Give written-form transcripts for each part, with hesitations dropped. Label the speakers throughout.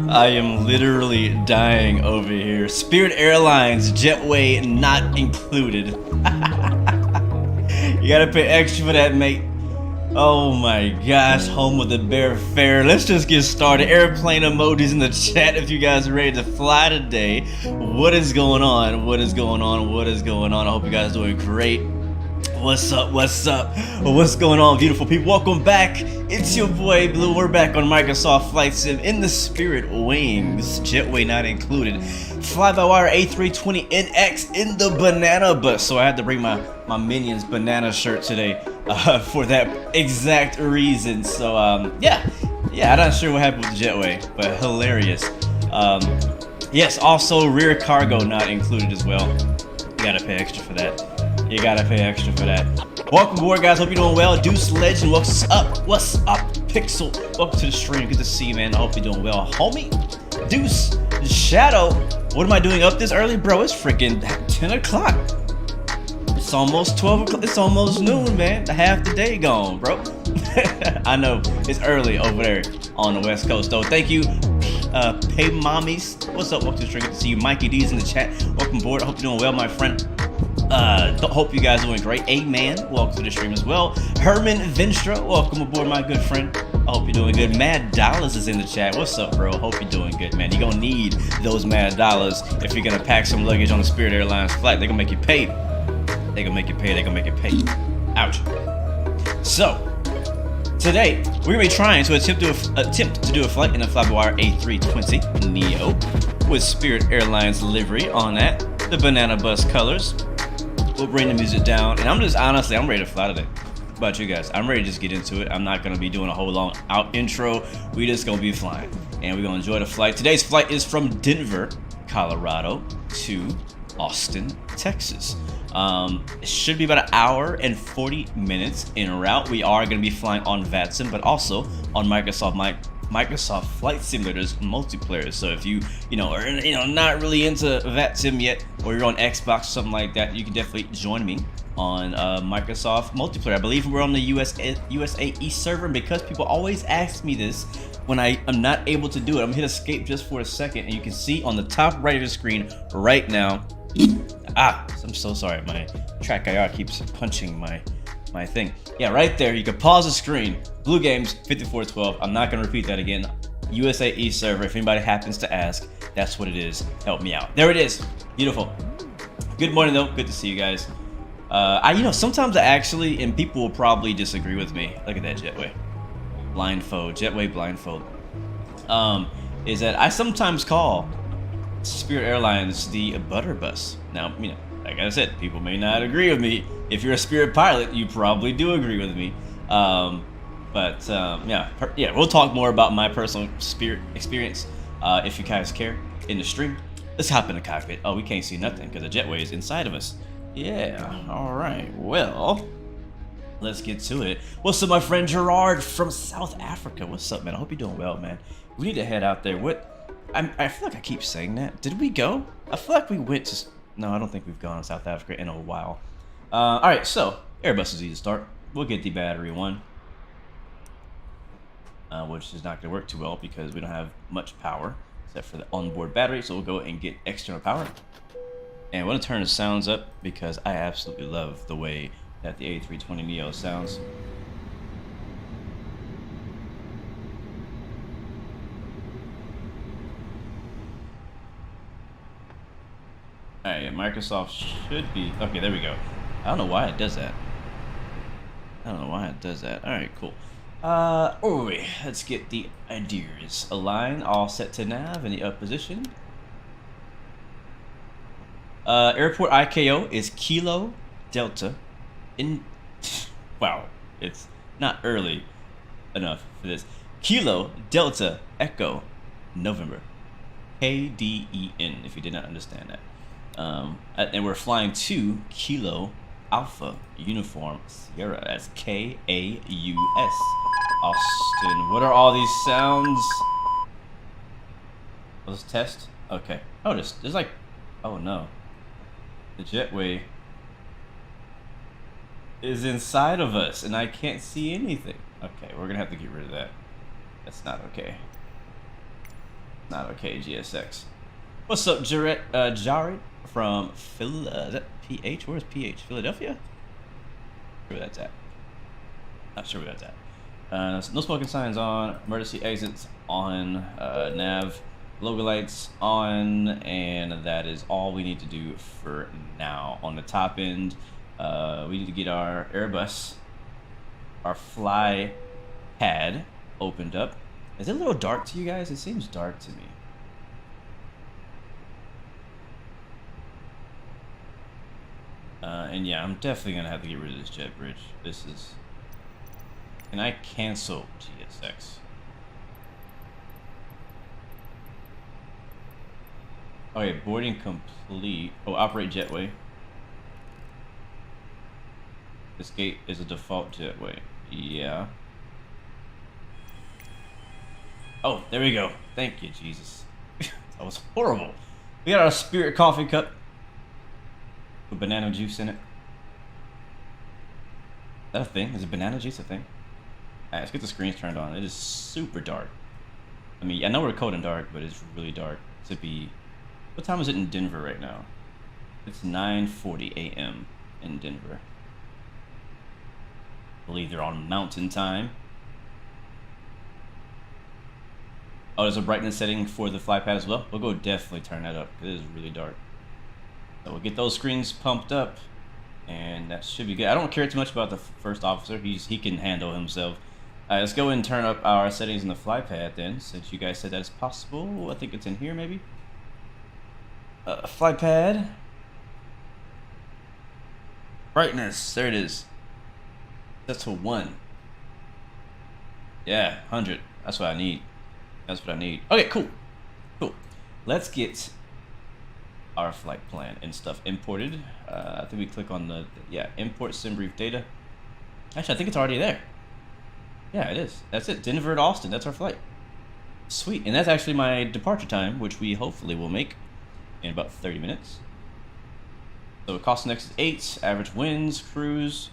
Speaker 1: I am literally dying over here. Spirit Airlines, jetway not included. You gotta pay extra for that, mate. Oh my gosh, home of the bear fare. Let's just get started. Airplane emojis in the chat if you guys are ready to fly today. What is going on? What is going on? What is going on? I hope you guys are doing great. What's up? What's up? What's going on, beautiful people? Welcome back. It's your boy Blue. We're back on Microsoft Flight Sim in the Spirit Wings, jetway not included. FlyByWire A32NX in the banana bus. So I had to bring my Minions banana shirt today for that exact reason. So yeah, I'm not sure what happened with the jetway, but hilarious. Yes, also rear cargo not included as well. You gotta pay extra for that. You gotta pay extra for that. Welcome aboard, guys. Hope you're doing well. Deuce Legend, what's up? What's up? Pixel, welcome to the stream. Good to see you, man. I hope you're doing well. Homie, Deuce, Shadow, what am I doing up this early? Bro, it's freaking 10 o'clock. It's almost 12 o'clock. It's almost noon, man. Half the day gone, bro. I know, it's early over there on the West Coast, though. Thank you, Pay Mommies. What's up? Welcome to the stream. Good to see you. Mikey D's in the chat. Welcome aboard. I hope you're doing well, my friend. Hope you guys are doing great. A-Man, welcome to the stream as well. Herman Vinstra, welcome aboard, my good friend. I hope you're doing good. Mad Dollars is in the chat. What's up, bro? Hope you're doing good, man. You're gonna need those Mad Dollars if you're gonna pack some luggage on the Spirit Airlines flight. They're gonna make you pay. They're gonna make you pay. They're gonna make you pay. Ouch. So, today, we're gonna be trying to attempt to do a flight in a FlyByWire A320 Neo with Spirit Airlines livery on that. The banana bus colors. We'll bring the music down, and I'm ready to fly today. How about you guys? I'm ready to just get into it. I'm not gonna be doing a whole long intro. We just gonna be flying, and we're gonna enjoy the flight. Today's flight is from Denver, Colorado to Austin, Texas. It should be about an hour and 40 minutes en route. We are gonna be flying on Vatsim, but also on Microsoft Flight Simulator's multiplayer. So if you are not really into Vatsim yet, or you're on Xbox or something like that, you can definitely join me on Microsoft multiplayer. I believe we're on the USAE server, and because people always ask me this when I am not able to do it, I'm gonna hit escape just for a second, and you can see on the top right of the screen right now, I'm so sorry. My track IR keeps punching my thing. Yeah, right there. You can pause the screen. Blue Games 5412. I'm not gonna repeat that again. USAE server. If anybody happens to ask, that's what it is. Help me out. There it is. Beautiful. Good morning though. Good to see you guys. Sometimes I actually, and people will probably disagree with me. Look at that jetway. Jetway blindfold. Is that I sometimes call Spirit Airlines the butter bus. Now, like I said, people may not agree with me. If you're a Spirit pilot, you probably do agree with me. Yeah, we'll talk more about my personal Spirit experience if you guys care in the stream. Let's hop in the cockpit. Oh, we can't see nothing because the jetway is inside of us. Yeah, all right. Well, let's get to it. What's up, my friend Gerard from South Africa? What's up, man? I hope you're doing well, man. We need to head out there. I feel like I keep saying that. Did we go? I feel like we went to... No, I don't think we've gone to South Africa in a while. All right, so Airbus is easy to start. We'll get the battery one, which is not going to work too well because we don't have much power except for the onboard battery. So we'll go and get external power. And I want to turn the sounds up because I absolutely love the way that the A320neo sounds. Alright, Microsoft should be... Okay, there we go. I don't know why it does that. Alright, cool. Let's get the ideas. Align, all set to nav in the up position. Airport IKO is Kilo Delta in... Wow, it's not early enough for this. Kilo Delta Echo November. KDEN, if you did not understand that. And we're flying to Kilo Alpha Uniform Sierra. That's KAUS. Austin. What are all these sounds? Let's test. Okay. Oh, there's like... Oh, no. The jetway is inside of us, and I can't see anything. Okay, we're gonna have to get rid of that. That's not okay. Not okay, GSX. What's up, Jared from Phil? Is that PH? Where's PH? Philadelphia? Where that's at? Not sure where that's at. No smoking signs on. Emergency exits on. Nav. Logo lights on, and that is all we need to do for now. On the top end, we need to get our Airbus, our fly pad opened up. Is it a little dark to you guys? It seems dark to me. And yeah, I'm definitely gonna have to get rid of this jet bridge. This is... Can I cancel GSX? Okay, boarding complete. Oh, operate jetway. This gate is a default jetway. Yeah. Oh, there we go. Thank you, Jesus. That was horrible. We got our Spirit coffee cup with banana juice in it. Is that a thing? Is banana juice a thing? Alright, let's get the screens turned on. It is super dark. I mean, I know we're cold and dark, but it's really dark to be... What time is it in Denver right now? It's 9:40 a.m. in Denver. I believe they're on mountain time. Oh, there's a brightness setting for the fly pad as well. We'll go definitely turn that up. It is really dark. So we'll get those screens pumped up, and that should be good. I don't care too much about the first officer. He can handle himself. All right, let's go and turn up our settings in the fly pad then, since you guys said that is possible. I think it's in here maybe. Fly pad. Brightness. There it is. That's to 1. Yeah, 100. That's what I need. That's what I need. Okay, cool. Cool. Let's get our flight plan and stuff imported. I think we click on the import sim brief data. Actually, I think it's already there. Yeah, it is. That's it. Denver to Austin. That's our flight. Sweet. And that's actually my departure time, which we hopefully will make in about 30 minutes. So cost next is 8, average winds, cruise.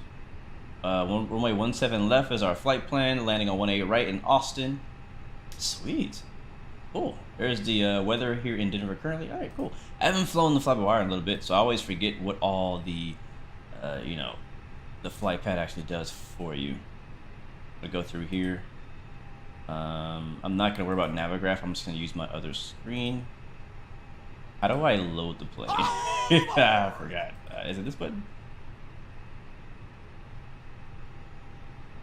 Speaker 1: Runway 17 left is our flight plan, landing on 18 right in Austin. Sweet. Cool. There's the weather here in Denver currently. All right, cool. I haven't flown the FlyByWire in a little bit, so I always forget what all the, you know, the flight pad actually does for you. I'm gonna go through here. I'm not gonna worry about Navigraph. I'm just gonna use my other screen. How do I load the plane? I forgot. Is it this button?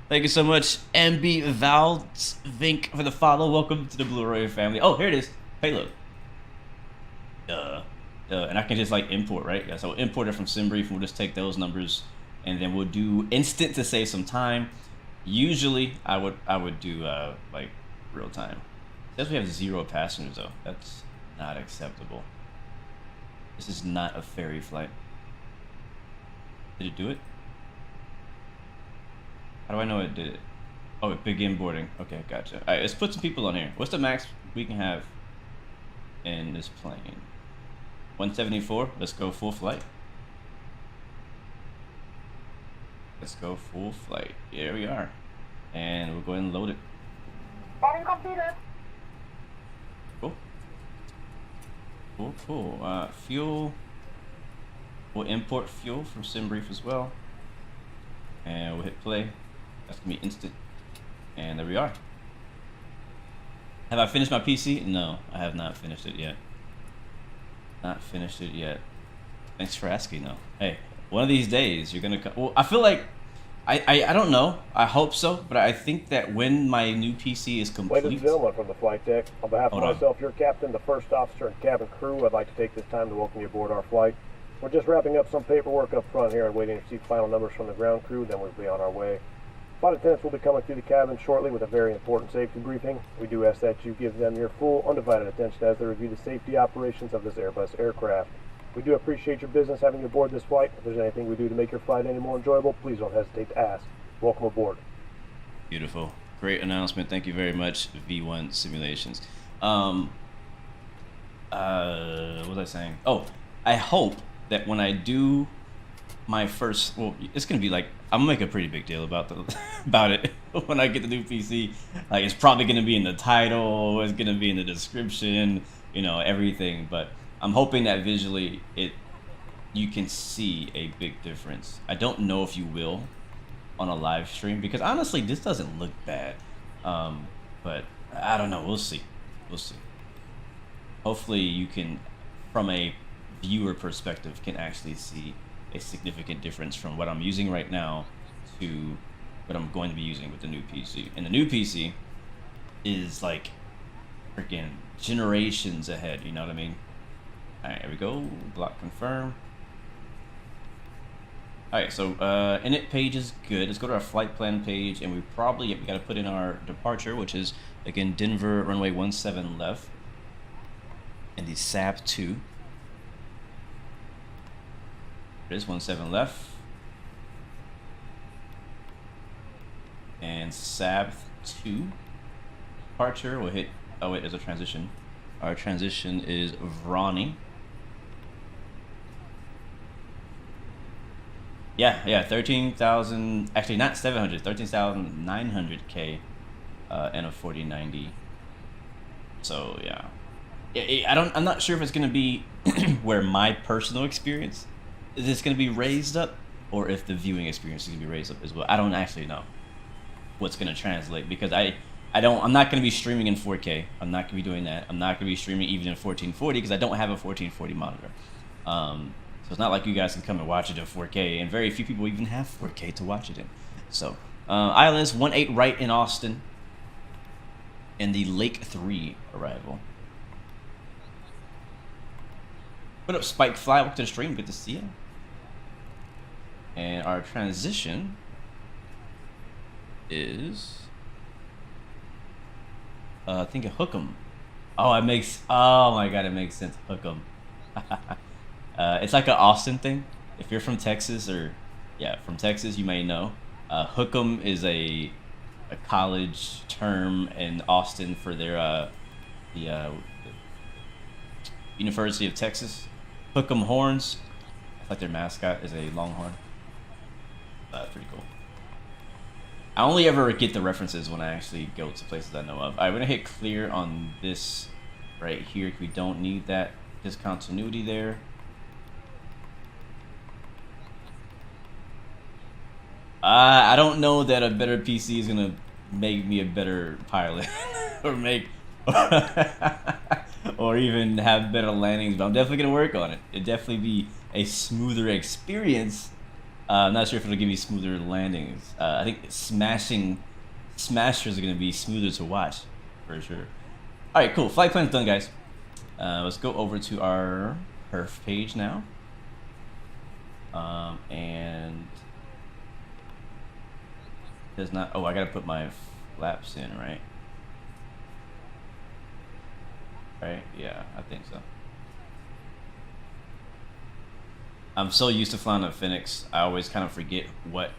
Speaker 1: Thank you so much, MB Valvink, for the follow. Welcome to the Blue Royal family. Oh, here it is. Payload. And I can just like import, right? Yeah, so we'll import it from SimBrief, and we'll just take those numbers, and then we'll do instant to save some time. Usually, I would do like real time. It says we have 0 passengers though. That's not acceptable. This is not a ferry flight. Did it do it? How do I know it did it? Oh, it began boarding. Okay, gotcha. All right, let's put some people on here. What's the max we can have in this plane? 174. Let's go full flight. Let's go full flight. Here we are. And we'll go ahead and load it. Cool. Cool. Fuel. We'll import fuel from SimBrief as well. And we'll hit play. That's gonna be instant. And there we are. Have I finished my PC? No, I have not finished it yet. Not finished it yet. Thanks for asking though. Hey, one of these days you're gonna well, I feel like I don't know. I hope so, but I think that when my new PC is complete.
Speaker 2: Ladies and gentlemen from the flight deck, on behalf of myself, your captain, the first officer, and cabin crew, I'd like to take this time to welcome you aboard our flight. We're just wrapping up some paperwork up front here and waiting to receive final numbers from the ground crew, then we'll be on our way. Flight attendants will be coming through the cabin shortly with a very important safety briefing. We do ask that you give them your full, undivided attention as they review the safety operations of this Airbus aircraft. We do appreciate your business having you aboard this flight. If there's anything we do to make your flight any more enjoyable, please don't hesitate to ask. Welcome aboard.
Speaker 1: Beautiful. Great announcement. Thank you very much, V1 Simulations. What was I saying? Oh, I hope that when I do my first, well, it's gonna be like, I'm gonna make a pretty big deal about about it when I get the new PC. Like, it's probably gonna be in the title, it's gonna be in the description, you know, everything. But I'm hoping that visually you can see a big difference. I don't know if you will on a live stream, because honestly, this doesn't look bad. But I don't know. We'll see. We'll see. Hopefully, you can, from a viewer perspective, can actually see a significant difference from what I'm using right now to what I'm going to be using with the new PC. And the new PC is like freaking generations ahead, you know what I mean? All right, here we go. Block confirm. All right, so init page is good. Let's go to our flight plan page, and we got to put in our departure, which is again Denver runway 17 left, and the SAB 2. It is 17 left, and SAB 2 departure. We'll hit. Oh wait, there's a transition. Our transition is VRONI. Yeah, 13,000, actually not 700, 13,900K, and a 4090. So yeah, I'm not sure if it's gonna be where my personal experience is this gonna be raised up, or if the viewing experience is gonna be raised up as well. I don't actually know what's gonna translate, because I'm not gonna be streaming in 4K. I'm not gonna be doing that. I'm not gonna be streaming even in 1440 because I don't have a 1440 monitor. So it's not like you guys can come and watch it in 4K, and very few people even have 4K to watch it in. So, Islands 18 right in Austin, and the Lake 3 arrival. What up, Spike Fly? Welcome to the stream. Good to see you. And our transition is, I think a Hook'em. Oh, it makes. Oh my God, it makes sense. Hook'em. It's like an Austin thing. If you're from Texas, or yeah, from Texas, you may know. Hook'em is a college term in Austin for their the University of Texas. Hook'em Horns. I like their mascot is a longhorn. Pretty cool. I only ever get the references when I actually go to places I know of. Alright, we're gonna hit clear on this right here if we don't need that discontinuity there. I don't know that a better PC is gonna make me a better pilot or make or even have better landings, but I'm definitely gonna work on it. It'd definitely be a smoother experience. I'm not sure if it'll give me smoother landings. I think smashers are gonna be smoother to watch for sure. All right, cool. Flight plan's done, guys. Let's go over to our perf page now. And does not. Oh, I gotta put my flaps in, right? Right? Yeah, I think so. I'm so used to flying a Phoenix, I always kind of forget what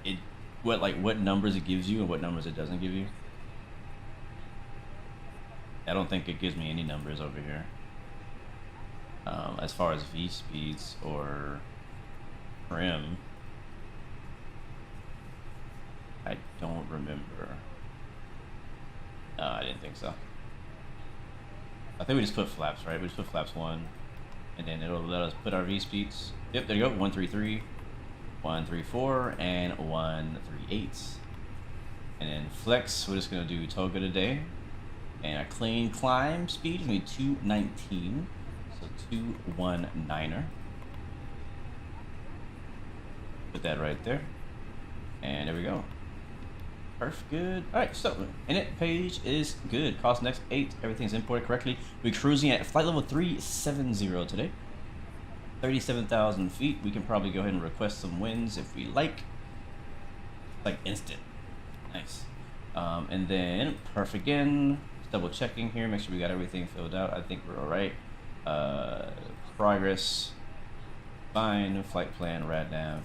Speaker 1: numbers it gives you and what numbers it doesn't give you. I don't think it gives me any numbers over here. As far as V speeds or trim, I don't remember. I didn't think so. I think we just put flaps, right? We just put flaps 1, and then it'll let us put our V speeds. Yep, there you go. 133, 134, and 138. And then flex, we're just gonna do toga today. And our clean climb speed is gonna be 219, so 219er. Put that right there, and there we go. Perfect, good. All right, so init page is good. Cost next 8, everything's imported correctly. We're cruising at flight level 370 today. 37,000 feet. We can probably go ahead and request some wins if we like instant. Nice. And then perf again. Double checking here, make sure we got everything filled out. I think we're all right. Progress, fine. Flight plan, rad nav.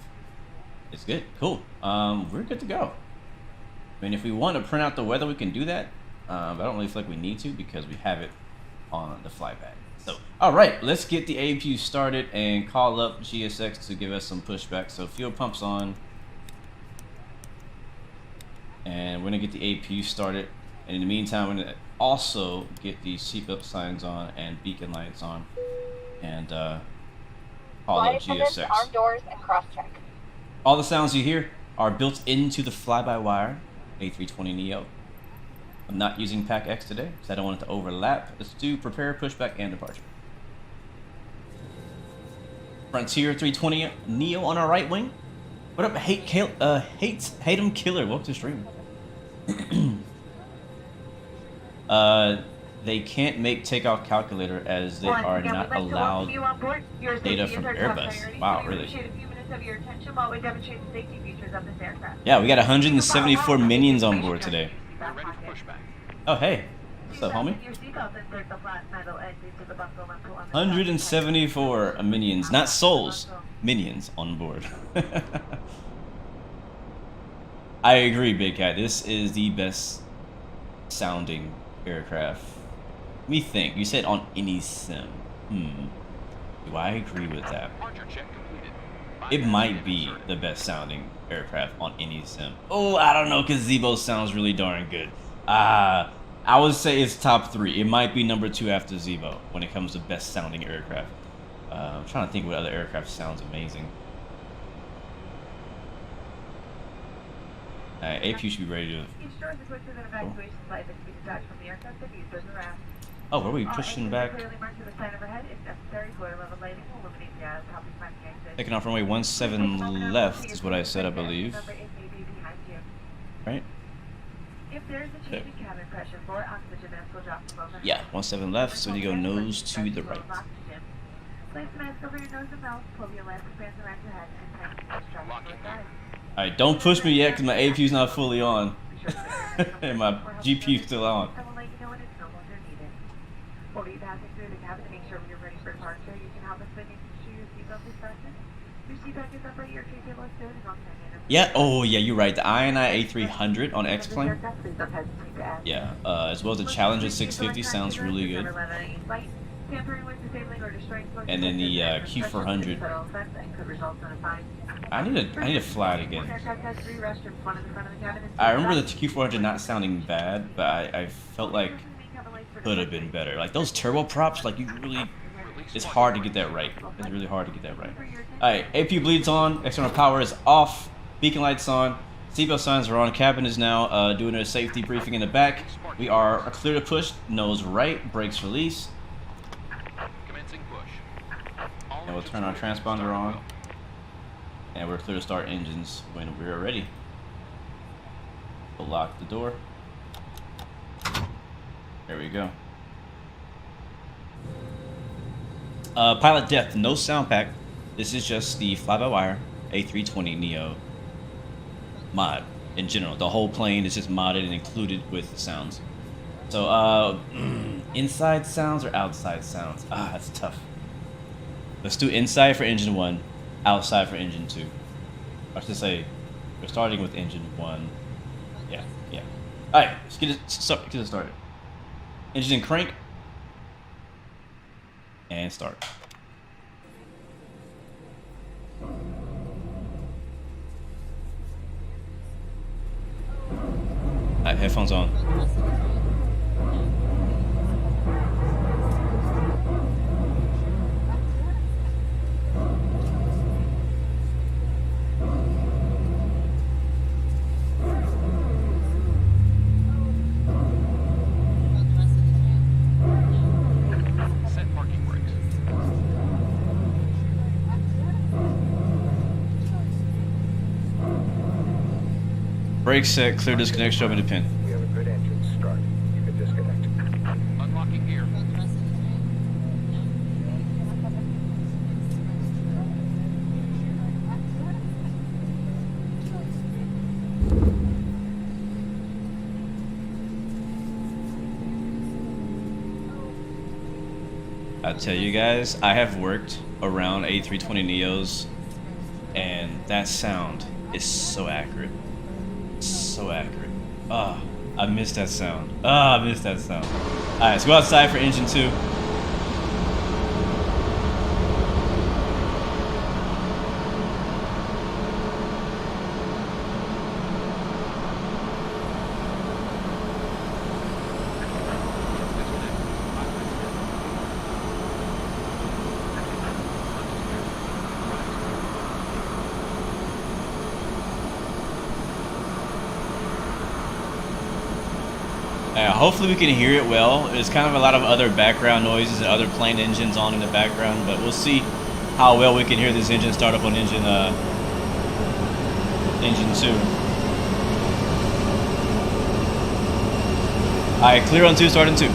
Speaker 1: It's good. Cool. We're good to go. I mean, if we want to print out the weather, we can do that. But I don't really feel like we need to because we have it on the flyback. So, all right, let's get the APU started and call up GSX to give us some pushback. So fuel pumps on. And we're gonna get the APU started. And in the meantime, we're gonna also get the seatbelt signs on and beacon lights on. And call up GSX.
Speaker 3: Arm doors and cross-check.
Speaker 1: All the sounds you hear are built into the fly-by-wire A320neo. I'm not using Pack X today because I don't want it to overlap. Let's do prepare, pushback, and departure. Frontier 320 Neo on our right wing. What up, Hate'em Killer? Welcome to the stream. They can't make takeoff calculator as they are not allowed data from Airbus. Wow, really? Yeah, we got 174 minions on board today. Oh, hey. What's up, homie? 174 minions, not souls, minions on board. I agree, Big Cat. This is the best sounding aircraft. Let me think. You said on any sim. Do I agree with that? It might be the best sounding aircraft on any sim. Oh, I don't know, because Zebo sounds really darn good. I would say it's top 3. It might be number 2 after Zebo when it comes to best sounding aircraft. I'm trying to think what other aircraft sounds amazing. APU should be ready to... Oh, where are we pushing back? Taking off runway 17 left is what I said, I believe. Right? Okay. Yeah, 17 left, so you go nose to the right. Alright, don't push me yet because my APU's not fully on. And my GPU's still on. Yeah, oh yeah, you're right. The INI A300 on X-Plane. Yeah, as well as the Challenger 650 sounds really good. And then the Q400. I need to fly it again. I remember the Q400 not sounding bad, but I felt like could have been better. Like those turboprops, like you really, it's hard to get that right. It's really hard to get that right. All right, AP bleeds on, external power is off, beacon lights on, seatbelt signs are on, cabin is now doing a safety briefing in the back. We are clear to push, nose right, brakes release.
Speaker 3: Commencing push.
Speaker 1: And we'll turn our transponder on. And we're clear to start engines when we're ready. We'll lock the door. There we go. Pilot depth, no sound pack. This is just the fly-by-wire A320neo mod in general. The whole plane is just modded and included with the sounds. So, inside sounds or outside sounds? Ah, that's tough. Let's do inside for engine 1, outside for engine 2. I should say, we're starting with engine 1. Yeah. Alright, let's get it started. Engine crank. And start. Alright, headphones on.
Speaker 3: Set parking brakes.
Speaker 1: Brakes set, clear disconnect, shove in the pin.
Speaker 4: We have a good engine start. You can disconnect.
Speaker 3: Unlocking gear.
Speaker 1: I'll tell you guys, I have worked around A320neos, and that sound is so accurate. So accurate. Ah, I miss that sound. Ah, I miss that sound. All right, let's go outside for engine 2. Hopefully we can hear it well. There's kind of a lot of other background noises and other plane engines on in the background, but we'll see how well we can hear this engine start up on engine 2. All right, clear on 2, start on 2.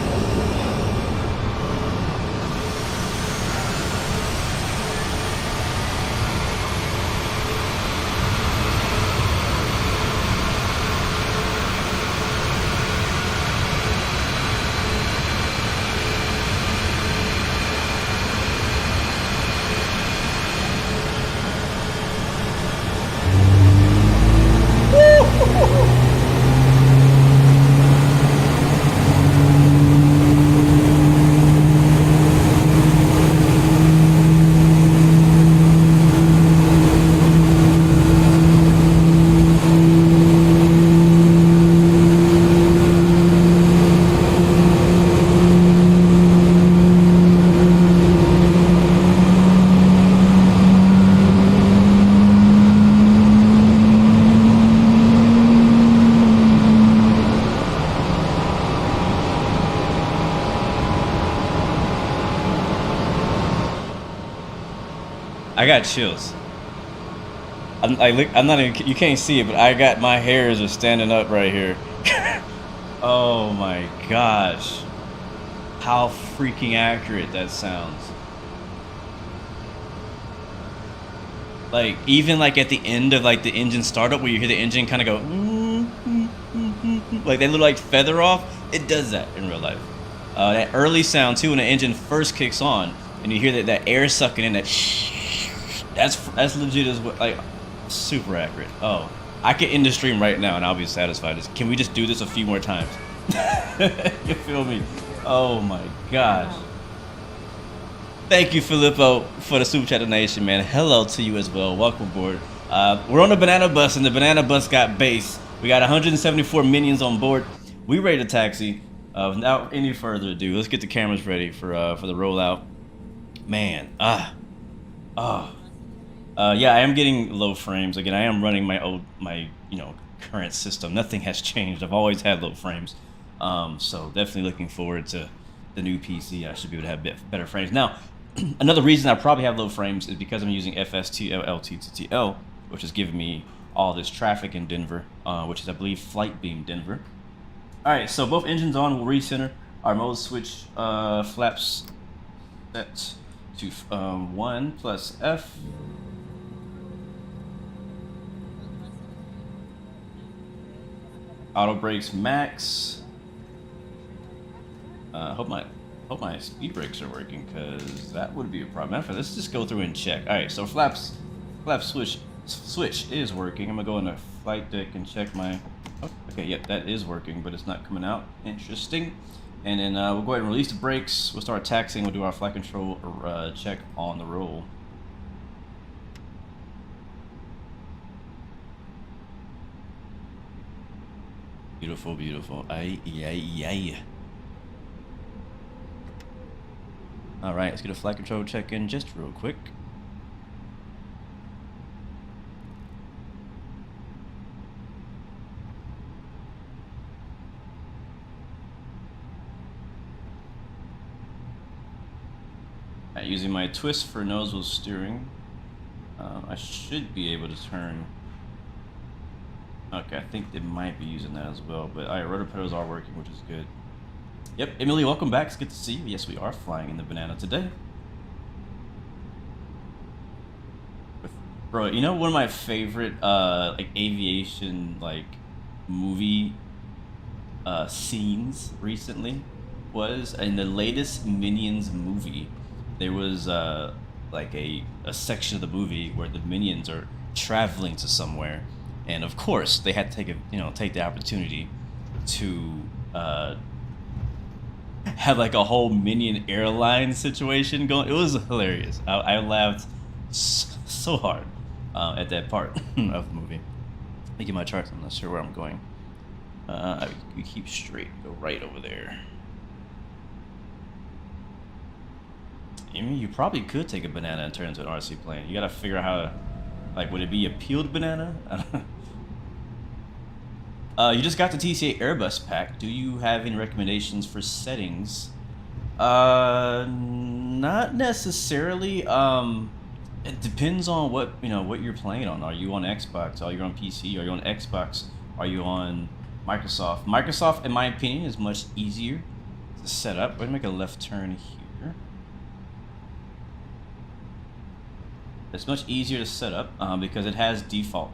Speaker 1: I got chills. I'm not even, you can't see it, but I got, my hairs are standing up right here. Oh my gosh. How freaking accurate that sounds. Like, even like at the end of like the engine startup where you hear the engine kind of go, like that little like feather off, it does that in real life. That early sound too when the engine first kicks on and you hear that air sucking in, that that's legit as well, like super accurate. Oh, I can end the stream right now and I'll be satisfied. Can we just do this a few more times? You feel me? Oh my gosh. Thank you, Filippo, for the super chat donation, man. Hello to you as well. Welcome aboard. We're on the banana bus, and the banana bus got base. We got 174 minions on board. We ready to taxi. Without any further ado, let's get the cameras ready for the rollout. Man, yeah, I am getting low frames again. I am running my current system. Nothing has changed. I've always had low frames, so definitely looking forward to the new PC. I should be able to have better frames. Now, another reason I probably have low frames is because I'm using FSTLLTTL, which is giving me all this traffic in Denver, which is, I believe, Flight Beam Denver. All right, so both engines on. We'll recenter our mode switch flaps set to 1 plus F. Auto brakes max. Hope my speed brakes are working, because that would be a problem. Matter of fact, let's just go through and check. All right, so flap switch is working. I'm gonna go into flight deck and check my. Oh, okay, yep, that is working, but it's not coming out. Interesting. And then we'll go ahead and release the brakes. We'll start taxiing. We'll do our flight control check on the roll. Beautiful, beautiful. Ay, ay, ay. All right, let's get a flight control check in just real quick. Using my twist for nose wheel steering, I should be able to turn. Okay, I think they might be using that as well, but all right, rotor pedals are working, which is good. Yep, Emily, welcome back. It's good to see you. Yes, we are flying in the banana today. Bro, you know one of my favorite like aviation movie scenes recently was in the latest Minions movie. There was like a section of the movie where the Minions are traveling to somewhere, and of course they had to take the opportunity to have like a whole Minion Airlines situation going. It was hilarious. I laughed so hard at that part of the movie. Let me get my charts. I'm not sure where I'm going. We keep straight. Go right over there. I mean, you probably could take a banana and turn it into an RC plane. You gotta figure out how to, like, would it be a peeled banana? You just got the TCA Airbus pack. Do you have any recommendations for settings? Not necessarily. It depends on what you're playing on. Are you on Xbox? Are you on PC? Are you on Xbox? Are you on Microsoft? Microsoft, in my opinion, is much easier to set up. We're gonna make a left turn here. It's much easier to set up because it has default.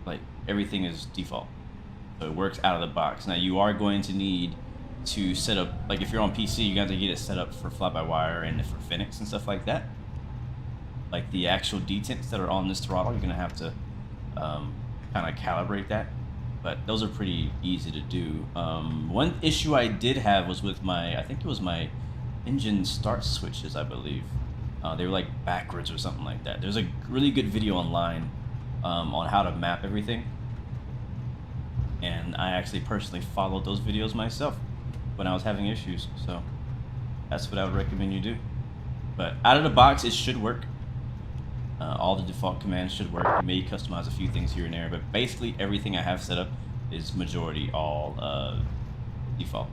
Speaker 1: Like, everything is default. So it works out of the box. Now, you are going to need to set up, like if you're on PC, you got to get it set up for FlyByWire and for Phoenix and stuff like that. Like the actual detents that are on this throttle, you're going to have to kind of calibrate that. But those are pretty easy to do. One issue I did have was with I think it was my engine start switches, I believe. They were like backwards or something like that. There's a really good video online on how to map everything. And I actually personally followed those videos myself when I was having issues. So that's what I would recommend you do. But out of the box, it should work. All the default commands should work. You may customize a few things here and there, but basically everything I have set up is majority all default.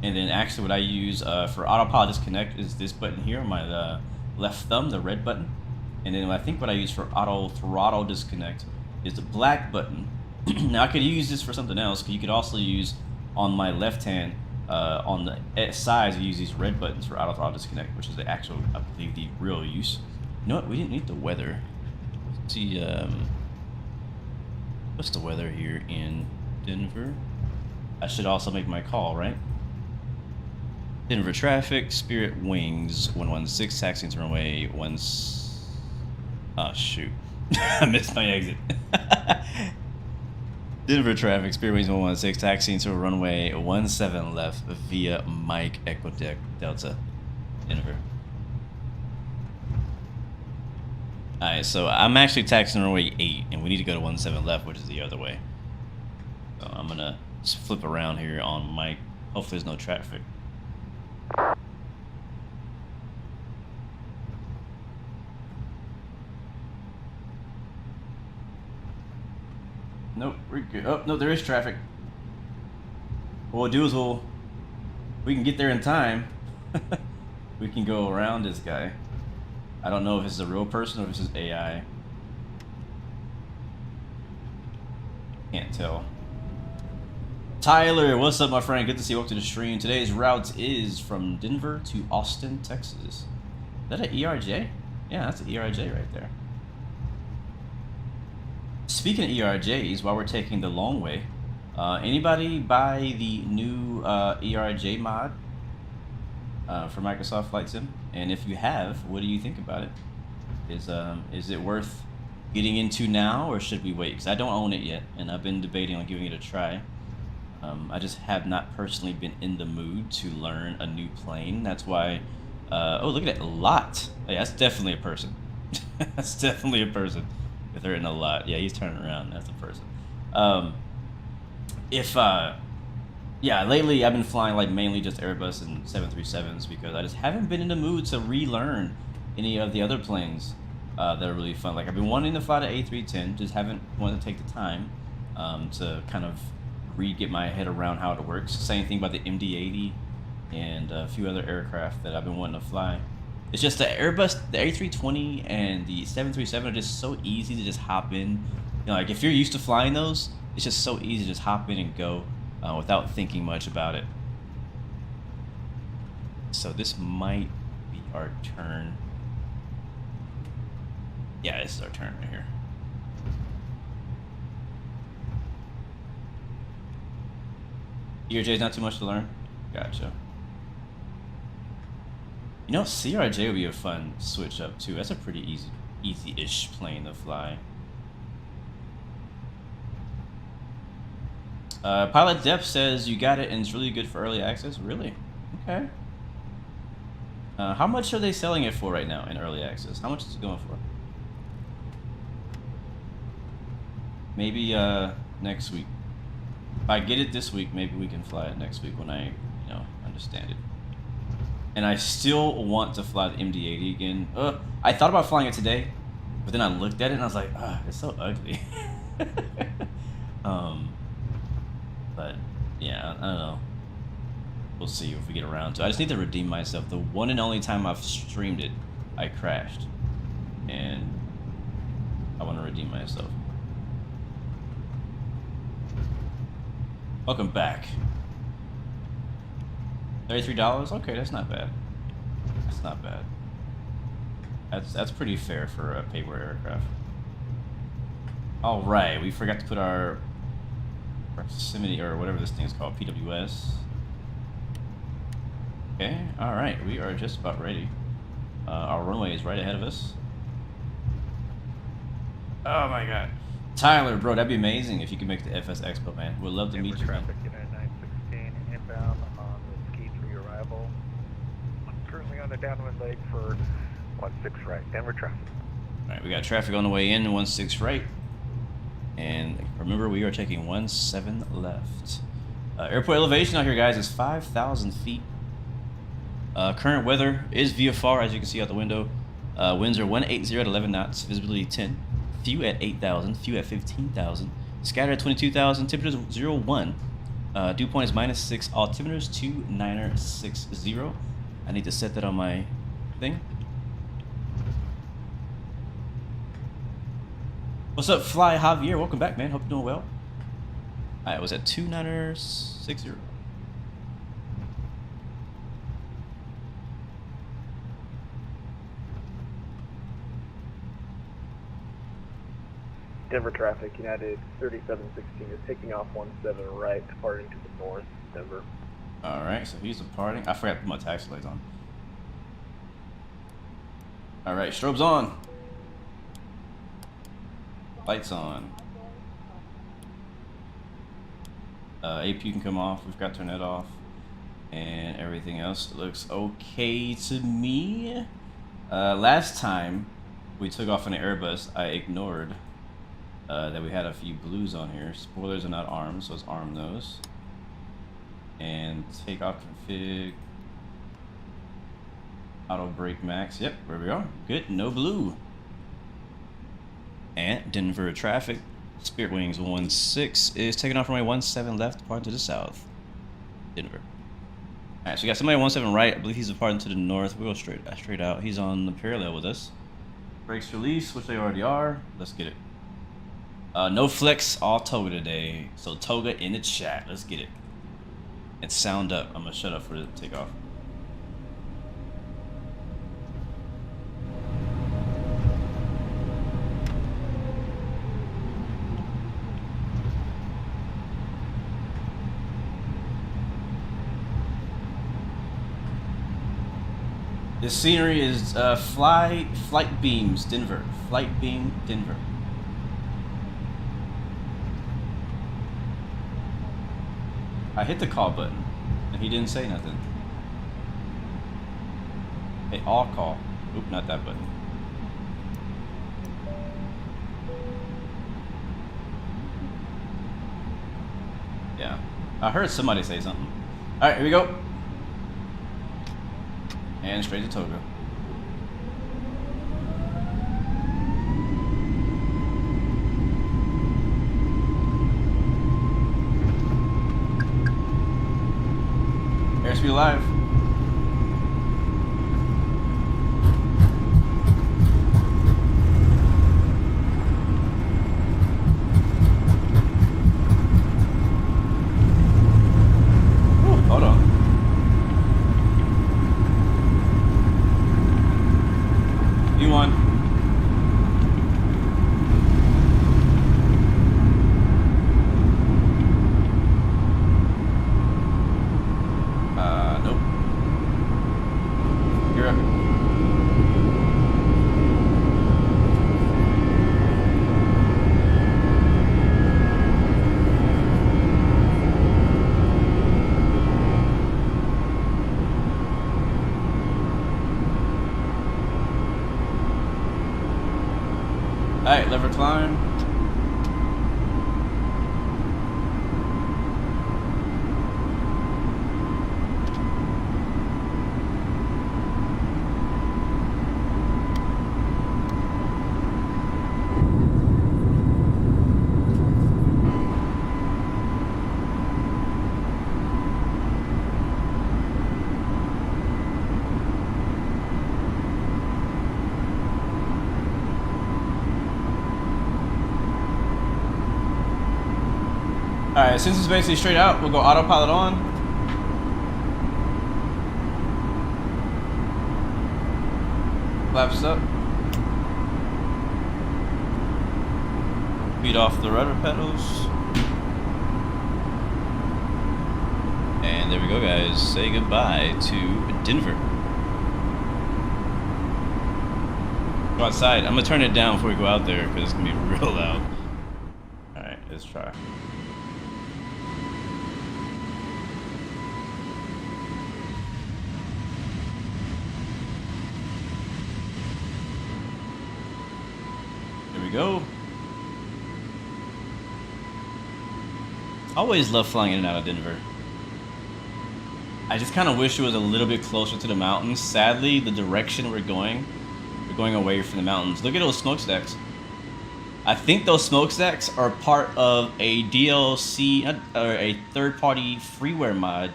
Speaker 1: And then actually what I use for autopilot disconnect is this button here on my left thumb, the red button. And then I think what I use for auto throttle disconnect is the black button. Now I could use this for something else, because you could also use on my left hand on the sides, you use these red buttons for auto throttle disconnect, which is the actual, I believe, the real use. You know what? We didn't need the weather. Let's see, what's the weather here in Denver? I should also make my call, right? Denver traffic, Spirit wings 116, taxiing to runway 1. Oh shoot, I missed my exit. Denver traffic, Spirit wings 116, taxiing to runway 17 left via Mike Echo Delta, Denver. Alright, so I'm actually taxiing runway 8, and we need to go to 17 left, which is the other way. So I'm gonna Let's flip around here on mic. Hopefully there's no traffic. Nope, we're good. Oh, no, there is traffic. What we'll do is we can get there in time. We can go around this guy. I don't know if this is a real person or if this is AI. Can't tell. Tyler, what's up, my friend? Good to see you. Welcome to the stream. Today's route is from Denver to Austin, Texas. Is that an ERJ? Yeah, that's an ERJ right there. Speaking of ERJs, while we're taking the long way, anybody buy the new ERJ mod for Microsoft Flight Sim? And if you have, what do you think about it? Is it worth getting into now, or should we wait? Because I don't own it yet, and I've been debating on giving it a try. I just have not personally been in the mood to learn a new plane. That's why. Oh, look at that, a lot. Hey, that's definitely a person. That's definitely a person. If they're in a lot, yeah, he's turning around. That's a person. Yeah, lately I've been flying like mainly just Airbus and 737s because I just haven't been in the mood to relearn any of the other planes that are really fun. Like I've been wanting to fly the A310, just haven't wanted to take the time to kind of get my head around how it works. Same thing about the MD-80 and a few other aircraft that I've been wanting to fly. It's just the Airbus, the A320 and the 737 are just so easy to just hop in. You know, like if you're used to flying those, it's just so easy to just hop in and go without thinking much about it. So this might be our turn. Yeah, this is our turn right here. ERJ is not too much to learn? Gotcha. You know, CRJ would be a fun switch up too. That's a pretty easy-ish plane to fly. Pilot Depth says you got it and it's really good for early access. Really? Okay. How much are they selling it for right now in early access? How much is it going for? Maybe next week. If I get it this week, maybe we can fly it next week when I, understand it. And I still want to fly the MD-80 again. I thought about flying it today, but then I looked at it and I was like, it's so ugly. But yeah, I don't know. We'll see if we get around to it. I just need to redeem myself. The one and only time I've streamed it, I crashed. And I want to redeem myself. Welcome back. $33? Okay, that's not bad. That's not bad. That's pretty fair for a paper aircraft. All right, we forgot to put our proximity or whatever this thing is called, PWS. Okay, all right, we are just about ready. Our runway is right ahead of us. Oh my God, Tyler, bro, that'd be amazing if you could make the FS Expo, man. We'd love to meet you.
Speaker 4: Traffic United 916 inbound on the ski 3 arrival. I'm currently on the downwind leg for 16 right. Denver traffic.
Speaker 1: All right, we got traffic on the way in, 16 right. And remember, we are taking 17 left. Airport elevation out here, guys, is 5,000 feet. Current weather is VFR, as you can see out the window. Winds are 180 at 11 knots, visibility 10. Few at 8,000, few at 15,000. Scatter at 22,000, temperatures 0-1. Dew point is -6, altimeters 2960. I need to set that on my thing. What's up, Fly Javier? Welcome back, man. Hope you're doing well. Alright, was at 2960.
Speaker 2: Denver traffic, United 3716 is taking off 17 right, departing to the north, Denver.
Speaker 1: Alright, so he's departing. I forgot to put my taxi lights on. Alright, strobes on. Lights on. AP can come off. We've got to turn that off. And everything else looks okay to me. Last time we took off in the Airbus, I ignored that we had a few blues on here. Spoilers are not armed, so let's arm those. And takeoff config. Auto brake max. Yep, where we are. Good. No blue. And Denver traffic. Spirit Wings 16 is taking off runway 17 left, departing to the south. Denver. Alright, so we got somebody 17 right. I believe he's departing to the north. We'll go straight out. He's on the parallel with us. Brakes release, which they already are. Let's get it. No flex, all toga today. So toga in the chat. Let's get it. And sound up. I'm gonna shut up for the takeoff. The scenery is flight beams, Denver. Flight beam, Denver. I hit the call button, and he didn't say nothing. Hey, all call. Oop, not that button. Yeah, I heard somebody say something. All right, here we go. And straight to Toga. Airspeed live. Ooh, hold on. One. Nope. You're up. Alright, lever climb. Alright, since it's basically straight out, we'll go autopilot on. Flaps up. Feet off the rudder pedals. And there we go, guys. Say goodbye to Denver. Go outside. I'm gonna turn it down before we go out there because it's gonna be real loud. Alright, let's try. Go. Always love flying in and out of Denver. I just kind of wish it was a little bit closer to the mountains. Sadly, the direction we're going away from the mountains. Look at those smokestacks. I think those smokestacks are part of a DLC or a third-party freeware mod.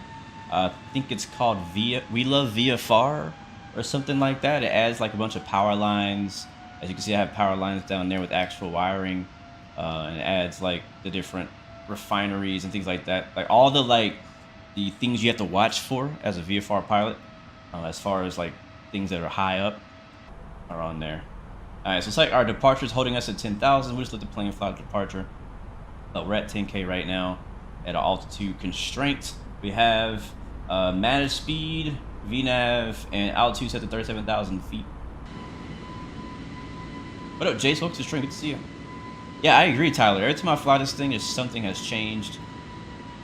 Speaker 1: I think it's called We Love VFR or something like that. It adds like a bunch of power lines. As you can see, I have power lines down there with actual wiring, and it adds like the different refineries and things like that. Like all the the things you have to watch for as a VFR pilot, as far as like things that are high up, are on there. All right, so it's like our departure is holding us at 10,000. We just let the plane fly to departure. We're at 10K right now at an altitude constraint. We have managed speed, VNAV, and altitude set to 37,000 feet. What up, Jace? Welcome to the stream. Good to see you. Yeah, I agree, Tyler. Every time I fly this thing, something has changed.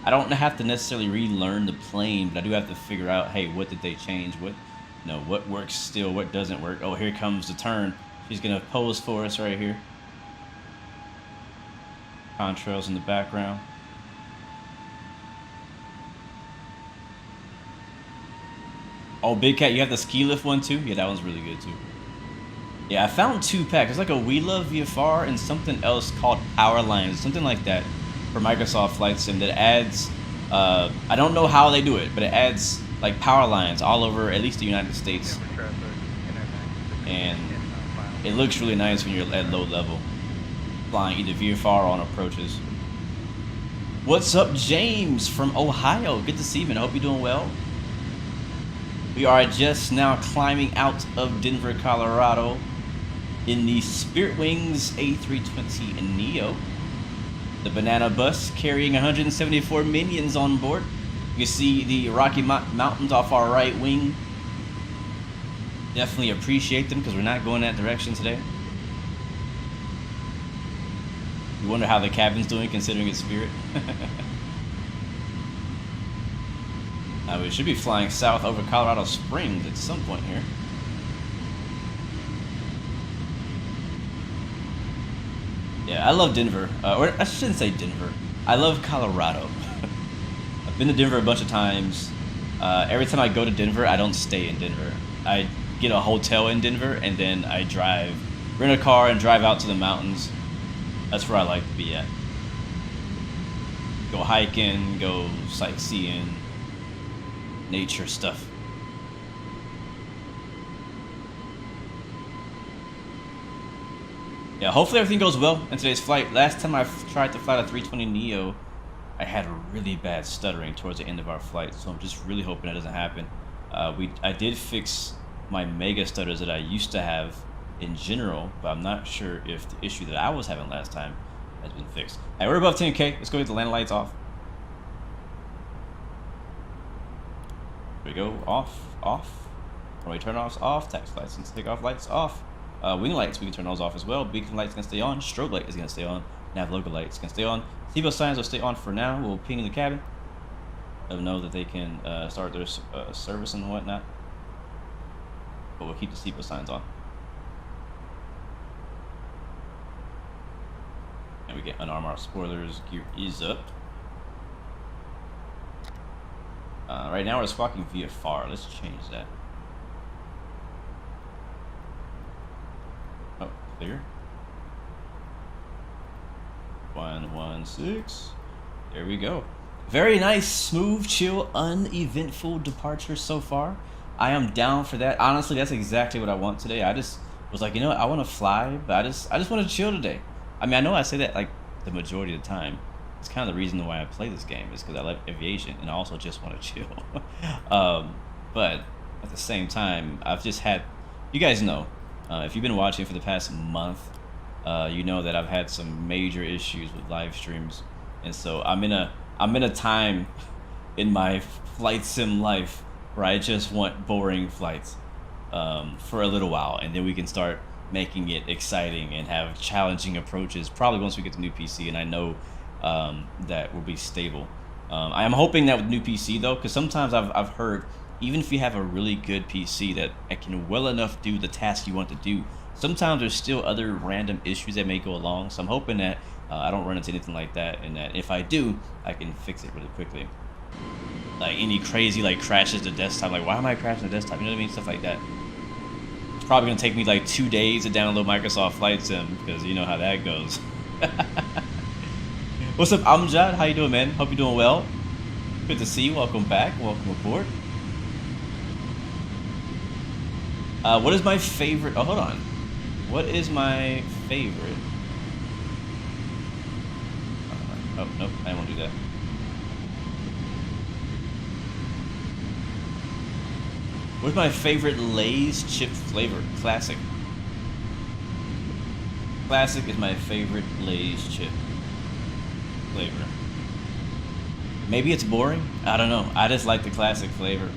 Speaker 1: I don't have to necessarily relearn the plane, but I do have to figure out, hey, what did they change? What works still? What doesn't work? Oh, here comes the turn. She's gonna pose for us right here. Contrails in the background. Oh, Big Cat, you have the ski lift one too? Yeah, that one's really good too. Yeah, I found 2 packs. It's like a We Love VFR and something else called Airlines, something like that, for Microsoft Flight Sim that adds, I don't know how they do it, but it adds like power lines all over at least the United States. And it looks really nice when you're at low level, flying either VFR or on approaches. What's up, James from Ohio? Good to see you, man. I hope you're doing well. We are just now climbing out of Denver, Colorado in the Spirit Wings A320NEO. The banana bus carrying 174 minions on board. You can see the Rocky Mountains off our right wing. Definitely appreciate them because we're not going that direction today. You wonder how the cabin's doing considering it's Spirit. We should be flying south over Colorado Springs at some point here. Yeah, I love Denver. Or I shouldn't say Denver. I love Colorado. I've been to Denver a bunch of times. Every time I go to Denver, I don't stay in Denver. I get a hotel in Denver and then I rent a car and drive out to the mountains. That's where I like to be at. Go hiking, go sightseeing, nature stuff. Yeah, hopefully everything goes well in today's flight. Last time I tried to fly the 320neo, I had a really bad stuttering towards the end of our flight, so I'm just really hoping that doesn't happen. I did fix my mega stutters that I used to have in general, but I'm not sure if the issue that I was having last time has been fixed. Hey, we're above 10K. Let's go get the landing lights off. Here we go. Off. Runway turn-offs off. Taxi lights, takeoff lights off. Wing lights, we can turn those off as well. Beacon lights can stay on. Strobe light is going to stay on. Nav logo lights can stay on. Seatbelt signs will stay on for now. We'll ping in the cabin. Let them know that they can start their service and whatnot. But we'll keep the seatbelt signs on. And we get unarm our spoilers. Gear is up. Right now we're squawking VFR. Let's change that. Oh, clear. 116. There we go. Very nice, smooth, chill, uneventful departure so far. I am down for that. Honestly, that's exactly what I want today. I just was like, you know what? I want to fly, but I just want to chill today. I mean, I know I say that like the majority of the time. It's kind of the reason why I play this game is because I love aviation and I also just want to chill. But at the same time, I've just had, you guys know, if you've been watching for the past month, you know that I've had some major issues with live streams, and so I'm in a time in my flight sim life where I just want boring flights for a little while, and then we can start making it exciting and have challenging approaches. Probably once we get the new PC, and I know that will be stable. I am hoping that with new PC though, because sometimes I've heard even if you have a really good PC that can well enough do the task you want to do, sometimes there's still other random issues that may go along. So I'm hoping that I don't run into anything like that, and that if I do, I can fix it really quickly. Like any crazy like crashes the desktop, like why am I crashing the desktop? You know what I mean? Stuff like that. It's probably gonna take me like 2 days to download Microsoft Flight Sim because you know how that goes. What's up, Amjad? How you doing, man? Hope you're doing well. Good to see you. Welcome back. Welcome aboard. What is my favorite? Oh, hold on. What is my favorite? Oh, nope. I won't do that. What's my favorite Lay's chip flavor? Classic. Classic is my favorite Lay's chip flavor. Maybe it's boring. I don't know. I just like the classic flavor.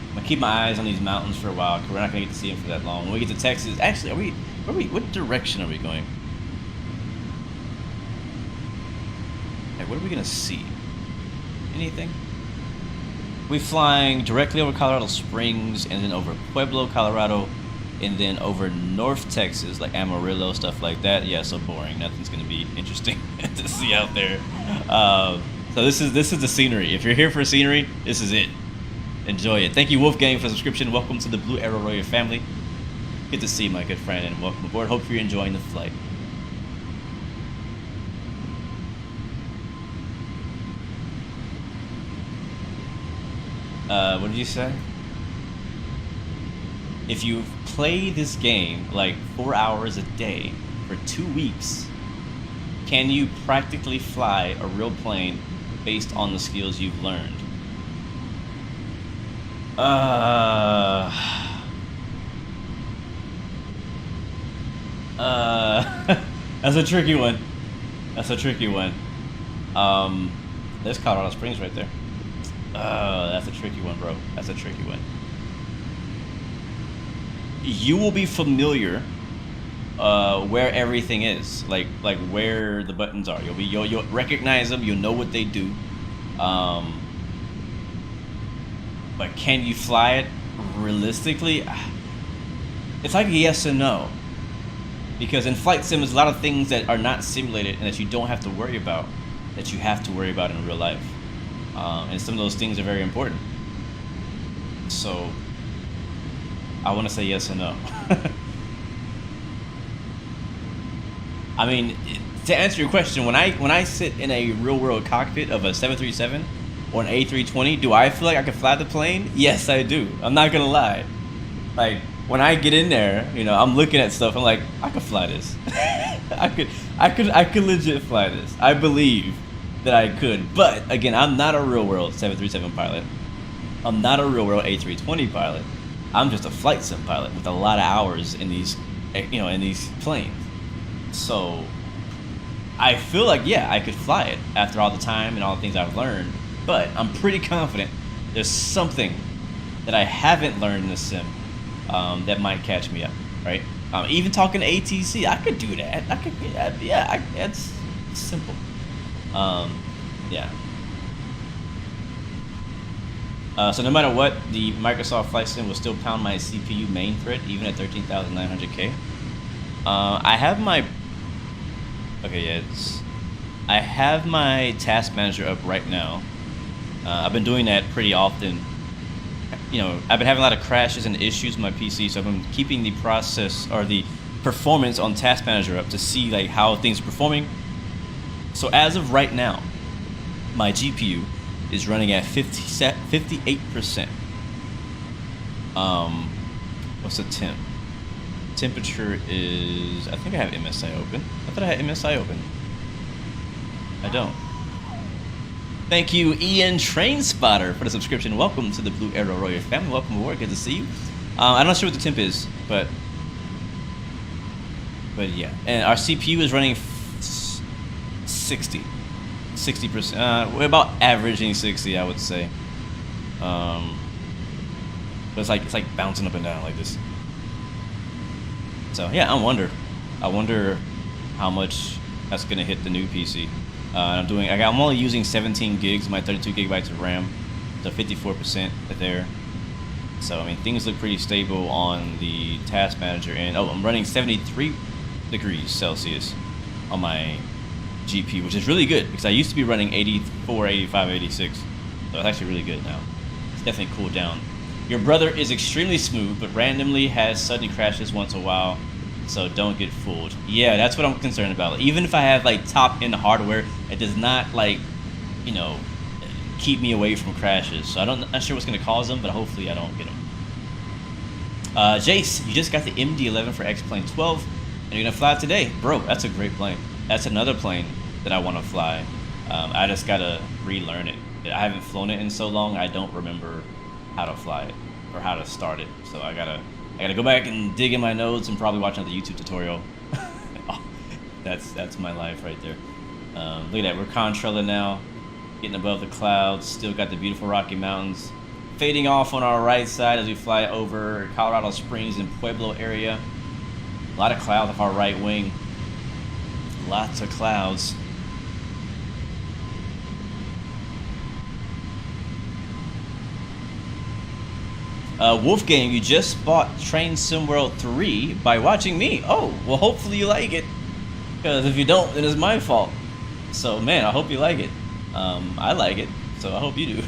Speaker 1: I'm gonna keep my eyes on these mountains for a while because we're not gonna get to see them for that long. When we get to Texas, actually, what direction are we going? Hey, what are we gonna see? Anything? We're flying directly over Colorado Springs and then over Pueblo, Colorado, and then over North Texas, like Amarillo, stuff like that. Yeah, so boring. Nothing's gonna be interesting to see out there. So this is the scenery. If you're here for scenery, this is it. Enjoy it. Thank you, Wolfgang, for the subscription. Welcome to the Blue Arrow Royal family. Good to see you, my good friend, and welcome aboard. Hope you're enjoying the flight. What did you say? If you play this game like 4 hours a day for 2 weeks, can you practically fly a real plane based on the skills you've learned? That's a tricky one. That's a tricky one. There's Colorado Springs right there. That's a tricky one, bro. That's a tricky one. You will be familiar where everything is, like where the buttons are. You'll recognize them. You'll know what they do. But can you fly it realistically? It's like a yes and no. Because in flight sim, there's a lot of things that are not simulated and that you don't have to worry about, that you have to worry about in real life. And some of those things are very important. So I want to say yes and no. I mean, to answer your question, when I sit in a real world cockpit of a 737 or an A320, do I feel like I can fly the plane? Yes, I do. I'm not gonna lie. Like when I get in there, you know, I'm looking at stuff. I'm like, I could fly this. I could legit fly this. I believe that I could. But again, I'm not a real world 737 pilot. I'm not a real world A320 pilot. I'm just a flight sim pilot with a lot of hours in these, you know, in these planes. So I feel like, yeah, I could fly it after all the time and all the things I've learned, but I'm pretty confident there's something that I haven't learned in the sim that might catch me up, right? Even talking to ATC, I could do that. I could, yeah, it's simple. Yeah. So no matter what, the Microsoft Flight Sim will still pound my CPU main thread, even at 13,900K. I have my... Okay, yeah, I have my task manager up right now. I've been doing that pretty often. You know, I've been having a lot of crashes and issues with my PC, so I've been keeping the process or the performance on task manager up to see like how things are performing. So as of right now, my GPU is running at 58%. What's the temp? Temperature is, I think I have MSI open. I thought I had MSI open. I don't. Thank you, Ian Trainspotter, for the subscription. Welcome to the Blue Arrow Royal family. Welcome aboard. Good to see you. I'm not sure what the temp is, but yeah. And our CPU is running 60%. We're about averaging 60, I would say. But it's like bouncing up and down like this. So yeah, I wonder how much that's gonna hit the new PC. I'm only using 17 gigs, my 32 gigabytes of RAM, so 54% there. So I mean, things look pretty stable on the task manager, and I'm running 73 degrees Celsius on my GPU, which is really good because I used to be running 84, 85, 86. So it's actually really good now. It's definitely cooled down. Your brother is extremely smooth, but randomly has sudden crashes once in a while, so don't get fooled. Yeah, that's what I'm concerned about. Even if I have like top-end hardware, it does not like, you know, keep me away from crashes. So I'm not sure what's going to cause them, but hopefully I don't get them. Jace, you just got the MD-11 for X-Plane 12, and you're going to fly it today. Bro, that's a great plane. That's another plane that I want to fly. I just got to relearn it. I haven't flown it in so long, I don't remember how to fly it or how to start it. So I gotta go back and dig in my notes and probably watch another YouTube tutorial. Oh, that's my life right there. Look at that, we're contrailing now, getting above the clouds. Still got the beautiful Rocky Mountains fading off on our right side as we fly over Colorado Springs and Pueblo area. A lot of clouds off our right wing. Lots of clouds. Wolfgang, you just bought Train Sim World 3 by watching me. Oh, well, hopefully you like it. Because if you don't, then it's my fault. So, man, I hope you like it. I like it, so I hope you do.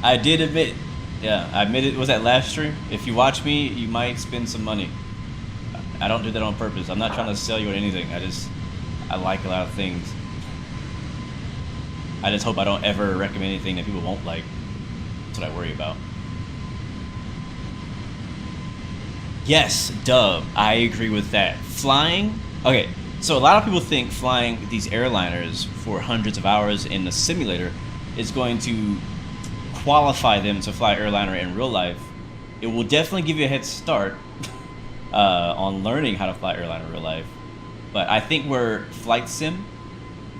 Speaker 1: I did admit, yeah, I admitted, was that last stream? If you watch me, you might spend some money. I don't do that on purpose. I'm not trying to sell you or anything. I like a lot of things. I just hope I don't ever recommend anything that people won't like. That's what I worry about. Yes, Dub, I agree with that. Flying, okay, so a lot of people think flying these airliners for hundreds of hours in the simulator is going to qualify them to fly airliner in real life. It will definitely give you a head start on learning how to fly airliner in real life. But I think where flight sim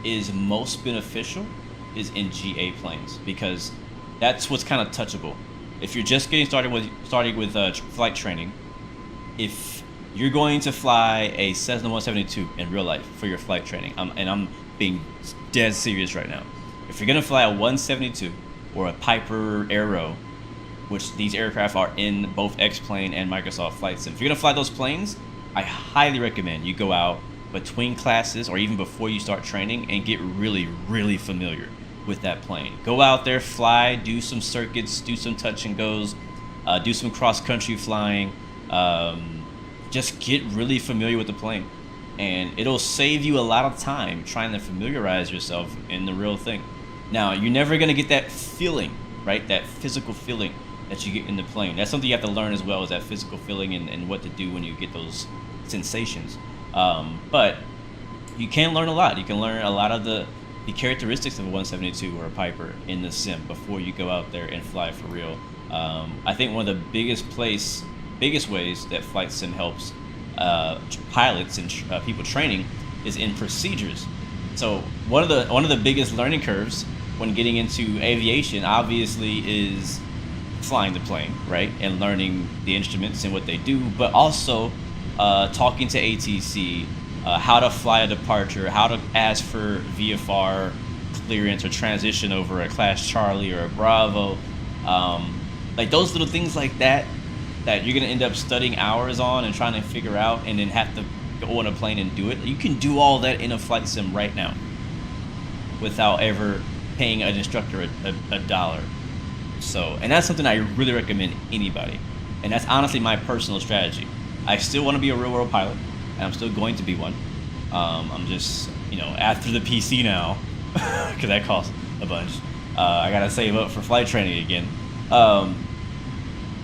Speaker 1: is most beneficial is in GA planes, because that's what's kind of touchable. If you're just getting started with flight training, if you're going to fly a Cessna 172 in real life for your flight training, and I'm being dead serious right now, if you're gonna fly a 172 or a Piper Aero, which these aircraft are in both X-Plane and Microsoft Flight Sim, if you're gonna fly those planes, I highly recommend you go out between classes or even before you start training and get really, really familiar with that plane. Go out there, fly, do some circuits, do some touch and goes, do some cross-country flying. Just get really familiar with the plane, and it'll save you a lot of time trying to familiarize yourself in the real thing. Now, you're never going to get that feeling, right? That physical feeling that you get in the plane. That's something you have to learn as well, is that physical feeling and what to do when you get those sensations. But you can learn a lot. You can learn a lot of the characteristics of a 172 or a Piper in the sim before you go out there and fly for real. I think one of the biggest ways that flight sim helps pilots and people training is in procedures. So one of the biggest learning curves when getting into aviation obviously is flying the plane, right, and learning the instruments and what they do, but also talking to ATC, how to fly a departure, how to ask for VFR clearance or transition over a Class Charlie or a Bravo, like those little things like that you're going to end up studying hours on and trying to figure out, and then have to go on a plane and do it. You can do all that in a flight sim right now without ever paying an instructor a dollar. So, and that's something I really recommend anybody. And that's honestly my personal strategy. I still want to be a real world pilot, and I'm still going to be one. I'm just, after the PC now, because that costs a bunch. I got to save up for flight training again.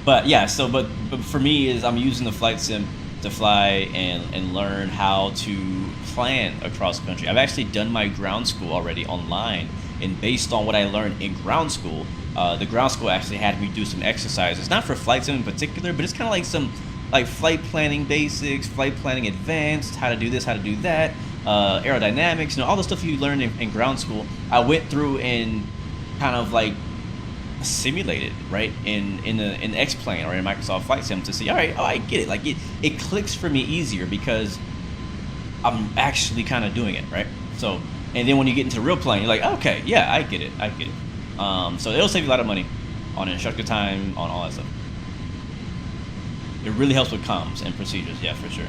Speaker 1: But yeah, but for me is I'm using the flight sim to fly and learn how to plan across country. I've actually done my ground school already online, and based on what I learned in ground school, the ground school actually had me do some exercises, not for flight sim in particular, but it's kind of like some flight planning basics, flight planning advanced, how to do this, how to do that, aerodynamics, all the stuff you learn in ground school. I went through and kind of simulated, right, in X-Plane or in Microsoft Flight Sim to see, all right, I get it. It clicks for me easier because I'm actually kind of doing it, right? So, and then when you get into real plane, you're like, okay, yeah, I get it. So it'll save you a lot of money on instructor time, on all that stuff. It really helps with comms and procedures, yeah, for sure.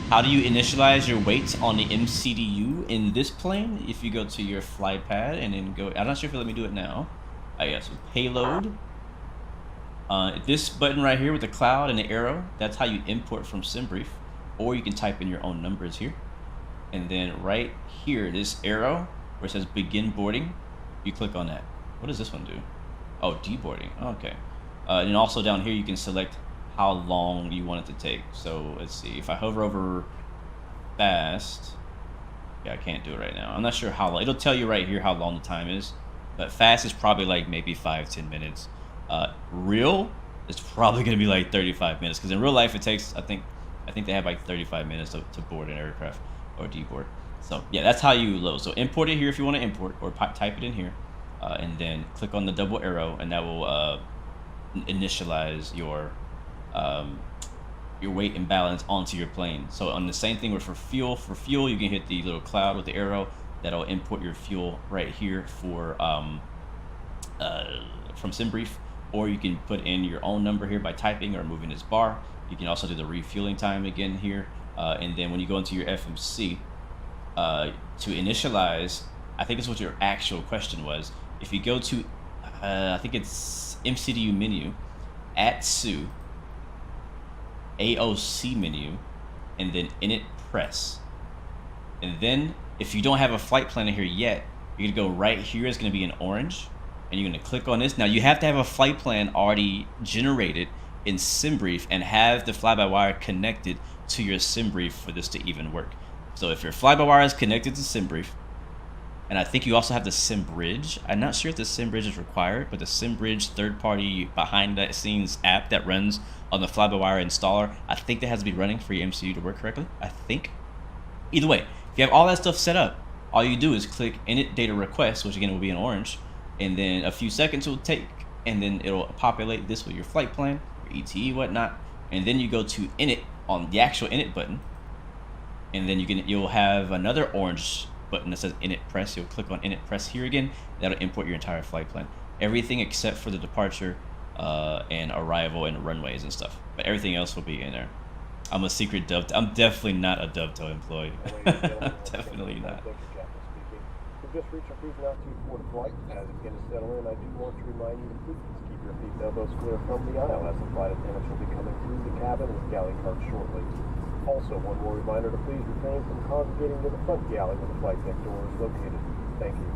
Speaker 1: How do you initialize your weights on the MCDU in this plane? If you go to your flight pad and then go, I'm not sure if it'll let me do it now. Yes, with payload. This button right here with the cloud and the arrow, that's how you import from SimBrief. Or you can type in your own numbers here. And then right here, this arrow where it says begin boarding, you click on that. What does this one do? Oh, deboarding. Okay. And also down here, you can select how long you want it to take. So let's see, if I hover over fast, yeah, I can't do it right now. I'm not sure how long. It'll tell you right here how long the time is, but fast is probably maybe 5-10 minutes. Real is probably gonna be 35 minutes, because in real life it takes, I think they have 35 minutes to board an aircraft or deboard. So yeah, that's how you load. So import it here if you want to import, or type it in here, and then click on the double arrow, and that will initialize your weight and balance onto your plane. So on the same thing with for fuel, you can hit the little cloud with the arrow. That'll import your fuel right here for from SimBrief. or you can put in your own number here by typing or moving this bar. You can also do the refueling time again here, and then when you go into your FMC to initialize, I think that's what your actual question was. If you go to, I think it's MCDU menu, ASUS, AOC menu, and then init press. And then if you don't have a flight planner here yet, you're gonna go right here. It's gonna be in orange, and you're gonna click on this. Now you have to have a flight plan already generated in SimBrief and have the fly-by-wire connected to your SimBrief for this to even work. So if your fly-by-wire is connected to SimBrief, and I think you also have the SimBridge. I'm not sure if the SimBridge is required, but the SimBridge third-party behind-the-scenes app that runs on the fly-by-wire installer, I think that has to be running for your MCU to work correctly. I think. Either way, if you have all that stuff set up, all you do is click init data request, which again will be in orange, and then a few seconds will take, and then it'll populate this with your flight plan, your ETE, whatnot, and then you go to init on the actual init button, and then you'll have another orange button that says init press. You'll click on init press here again. That'll import your entire flight plan, everything except for the departure and arrival and runways and stuff, but everything else will be in there. I'm a secret dovetail. I'm definitely not a dovetail employee. Definitely not.
Speaker 2: We've just reached our cruising altitude for the flight. As it begins to settle in, I do want to remind you to please keep your feet and elbows clear from the aisle as the flight attendants will be coming through the cabin with galley carts shortly. Also, one more reminder to please refrain from congregating to the front galley where the flight deck door is located. Thank you.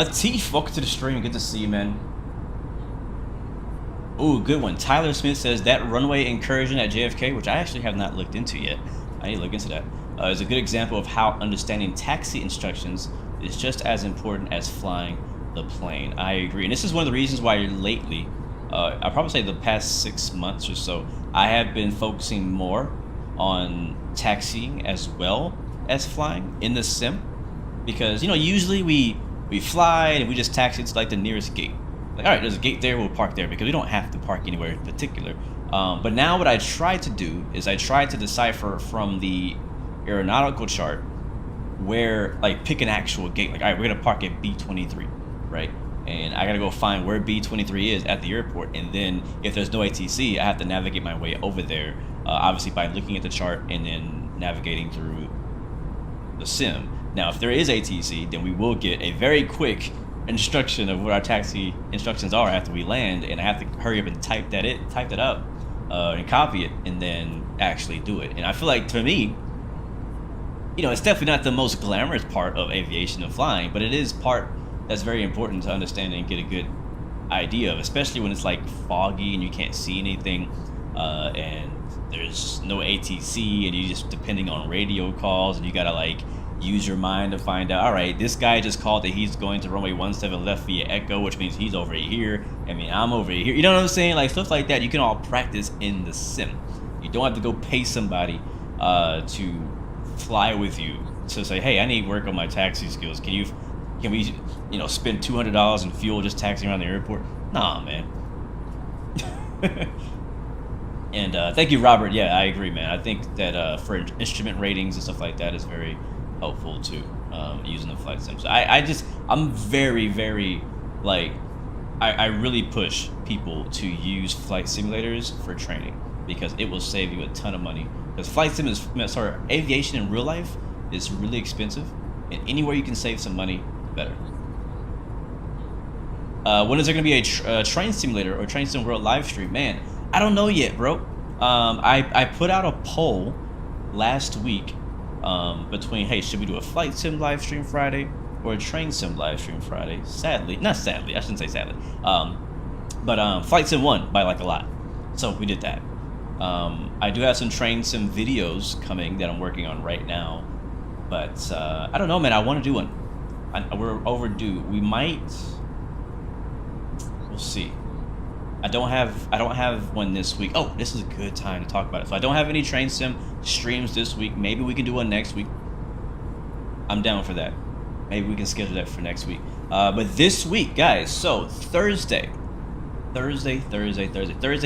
Speaker 1: Atif, welcome to the stream. Good to see you, man. Ooh, good one. Tyler Smith says that runway incursion at JFK, which I actually have not looked into yet. I need to look into that. Is a good example of how understanding taxi instructions is just as important as flying the plane. I agree. And this is one of the reasons why lately, I'll probably say the past 6 months or so, I have been focusing more on taxiing as well as flying in the sim. Because, you know, usually we fly and we just taxi to like the nearest gate. Like, all right, there's a gate there, we'll park there because we don't have to park anywhere in particular. But now what I try to do is I try to decipher from the aeronautical chart where, like, pick an actual gate. Like, all right, we're gonna park at B23, right? And I gotta go find where B23 is at the airport, and then if there's no ATC, I have to navigate my way over there, obviously by looking at the chart and then navigating through the sim. Now, if there is ATC, then we will get a very quick instruction of what our taxi instructions are after we land, and I have to hurry up and type that up and copy it and then actually do it. And I feel like, for me, you know, it's definitely not the most glamorous part of aviation and flying, but it is part that's very important to understand and get a good idea of, especially when it's like foggy and you can't see anything, and there's no ATC, and you just depending on radio calls, and you gotta like use your mind to find out, all right, this guy just called that he's going to runway 17 left via Echo, which means he's over here. I mean, I'm over here. You know what I'm saying? Like, stuff like that, you can all practice in the sim. You don't have to go pay somebody to fly with you to say, hey, I need work on my taxi skills. Can we, you know, spend $200 in fuel just taxiing around the airport? Nah, man. And thank you, Robert. Yeah, I agree, man. I think that for instrument ratings and stuff like that is very helpful too, using the flight sim. So I'm very, very, like, I really push people to use flight simulators for training because it will save you a ton of money. Because flight sim is, sorry, aviation in real life is really expensive, and anywhere you can save some money, better. When is there gonna be a train simulator or train sim world live stream? Man, I don't know yet, bro. I put out a poll last week between, hey, should we do a flight sim live stream Friday or a train sim live stream Friday? Not sadly, I shouldn't say sadly. But flight sim won by like a lot, so we did that. I do have some train sim videos coming that I'm working on right now, but I don't know, man. I want to do one. We're overdue. We might. We'll see. I don't have one this week. Oh, this is a good time to talk about it. So I don't have any train sim streams this week. Maybe we can do one next week. I'm down for that. Maybe we can schedule that for next week. But this week, guys, so Thursday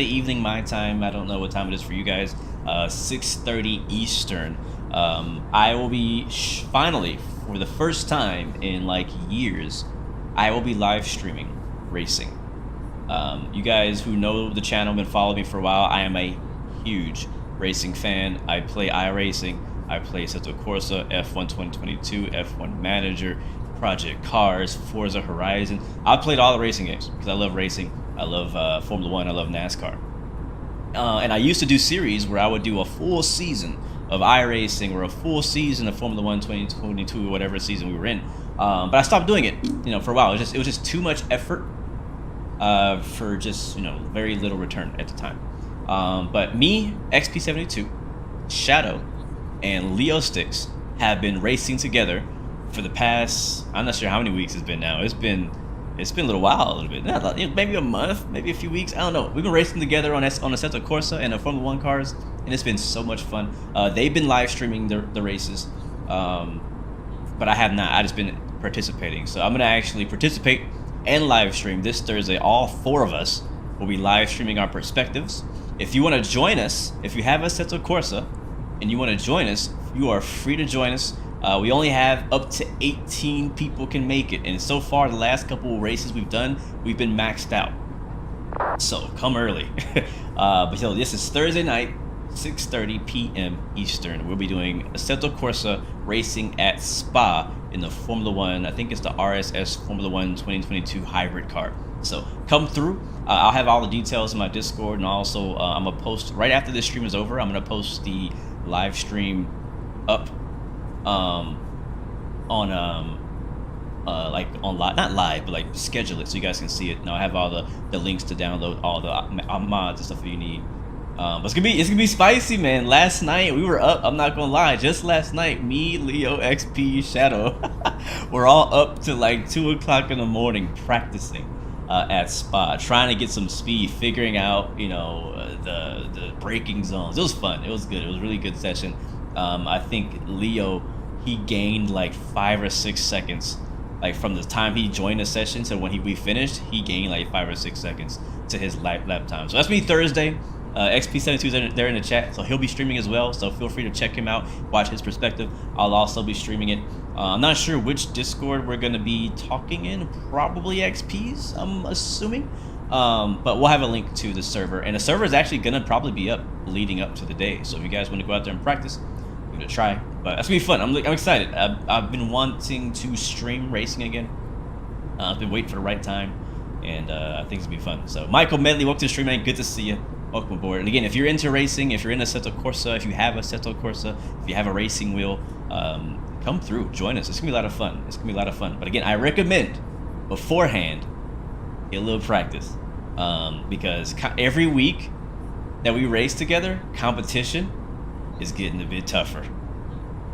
Speaker 1: evening my time. I don't know what time it is for you guys. 6:30 Eastern. I will be finally, for the first time in like years, I will be live streaming racing. You guys who know the channel, been following me for a while, I am a huge racing fan. I play iRacing, I play Assetto Corsa, F1 2022, F1 Manager, Project Cars, Forza Horizon. I've played all the racing games because I love racing. I love Formula One, I love NASCAR. And I used to do series where I would do a full season of iRacing or a full season of Formula One 2022 or whatever season we were in. But I stopped doing it, for a while. It was just too much effort for just, very little return at the time. But me, XP72, Shadow, and Leo STRIX have been racing together for the past, I'm not sure how many weeks it's been now. It's been a little while, a little bit. Maybe a month, maybe a few weeks. I don't know. We've been racing together on Assetto Corsa and the Formula One cars, and it's been so much fun. They've been live streaming the races, but I have not. I just been participating. So I'm gonna actually participate and live stream this Thursday. All 4 of us will be live streaming our perspectives. If you want to join us, if you have Assetto Corsa and you want to join us, you are free to join us. We only have up to 18 people can make it, and so far the last couple of races we've done, we've been maxed out. So come early. But this is Thursday night, 6:30 p.m. Eastern. We'll be doing Assetto Corsa racing at Spa in the Formula One. I think it's the RSS Formula One 2022 hybrid car. So come through. I'll have all the details in my Discord, and also I'm gonna post right after this stream is over. I'm gonna post the live stream up like on live, not live, but like schedule it so you guys can see it. Now I have all the links to download all the mods and stuff that you need. But it's gonna be spicy, man. Last night we were up. I'm not gonna lie. Just last night, me, Leo, XP, Shadow, we're all up to like 2 o'clock in the morning practicing at Spa, trying to get some speed, figuring out the braking zones. It was fun. It was good. It was a really good session. I think Leo, he gained like 5 or 6 seconds, like from the time he joined the session to when we finished. He gained like 5 or 6 seconds to his lap time. So that's me Thursday. XP72 is there in the chat, so he'll be streaming as well. So feel free to check him out, watch his perspective. I'll also be streaming it. I'm not sure which Discord we're gonna be talking in. Probably XP's, I'm assuming. But we'll have a link to the server, and the server is actually gonna probably be up leading up to the day. So if you guys want to go out there and practice, give it a try. But that's gonna be fun. I'm excited. I've been wanting to stream racing again. I've been waiting for the right time, and I think it's gonna be fun. So Michael Medley, welcome to the stream, man. Good to see you. Welcome aboard. And again, if you're into racing, if you're in Assetto Corsa, if you have Assetto Corsa, if you have a racing wheel, come through, join us. It's gonna be a lot of fun. It's gonna be a lot of fun. But again, I recommend beforehand get a little practice, because every week that we race together, competition is getting a bit tougher.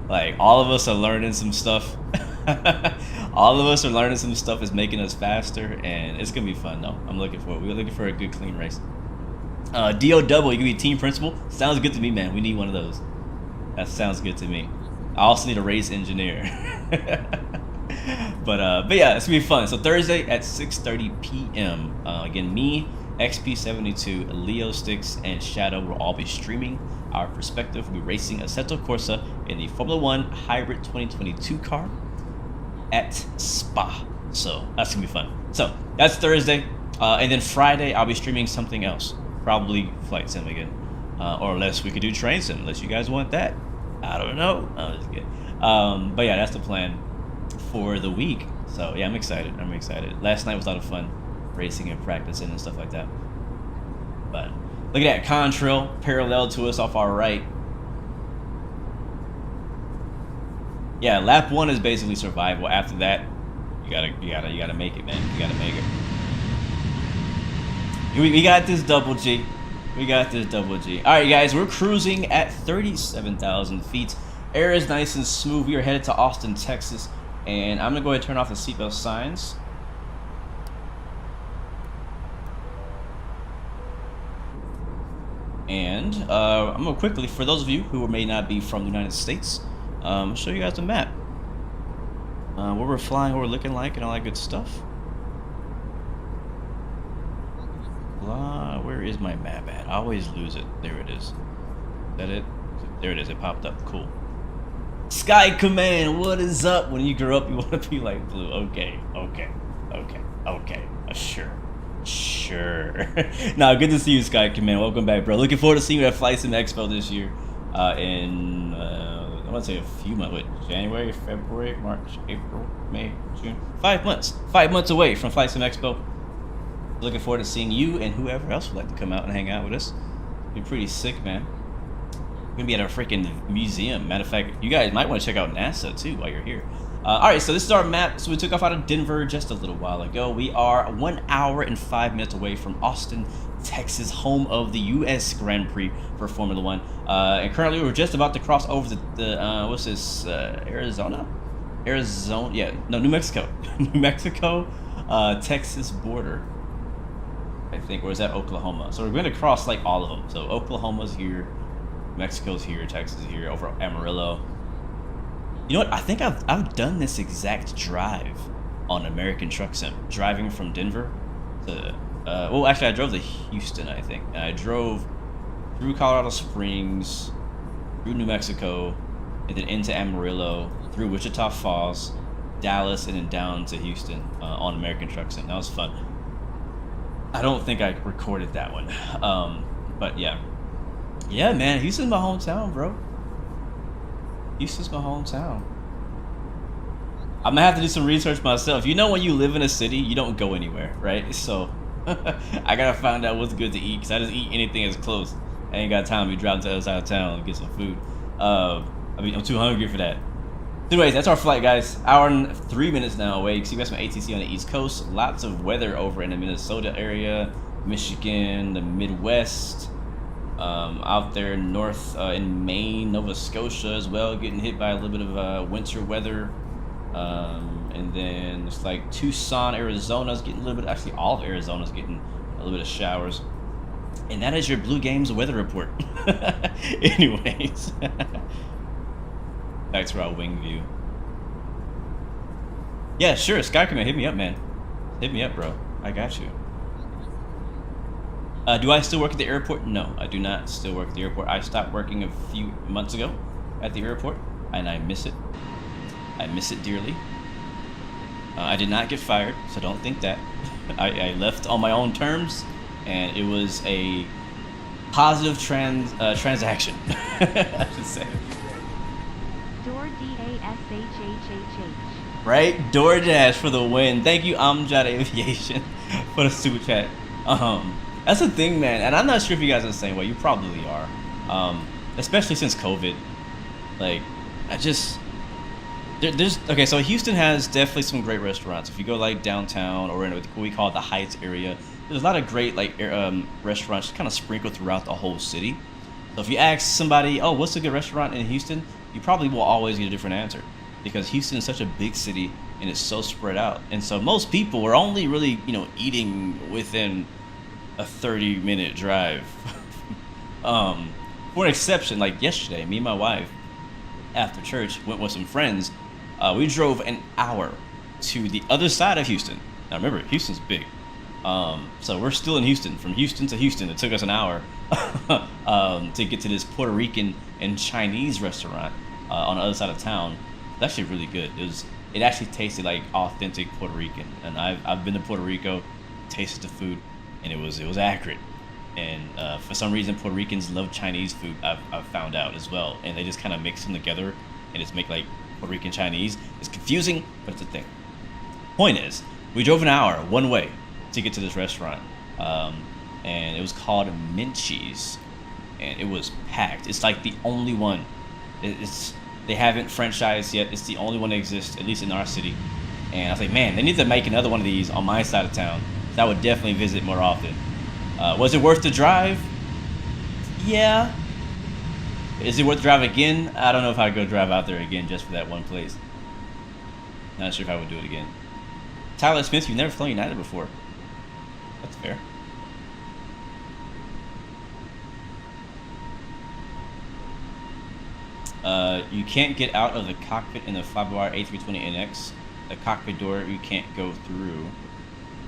Speaker 1: Like, all of us are learning some stuff. All of us are learning some stuff. Is making us faster, and it's gonna be fun though. I'm looking for it. We're looking for a good, clean race. DO double, you can be team principal. Sounds good to me, man. We need one of those. That sounds good to me. I also need a race engineer. But yeah, it's gonna be fun. So Thursday at 6:30 p.m. Again, me, XP72, Leo STRIX, and Shadow will all be streaming our perspective. We'll be racing Assetto Corsa in the Formula One Hybrid 2022 car at Spa. So that's gonna be fun. So that's Thursday, and then Friday I'll be streaming something else. Probably flight sim again, or unless we could do train sim, unless you guys want that. I don't know. I'm just kidding. But yeah, that's the plan for the week. So yeah, I'm excited. I'm excited. Last night was a lot of fun, racing and practicing and stuff like that. But look at that contrail parallel to us off our right. Yeah, lap 1 is basically survival. After that, you gotta make it, man. You gotta make it. We got this double G. We got this double G. All right, guys, we're cruising at 37,000 feet. Air is nice and smooth. We are headed to Austin, Texas, and I'm gonna go ahead and turn off the seatbelt signs. And I'm gonna quickly, for those of you who may not be from the United States, show you guys the map. Where we're flying, what we're looking like, and all that good stuff. Where is my map at? I always lose it. There it is. Is that it? There it is. It popped up. Cool. Sky Command, what is up? When you grow up, you want to be like Blue. Okay. Sure. Sure. Nah, good to see you, Sky Command. Welcome back, bro. Looking forward to seeing you at Flight Sim Expo this year. I want to say a few months. Wait, January, February, March, April, May, June. 5 months. 5 months away from Flight Sim Expo. Looking forward to seeing you and whoever else would like to come out and hang out with us. Be pretty sick, man. We're gonna be at a freaking museum. Matter of fact, you guys might want to check out NASA too while you're here. Alright, so this is our map. So we took off out of Denver just a little while ago. We are 1 hour and 5 minutes away from Austin, Texas, home of the U.S. Grand Prix for Formula One. And currently we're just about to cross over the what's this, Arizona? Yeah, no, New Mexico. New Mexico, Texas border, I think, or is that Oklahoma? So we're going to cross like all of them. So Oklahoma's here, Mexico's here, Texas is here, over Amarillo. You know what? I think I've done this exact drive on American Truck Sim, driving from Denver to well, actually I drove to Houston, I think. And I drove through Colorado Springs, through New Mexico, and then into Amarillo, through Wichita Falls, Dallas, and then down to Houston on American Truck Sim. That was fun. I don't think I recorded that one, but yeah, man, Houston's my hometown, bro. Houston's my hometown. I'm gonna have to do some research myself. You know, when you live in a city, you don't go anywhere, right? So I gotta find out what's good to eat, because I just eat anything that's close. I ain't got time to be driving to the other side of town and get some food. I mean, I'm too hungry for that. Anyways, that's our flight, guys. Hour and 3 minutes now away. So you guys from ATC on the East Coast. Lots of weather over in the Minnesota area, Michigan, the Midwest. Out there north in Maine, Nova Scotia as well, getting hit by a little bit of winter weather. And then it's like Tucson, Arizona's getting a little bit, actually all of Arizona's getting a little bit of showers. And that is your Blue Games weather report. Anyways, back to our wing view. Yeah, sure, Sky Command, hit me up, man. Hit me up, bro. I got you. Do I still work at the airport? No, I do not still work at the airport. I stopped working a few months ago at the airport, and I miss it. I miss it dearly. I did not get fired, so don't think that. I left on my own terms, and it was a positive transaction, I should say.
Speaker 5: DoorDashHHHH.
Speaker 1: Right? DoorDash for the win. Thank you, Amjad Aviation, for the super chat. That's the thing, man, and I'm not sure if you guys are the same way. You probably are, especially since COVID. Like, there's okay. So Houston has definitely some great restaurants. If you go like downtown or in what we call the Heights area, there's a lot of great like restaurants kind of sprinkled throughout the whole city. So if you ask somebody, "Oh, what's a good restaurant in Houston?" you probably will always get a different answer, because Houston is such a big city and it's so spread out. And so most people are only really, eating within a 30-minute drive. For an exception, like yesterday, me and my wife, after church, went with some friends. We drove an hour to the other side of Houston. Now remember, Houston's big. So we're still in Houston. From Houston to Houston, it took us an hour to get to this Puerto Rican and Chinese restaurant on the other side of town. It's actually really good. It actually tasted like authentic Puerto Rican. And I've been to Puerto Rico, tasted the food, and it was accurate. And for some reason, Puerto Ricans love Chinese food. I've found out as well, and they just kind of mix them together and just make like Puerto Rican Chinese. It's confusing, but it's a thing. Point is, we drove an hour one way to get to this restaurant, and it was called Mint Cheese, and it was packed. It's like the only one. They haven't franchised yet. It's the only one that exists, at least in our city. And I was like, man, they need to make another one of these on my side of town. So I would definitely visit more often. Was it worth the drive? Yeah. Is it worth the drive again? I don't know if I'd go drive out there again just for that one place. Not sure if I would do it again. Tyler Smith, you've never flown United before. That's fair. You can't get out of the cockpit in the FlyByWire A32NX. The cockpit door you can't go through.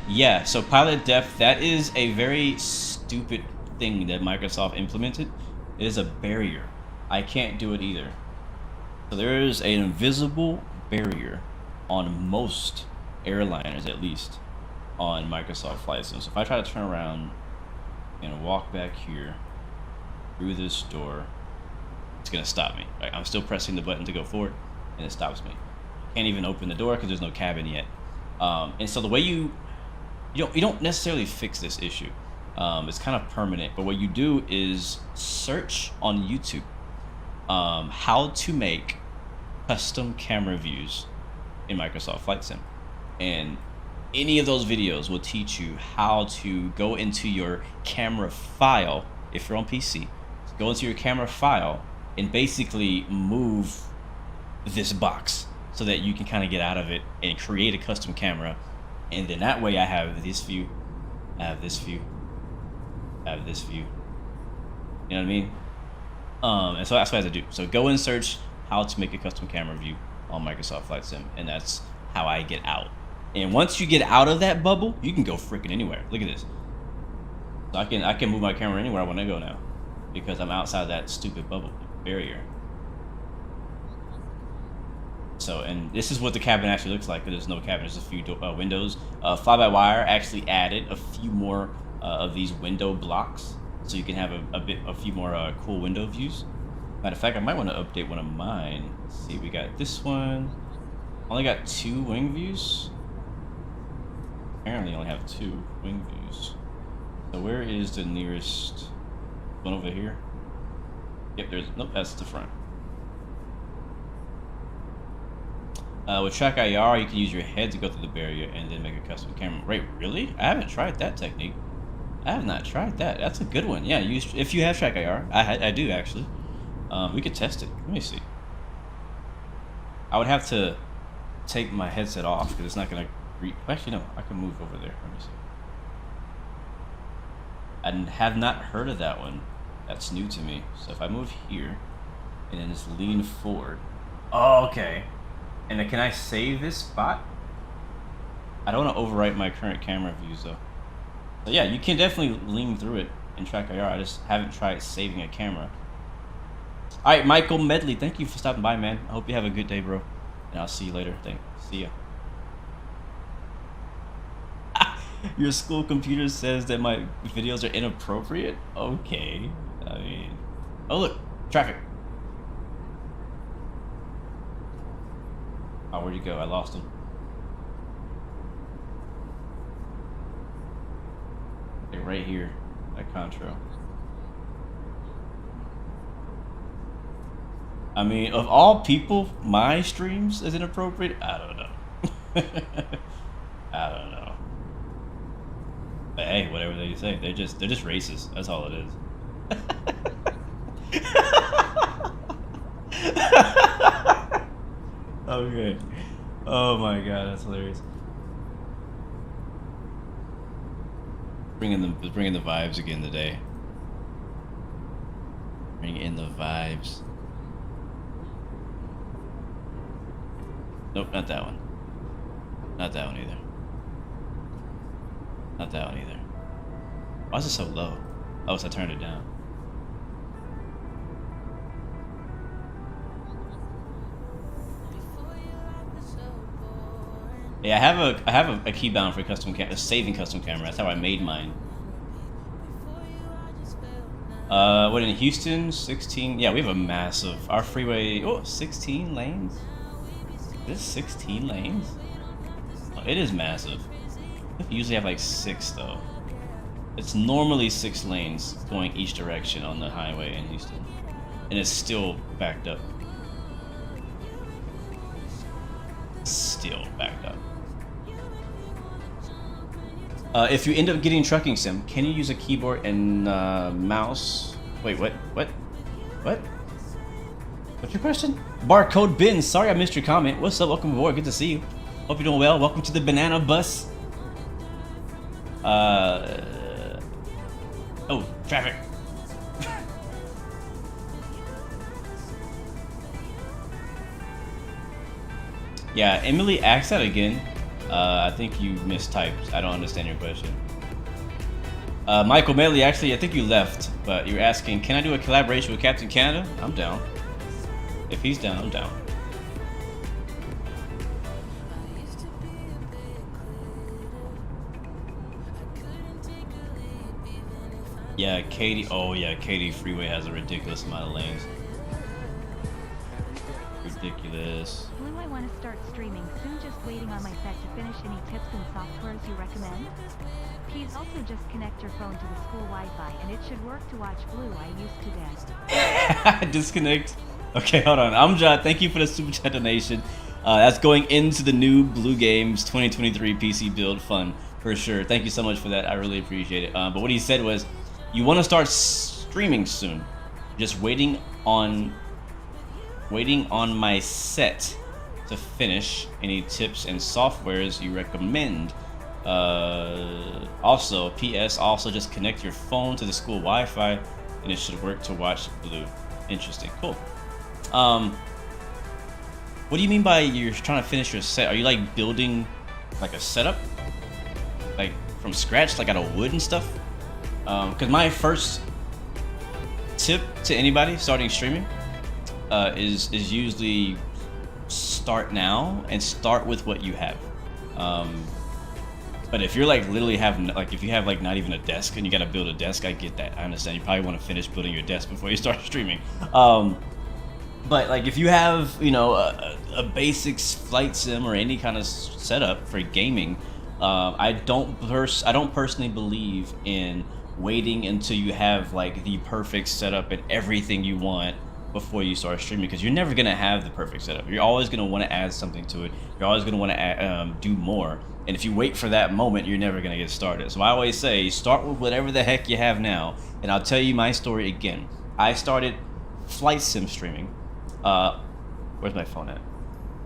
Speaker 1: Yeah, so pilot depth, that is a very stupid thing that Microsoft implemented. It is a barrier. I can't do it either. So there is an invisible barrier on most airliners, at least. on Microsoft Flight Sim. So if I try to turn around and walk back here through this door, it's gonna stop me. Right? I'm still pressing the button to go forward, and it stops me. Can't even open the door because there's no cabin yet. And so the way you don't necessarily fix this issue. It's kind of permanent, but what you do is search on YouTube how to make custom camera views in Microsoft Flight Sim, and any of those videos will teach you how to go into your camera file. If you're on PC, go into your camera file and basically move this box so that you can kind of get out of it and create a custom camera. And then that way I have this view, I have this view, I have this view. You know what I mean? And so that's what I have to do. So go and search how to make a custom camera view on Microsoft Flight Sim, and that's how I get out. And once you get out of that bubble, you can go freaking anywhere. Look at this. So I can move my camera anywhere I want to go now because I'm outside that stupid bubble barrier. So, and this is what the cabin actually looks like. There's no cabin, there's a few windows. FlyByWire actually added a few more of these window blocks, so you can have a few more cool window views. Matter of fact, I might want to update one of mine. Let's see, we got this one. Only got 2 wing views. Apparently, I only have 2 wing views. So where is the nearest one over here? Yep, nope, that's the front. With Track IR, you can use your head to go through the barrier and then make a custom camera. Wait, really? I haven't tried that technique. I have not tried that. That's a good one. Yeah, if you have Track IR, I do actually. We could test it. Let me see. I would have to take my headset off because it's not gonna. Actually, no. I can move over there. Let me see. I have not heard of that one. That's new to me. So if I move here and then just lean forward. Oh, okay. And then can I save this spot? I don't want to overwrite my current camera views though. So yeah, you can definitely lean through it in Track IR. I just haven't tried saving a camera. All right, Michael Medley, thank you for stopping by, man. I hope you have a good day, bro. And I'll see you later. See ya. Your school computer says that my videos are inappropriate? Okay. I mean... Oh, look. Traffic. Oh, where'd he go? I lost him. Like right here. At Contro. I mean, of all people, my streams is inappropriate? I don't know. I don't know. But hey, whatever they say, they're just racist. That's all it is. Okay. Oh my god, that's hilarious. Bringing the vibes again today. Bring in the vibes. Nope, not that one. Not that one either. Not that one either. Why is it so low? Oh, so I turned it down. Yeah, I have a keybound for custom camera, saving custom camera. That's how I made mine. What in Houston? 16. Yeah, we have a massive. Our freeway. Oh, 16 lanes. This 16 lanes? Oh, it is massive. We usually have like 6 though. It's normally 6 lanes going each direction on the highway in Houston, and it's still backed up. Still backed up. If you end up getting trucking sim, can you use a keyboard and mouse? Wait, what? What's your question? Barcode bin. Sorry I missed your comment. What's up? Welcome aboard. Good to see you. Hope you're doing well. Welcome to the banana bus. Oh, traffic. Yeah, Emily, ask that again. I think you mistyped. I don't understand your question. Michael Medley, actually, I think you left, but you're asking, can I do a collaboration with Captain Canada? I'm down. If he's down, I'm down. Yeah, Katy. Oh yeah, Katy Freeway has a ridiculous amount of lanes. Ridiculous.
Speaker 5: Blue, I want to start streaming soon, just waiting on my set to finish. Any tips and softwares you recommend? Please also just connect your phone to the school Wi-Fi and it should work to watch Blue. I used to dance.
Speaker 1: Disconnect. Okay, hold on. Amjad, thank you for the super chat donation. That's going into the new Blue Games 2023 PC build fund for sure. Thank you so much for that. I really appreciate it. But what he said was, you want to start streaming soon. Just waiting on my set to finish. Any tips and softwares you recommend? Also, PS, also just connect your phone to the school Wi-Fi and it should work to watch Blue. Interesting. Cool. What do you mean by you're trying to finish your set? Are you like building like a setup? Like from scratch, like out of wood and stuff? Because my first tip to anybody starting streaming is usually start now and start with what you have. But if you're like literally if you have like not even a desk and you gotta build a desk, I get that. I understand. You probably want to finish building your desk before you start streaming. But like if you have, you know, a basics flight sim or any kind of setup for gaming, I don't personally believe in waiting until you have like the perfect setup and everything you want before you start streaming, because you're never gonna have the perfect setup. You're always gonna want to add something to it. You're always gonna want to do more. And if you wait for that moment, you're never gonna get started. So I always say, start with whatever the heck you have now. And I'll tell you my story again. I started flight sim streaming. Where's my phone at?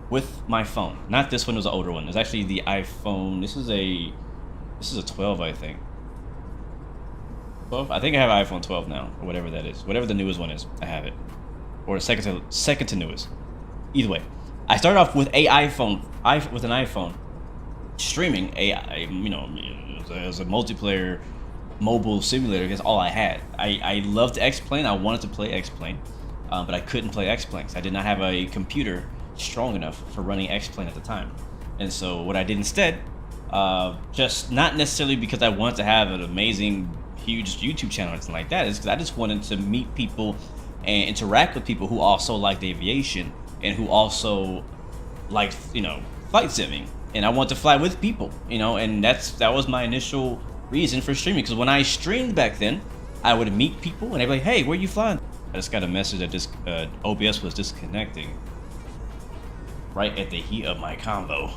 Speaker 1: With my phone. Not this one, it was an older one. It's actually the iPhone. This is a 12, I think. 12? I think I have an iPhone 12 now, or whatever that is. Whatever the newest one is, I have it. Or second to newest. Either way, I started off with an iPhone, streaming as a multiplayer mobile simulator. That's all I had. I loved X-Plane. I wanted to play X-Plane, but I couldn't play X-Plane. I did not have a computer strong enough for running X-Plane at the time. And so what I did instead, just not necessarily because I wanted to have an amazing, huge YouTube channel or anything like that, is because I just wanted to meet people and interact with people who also liked aviation and who also liked, you know, flight simming. And I want to fly with people, you know, and that was my initial reason for streaming. Because when I streamed back then, I would meet people and they'd be like, "Hey, where you flying?" I just got a message that this OBS was disconnecting right at the heat of my convo.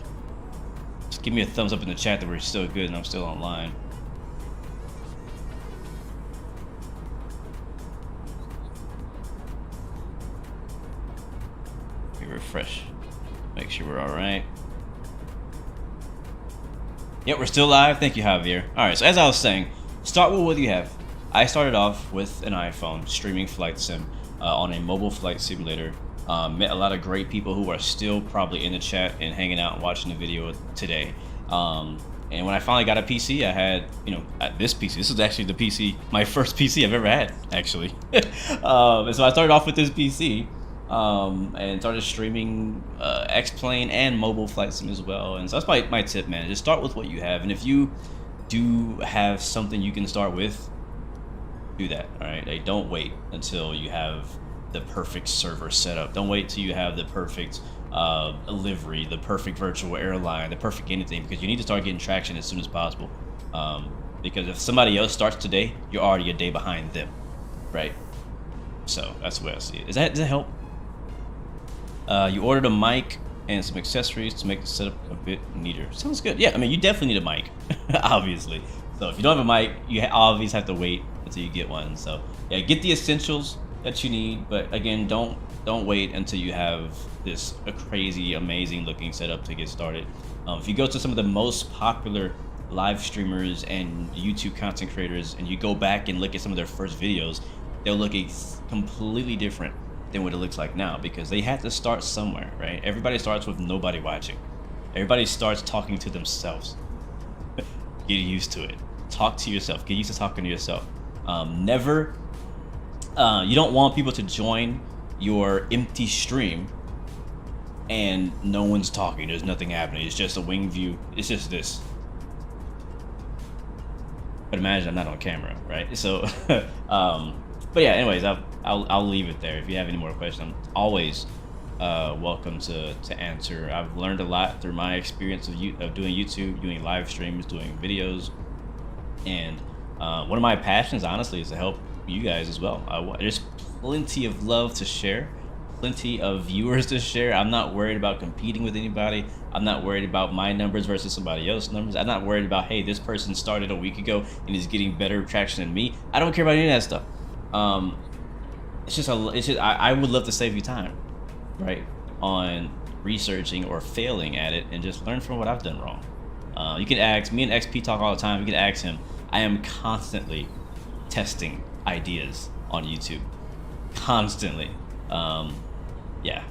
Speaker 1: Just give me a thumbs up in the chat that we're still good and I'm still online. Let me refresh. Make sure we're all right. Yep, we're still live. Thank you, Javier. All right, so as I was saying, start with what you have. I started off with an iPhone, streaming flight sim on a mobile flight simulator. Met a lot of great people who are still probably in the chat and hanging out and watching the video today. And when I finally got a PC, I had, you know, this PC. This is actually the PC, my first PC I've ever had, actually. And so I started off with this PC and started streaming X-Plane and mobile flight sim as well. And so that's my tip, man. Just start with what you have. And if you do have something you can start with, do that, all right? Like, don't wait until you have the perfect server setup. Don't wait till you have the perfect livery, the perfect virtual airline, the perfect anything, because you need to start getting traction as soon as possible. Because if somebody else starts today, you're already a day behind them, right? So that's the way I see it. Does that help? You ordered a mic and some accessories to make the setup a bit neater. Sounds good. Yeah, I mean, you definitely need a mic, obviously. So if you don't have a mic, you always have to wait until you get one. So yeah, get the essentials that you need, but again, don't wait until you have this crazy, amazing looking setup to get started. If you go to some of the most popular live streamers and YouTube content creators, and you go back and look at some of their first videos, they'll look completely different than what it looks like now, because they had to start somewhere, right? Everybody starts with nobody watching. Everybody starts talking to themselves. Get used to it. Talk to yourself. Get used to talking to yourself. You don't want people to join your empty stream and no one's talking. There's nothing happening. It's just a wing view. It's just this. but imagine I'm not on camera, right? So, but yeah. Anyways, I'll leave it there. If you have any more questions, I'm always welcome to answer. I've learned a lot through my experience of doing YouTube, doing live streams, doing videos, and one of my passions, honestly, is to help you guys as well. There's plenty of love to share, plenty of viewers to share. I'm not worried about competing with anybody. I'm not worried about my numbers versus somebody else's numbers. I'm not worried about, hey, this person started a week ago and is getting better traction than me. I don't care about any of that stuff. I would love to save you time, right, on researching or failing at it, and just learn from what I've done wrong. You can ask me and XP talk all the time. You can ask him. I am constantly testing ideas on YouTube, constantly. Yeah.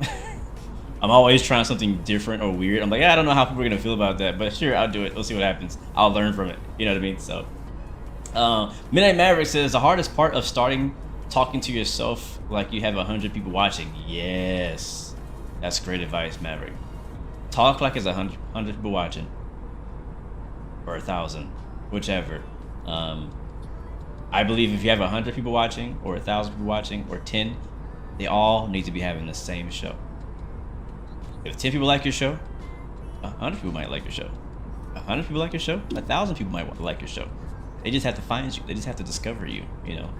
Speaker 1: I'm always trying something different or weird. I'm like, I don't know how people are gonna feel about that, but sure, I'll do it. We'll see what happens. I'll learn from it. You know what I mean? So, Midnight Maverick says the hardest part of starting talking to yourself like you have 100 people watching. Yes, that's great advice, Maverick. Talk like it's 100 people watching, or 1,000, whichever. I believe if you have 100 people watching, or 1,000 people watching, or 10, they all need to be having the same show. If 10 people like your show, 100 people might like your show. 100 people like your show, 1,000 people might like your show. They just have to find you. They just have to discover you. You know.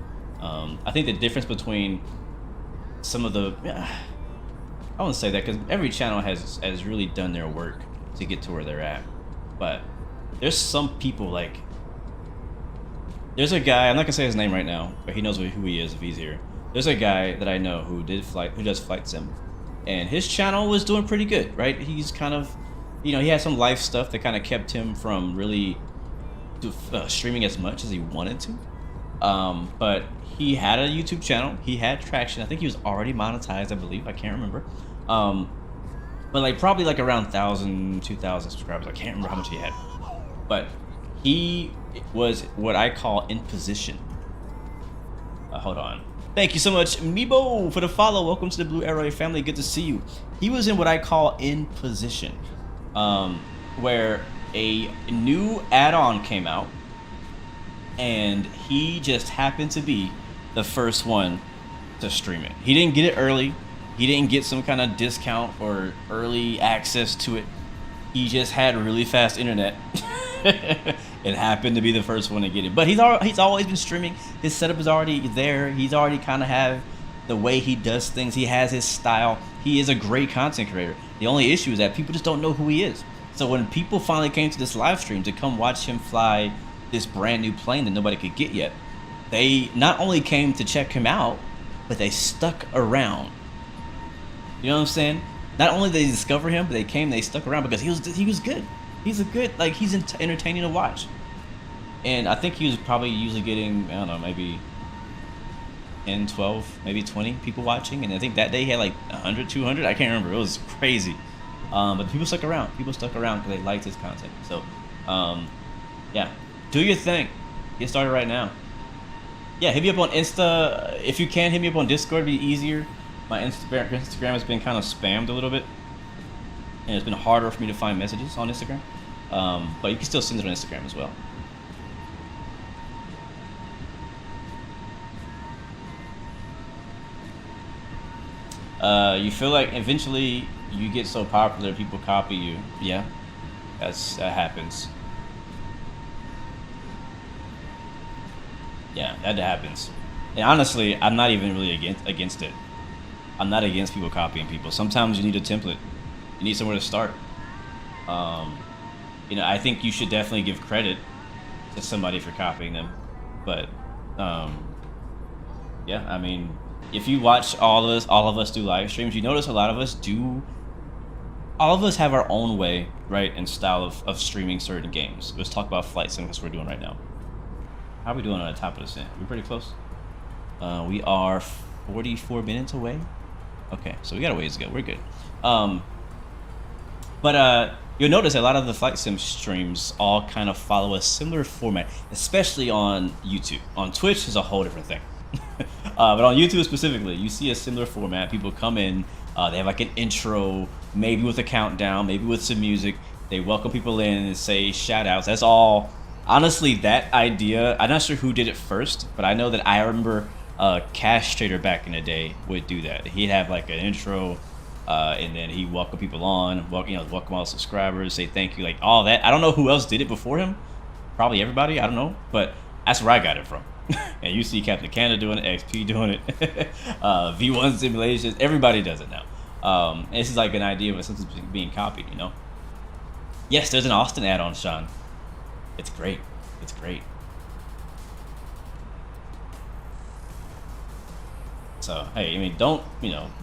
Speaker 1: I think the difference between some of the, I won't say that because every channel has really done their work to get to where they're at, but there's some people like, there's a guy, I'm not gonna say his name right now, but he knows who he is if he's here. There's a guy that I know who does flight sim, and his channel was doing pretty good, right? He's kind of, you know, he had some life stuff that kind of kept him from really streaming as much as he wanted to. But he had a YouTube channel, he had traction. I think he was already monetized, I believe. I can't remember. But like probably like around 1,000, 2,000 subscribers. I can't remember how much he had. But he was what I call in position. Hold on. Thank you so much, Meebo, for the follow. Welcome to the Blue Arrow family. Good to see you. He was in what I call in position, where a new add-on came out, and he just happened to be the first one to stream it. He didn't get it early. He didn't get some kind of discount or early access to it. He just had really fast internet. It happened to be the first one to get it. But he's always been streaming. His setup is already there. He's already kind of have the way he does things. He has his style. He is a great content creator. The only issue is that people just don't know who he is. So when people finally came to this live stream to come watch him fly this brand new plane that nobody could get yet, they not only came to check him out, but they stuck around. You know what I'm saying? Not only did they discover him, but they stuck around because he was good. He's a good, like, he's entertaining to watch. And I think he was probably usually getting, I don't know, maybe 10, 12, maybe 20 people watching. And I think that day he had like 100, 200. I can't remember. It was crazy. But people stuck around. People stuck around because they liked his content. So, yeah, do your thing. Get started right now. Yeah, hit me up on Insta. If you can, hit me up on Discord. It'd be easier. My Instagram has been kind of spammed a little bit, and it's been harder for me to find messages on Instagram. But you can still send it on Instagram as well. You feel like eventually you get so popular people copy you. Yeah, that happens. Yeah, that happens. And honestly, I'm not even really against it. I'm not against people copying people. Sometimes you need a template. You need somewhere to start. You know, I think you should definitely give credit to somebody for copying them. But yeah, I mean, if you watch all of us do live streams, you notice a lot of us do. All of us have our own way, right, and style of streaming certain games. Let's talk about flight sim. That's what we're doing right now. How are we doing on the top of the ascent? We're pretty close. We are 44 minutes away. Okay, so we got a ways to go. We're good. But you'll notice a lot of the flight sim streams all kind of follow a similar format, especially on YouTube. On Twitch is a whole different thing. But on YouTube specifically, you see a similar format. People come in, they have like an intro, maybe with a countdown, maybe with some music. They welcome people in and say shout outs. That's all Honestly, that idea, I'm not sure who did it first, but I know that I remember Cash Trader back in the day would do that. He'd have like an intro, and then he'd welcome people on, welcome all the subscribers, say thank you, like all that. I don't know who else did it before him. Probably everybody, I don't know, but that's where I got it from. And you see Captain Canada doing it, XP doing it, V1 simulations, everybody does it now. And this is like an idea of something being copied, you know? Yes, there's an Austin add-on, Sean. It's great. It's great. So, hey, I mean, don't,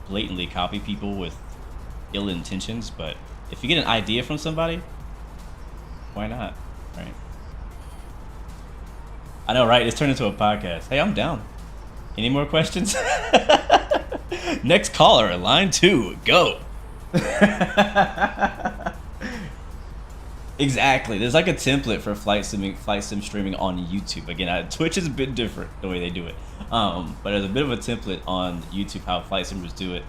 Speaker 1: blatantly copy people with ill intentions, but if you get an idea from somebody, why not, right? I know, right? It's turned into a podcast. Hey, I'm down. Any more questions? Next caller, line 2, go. Exactly. There's like a template for flight sim streaming on YouTube. Again, Twitch is a bit different the way they do it, but there's a bit of a template on YouTube how flight simmers do it,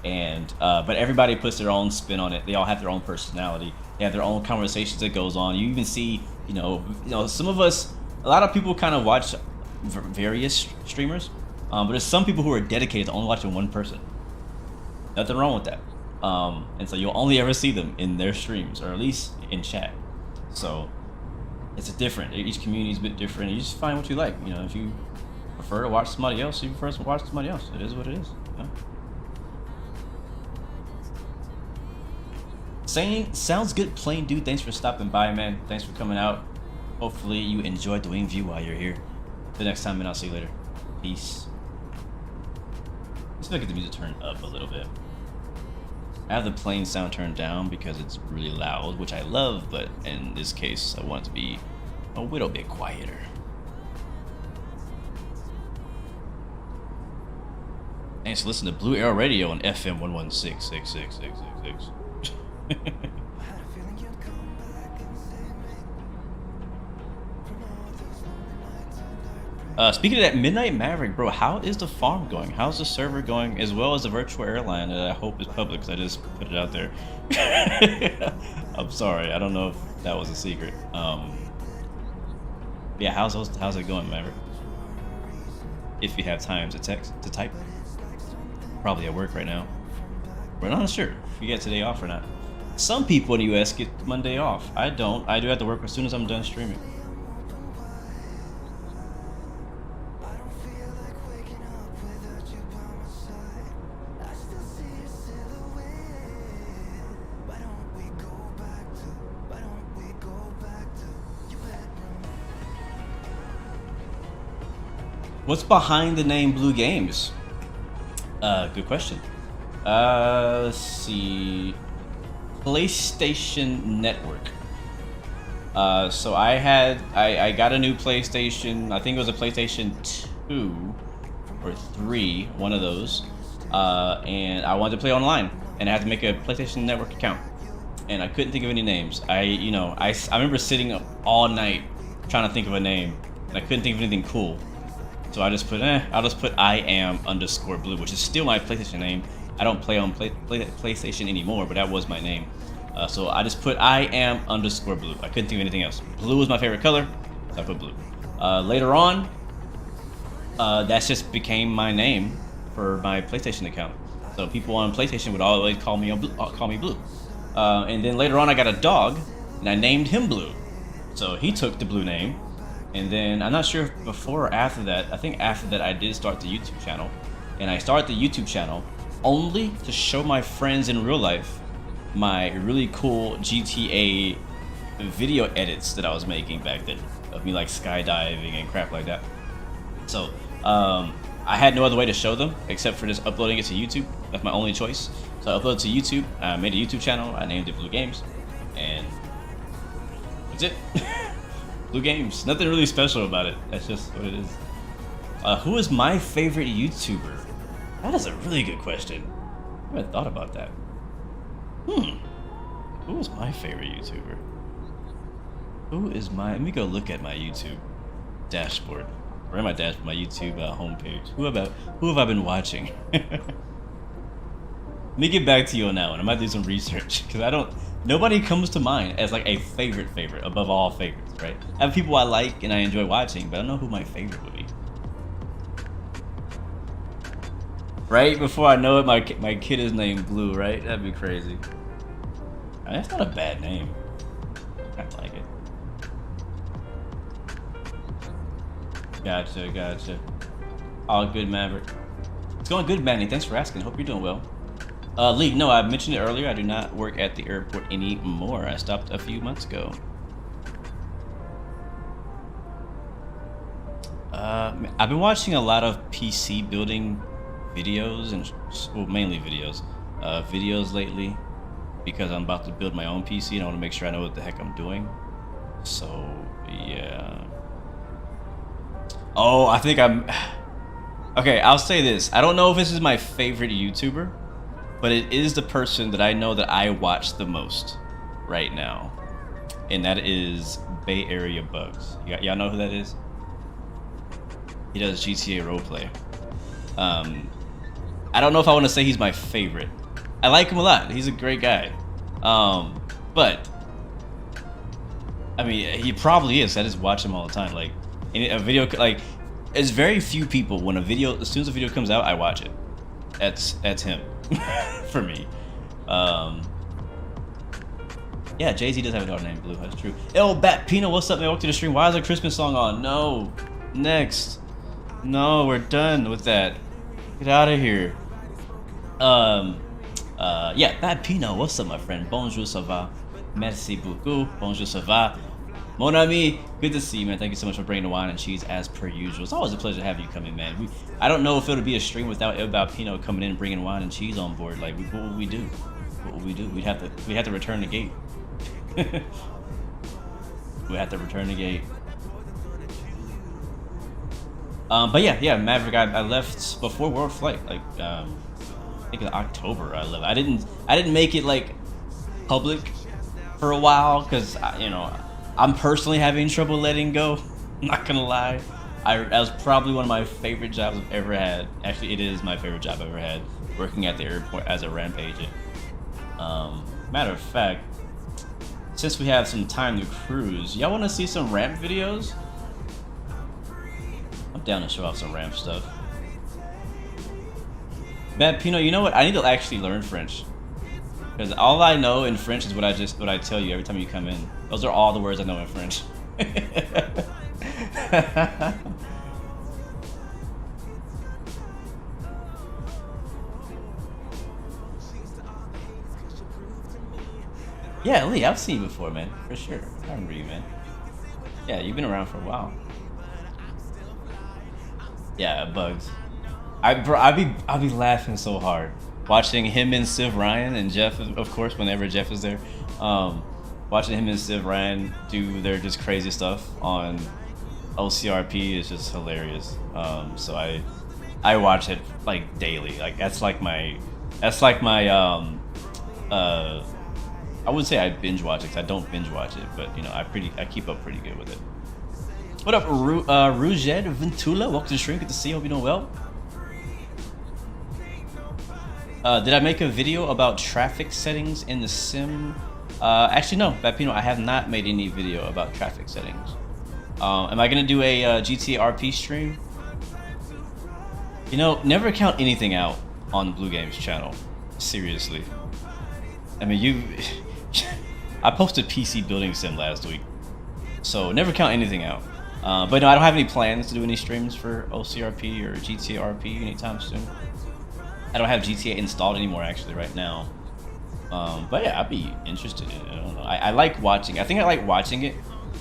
Speaker 1: and but everybody puts their own spin on it. They all have their own personality. They have their own conversations that goes on. You even see, some of us, a lot of people kind of watch various streamers, but there's some people who are dedicated to only watching one person. Nothing wrong with that. And so you'll only ever see them in their streams, or at least in chat. So it's different. Each community is a bit different. You just find what you like. If you prefer to watch somebody else, you prefer to watch somebody else. It is what it is. Saying sounds good, plain dude. Thanks for stopping by, man. Thanks for coming out. Hopefully you enjoyed the wing view while you're here. Till next time, and I'll see you later. Peace. Let's get the music turned up a little bit. I have the plane sound turned down because it's really loud, which I love, but in this case, I want it to be a little bit quieter. Thanks for listening to Blue Arrow Radio on FM 116.66666. Speaking of that, Midnight Maverick, bro, how is the farm going? How's the server going, as well as the virtual airline that I hope is public, because I just put it out there. I'm sorry, I don't know if that was a secret. Yeah, how's it going, Maverick? If you have time to type. Probably at work right now. We're not sure if you get today off or not. Some people in the US get Monday off. I don't. I do have to work as soon as I'm done streaming. What's behind the name Blue Games? Good question. Let's see. PlayStation Network. So I got a new PlayStation. I think it was a PlayStation 2 or 3, one of those. And I wanted to play online, and I had to make a PlayStation Network account. And I couldn't think of any names. I remember sitting up all night trying to think of a name, and I couldn't think of anything cool. So I just put, I'll just put IAM_blue, which is still my PlayStation name. I don't play on PlayStation anymore, but that was my name. So I just put IAM_blue. I couldn't think of anything else. Blue is my favorite color, so I put blue. Later on, that just became my name for my PlayStation account. So people on PlayStation would always call me Blue. And then later on, I got a dog, and I named him Blue. So he took the Blue name. And then, I'm not sure if before or after that, I think after that I did start the YouTube channel. And I started the YouTube channel only to show my friends in real life my really cool GTA video edits that I was making back then, of me like skydiving and crap like that. So, I had no other way to show them except for just uploading it to YouTube. That's my only choice. So I uploaded to YouTube, I made a YouTube channel, I named it Blue Games, and that's it. Blue Games. Nothing really special about it. That's just what it is. Who is my favorite YouTuber? That is a really good question. I haven't thought about that. Who is my favorite YouTuber? Let me go look at my YouTube dashboard. Or my YouTube homepage. Who have I been watching? Let me get back to you on that one. I might do some research because I don't. Nobody comes to mind as like a favorite above all favorites, right? I have people I like and I enjoy watching, but I don't know who my favorite would be. Right before I know it, my kid is named Blue, right? That'd be crazy. I mean, that's not a bad name. I like it. Gotcha. All good, Maverick. It's going good, Manny. Thanks for asking. Hope you're doing well. Lee, no, I mentioned it earlier. I do not work at the airport anymore. I stopped a few months ago. I've been watching a lot of PC building videos and, well, mainly videos. Videos lately because I'm about to build my own PC and I want to make sure I know what the heck I'm doing. So, yeah. Oh, I think I'm... Okay, I'll say this. I don't know if this is my favorite YouTuber, but it is the person that I know that I watch the most right now. And that is Bay Area Bugs. Y'all know who that is? He does GTA roleplay. I don't know if I want to say he's my favorite. I like him a lot. He's a great guy. But I mean, he probably is. I just watch him all the time. Like in a video, like there's very few people when a video, as soon as a video comes out, I watch it. That's him for me. Yeah, Jay-Z does have a daughter named Blue. That's true. Yo, Bat Pino, what's up, man? Welcome to the stream. Why is a Christmas song on? No. Next. No, we're done with that. Get out of here. Yeah, Bat Pino, what's up, my friend? Bonjour, ça va? Merci beaucoup. Bonjour, ça va? Mon ami, good to see you, man. Thank you so much for bringing the wine and cheese as per usual. It's always a pleasure to have you come in, man. I don't know if it would be a stream without El Balpino coming in and bringing wine and cheese on board. Like, what would we do? What would we do? We'd have to return the gate. We have to return the gate. But yeah, Maverick. I left before World Flight. Like, I think in October I left. I didn't make it like public for a while because I'm personally having trouble letting go. I'm not gonna lie. That was probably one of my favorite jobs I've ever had. Actually, it is my favorite job I've ever had, working at the airport as a ramp agent. Matter of fact, since we have some time to cruise, y'all want to see some ramp videos? I'm down to show off some ramp stuff. Bad Pino, you know what? I need to actually learn French. Because all I know in French is what I tell you every time you come in. Those are all the words I know in French. Yeah, Lee, I've seen you before, man. For sure. I remember you, man. Yeah, you've been around for a while. Yeah, Bugs. I'd be laughing so hard watching him and Civ Ryan and Jeff, of course, whenever Jeff is there. Watching him and Civ Ryan do their just crazy stuff on OCRP is just hilarious. So I watch it like daily. Like that's like my I would say I binge watch it because I don't binge watch it, but I keep up pretty good with it. What up, Ruged Ventula? Welcome to the stream. Good to see you. Hope you're doing well. Did I make a video about traffic settings in the sim? Actually, no, Bapino, I have not made any video about traffic settings. Am I gonna do a GTA RP stream? Never count anything out on the Blue Games channel. Seriously. I mean, I posted PC building sim last week, so never count anything out. But no, I don't have any plans to do any streams for OCRP or GTA RP anytime soon. I don't have GTA installed anymore actually right now. But yeah, I'd be interested in it. I don't know. I like watching. I think I like watching it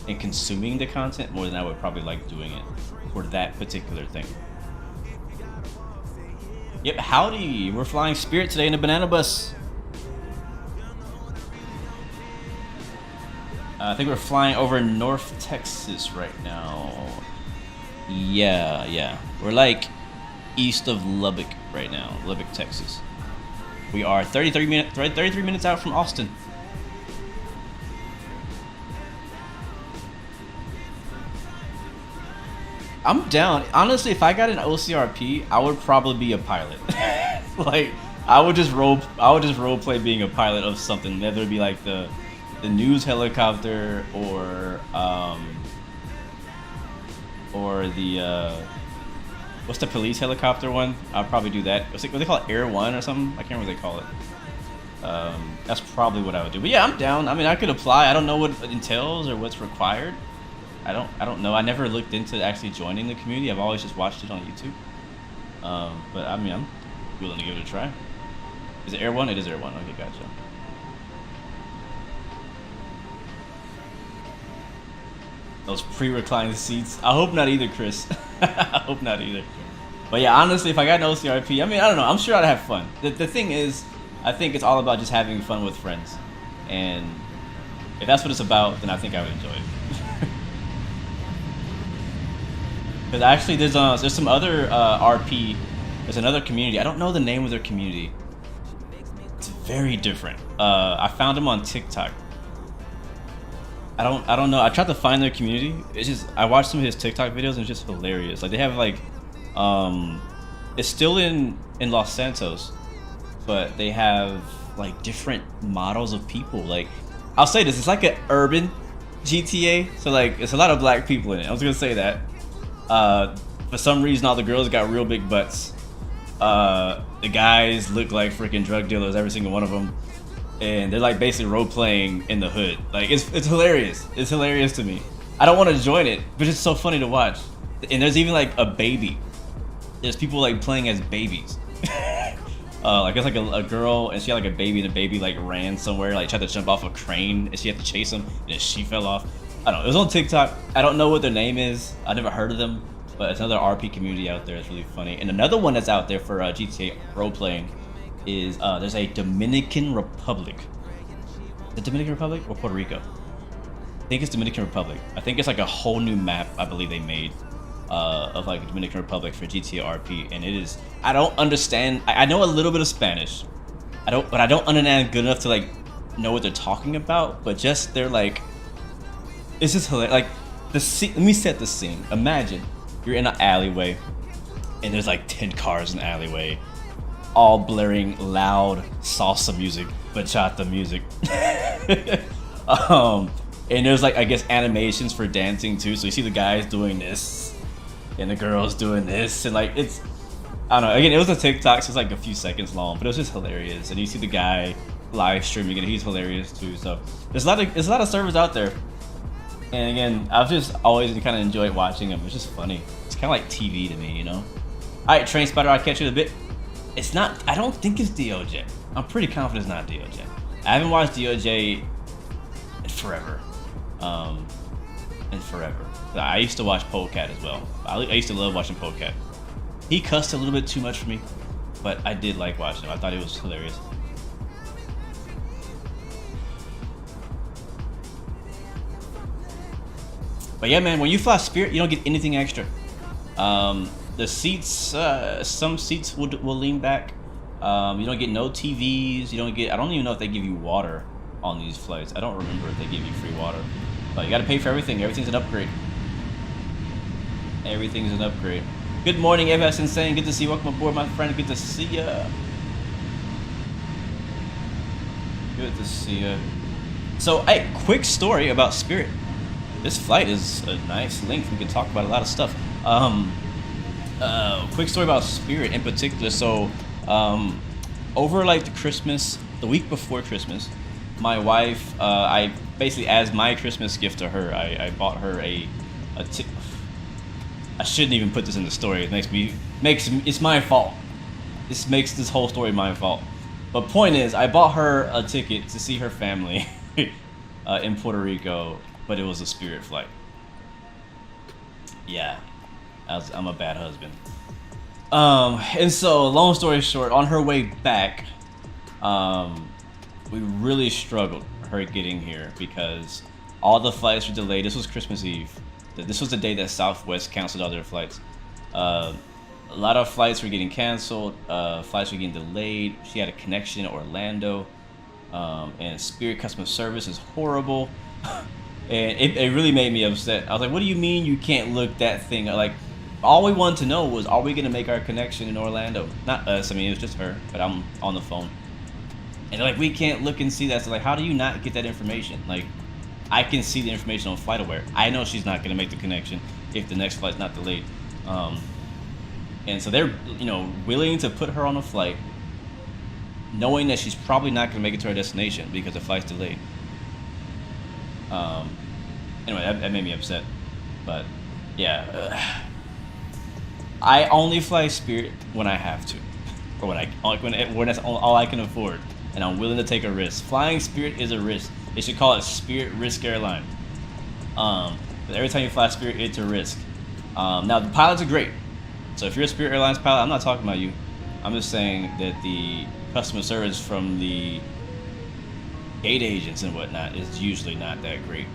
Speaker 1: and consuming the content more than I would probably like doing it for that particular thing. Yep, howdy. We're flying Spirit today in a banana bus. I think we're flying over North Texas right now. Yeah. We're like east of Lubbock right now, Lubbock, Texas. We are 33 minutes out from Austin. I'm down. Honestly, if I got an OCRP, I would probably be a pilot. Like, I would just role play being a pilot of something, whether it be like the news helicopter or the what's the police helicopter one? I'll probably do that. What they call it, Air One or something? I can't remember what they call it. That's probably what I would do. But yeah, I'm down. I mean, I could apply. I don't know what it entails or what's required. I don't know. I never looked into actually joining the community. I've always just watched it on YouTube. But I mean, I'm willing to give it a try. Is it Air One? It is Air One. Okay, gotcha. Those pre-reclined seats. I hope not either, Chris. I hope not either. But yeah, honestly, if I got an OCRP, I mean, I don't know. I'm sure I'd have fun. The thing is, I think it's all about just having fun with friends. And if that's what it's about, then I think I would enjoy it. Because actually, there's some other RP. There's another community. I don't know the name of their community. It's very different. I found them on TikTok. I don't know. I tried to find their community. It's just I watched some of his TikTok videos and it's just hilarious. Like they have like, it's still in Los Santos, but they have like different models of people. Like I'll say this, it's like an urban GTA. So like it's a lot of black people in it. I was gonna say that. For some reason, all the girls got real big butts. The guys look like freaking drug dealers, every single one of them. And they're like basically role playing in the hood. Like it's hilarious. It's hilarious to me. I don't want to join it, but it's so funny to watch. And there's even like a baby. There's people like playing as babies. Like it's like a girl and she had like a baby and the baby like ran somewhere, like tried to jump off a crane and she had to chase him and then she fell off. I don't know. It was on TikTok. I don't know what their name is. I never heard of them, but it's another RP community out there. It's really funny. And another one that's out there for GTA role playing is there's a Dominican Republic. The Dominican Republic or Puerto Rico? I think it's Dominican Republic. I think it's like a whole new map I believe they made of like Dominican Republic for GTA RP, and it is. I don't understand. I know a little bit of Spanish. But I don't understand good enough to like know what they're talking about. But just they're like, it's just hilarious. Like the scene. Let me set the scene. Imagine you're in an alleyway, and there's like 10 cars in the alleyway, all blaring loud salsa music, bachata music. And there's like, I guess, animations for dancing too. So you see the guys doing this and the girls doing this, and like it's, I don't know. Again, it was a TikTok, so it's like a few seconds long, but it was just hilarious. And you see the guy live streaming, and he's hilarious too. So there's a lot of servers out there. And again, I've just always kind of enjoyed watching them. It's just funny. It's kind of like TV to me, you know. All right, Train Spider, I'll catch you in a bit. It's not. I don't think it's DOJ. I'm pretty confident it's not DOJ. I haven't watched DOJ in forever. I used to watch Polecat as well. I used to love watching Polecat. He cussed a little bit too much for me, but I did like watching him. I thought it was hilarious. But yeah, man, when you fly Spirit, you don't get anything extra. The seats, some seats will lean back. You don't get no TVs. You don't get. I don't even know if they give you water on these flights. I don't remember if they give you free water. But you got to pay for everything. Everything's an upgrade. Everything's an upgrade. Good morning, FS Insane. Good to see you. Welcome aboard, my friend. Good to see ya. Good to see ya. So, hey, quick story about Spirit. This flight is a nice length. We can talk about a lot of stuff. Quick story about Spirit in particular. So, over like the week before Christmas, my wife, I basically, as my Christmas gift to her, I bought her I shouldn't even put this in the story. It's my fault. This makes this whole story my fault. But point is, I bought her a ticket to see her family in Puerto Rico, but it was a Spirit flight. Yeah, I'm a bad husband. And so, long story short, on her way back, we really struggled her getting here because all the flights were delayed. This was Christmas Eve. This was the day that Southwest canceled all their flights. A lot of flights were getting canceled. Flights were getting delayed. She had a connection in Orlando, and Spirit customer service is horrible. And it really made me upset. I was like, what do you mean you can't look that thing up? Like, All we wanted to know was, are we gonna make our connection in Orlando? Not us. I mean, it was just her, but I'm on the phone. And they're like, we can't look and see that. So like, how do you not get that information? Like, I can see the information on FlightAware. I know she's not gonna make the connection if the next flight's not delayed. And so they're, you know, willing to put her on a flight, knowing that she's probably not gonna make it to her destination because the flight's delayed. Anyway, that made me upset. But yeah, I only fly Spirit when I have to, or when that's all I can afford, and I'm willing to take a risk. Flying Spirit is a risk. They should call it Spirit Risk Airline. But every time you fly Spirit, it's a risk. Now the pilots are great. So if you're a Spirit Airlines pilot, I'm not talking about you. I'm just saying that the customer service from the gate agents and whatnot is usually not that great.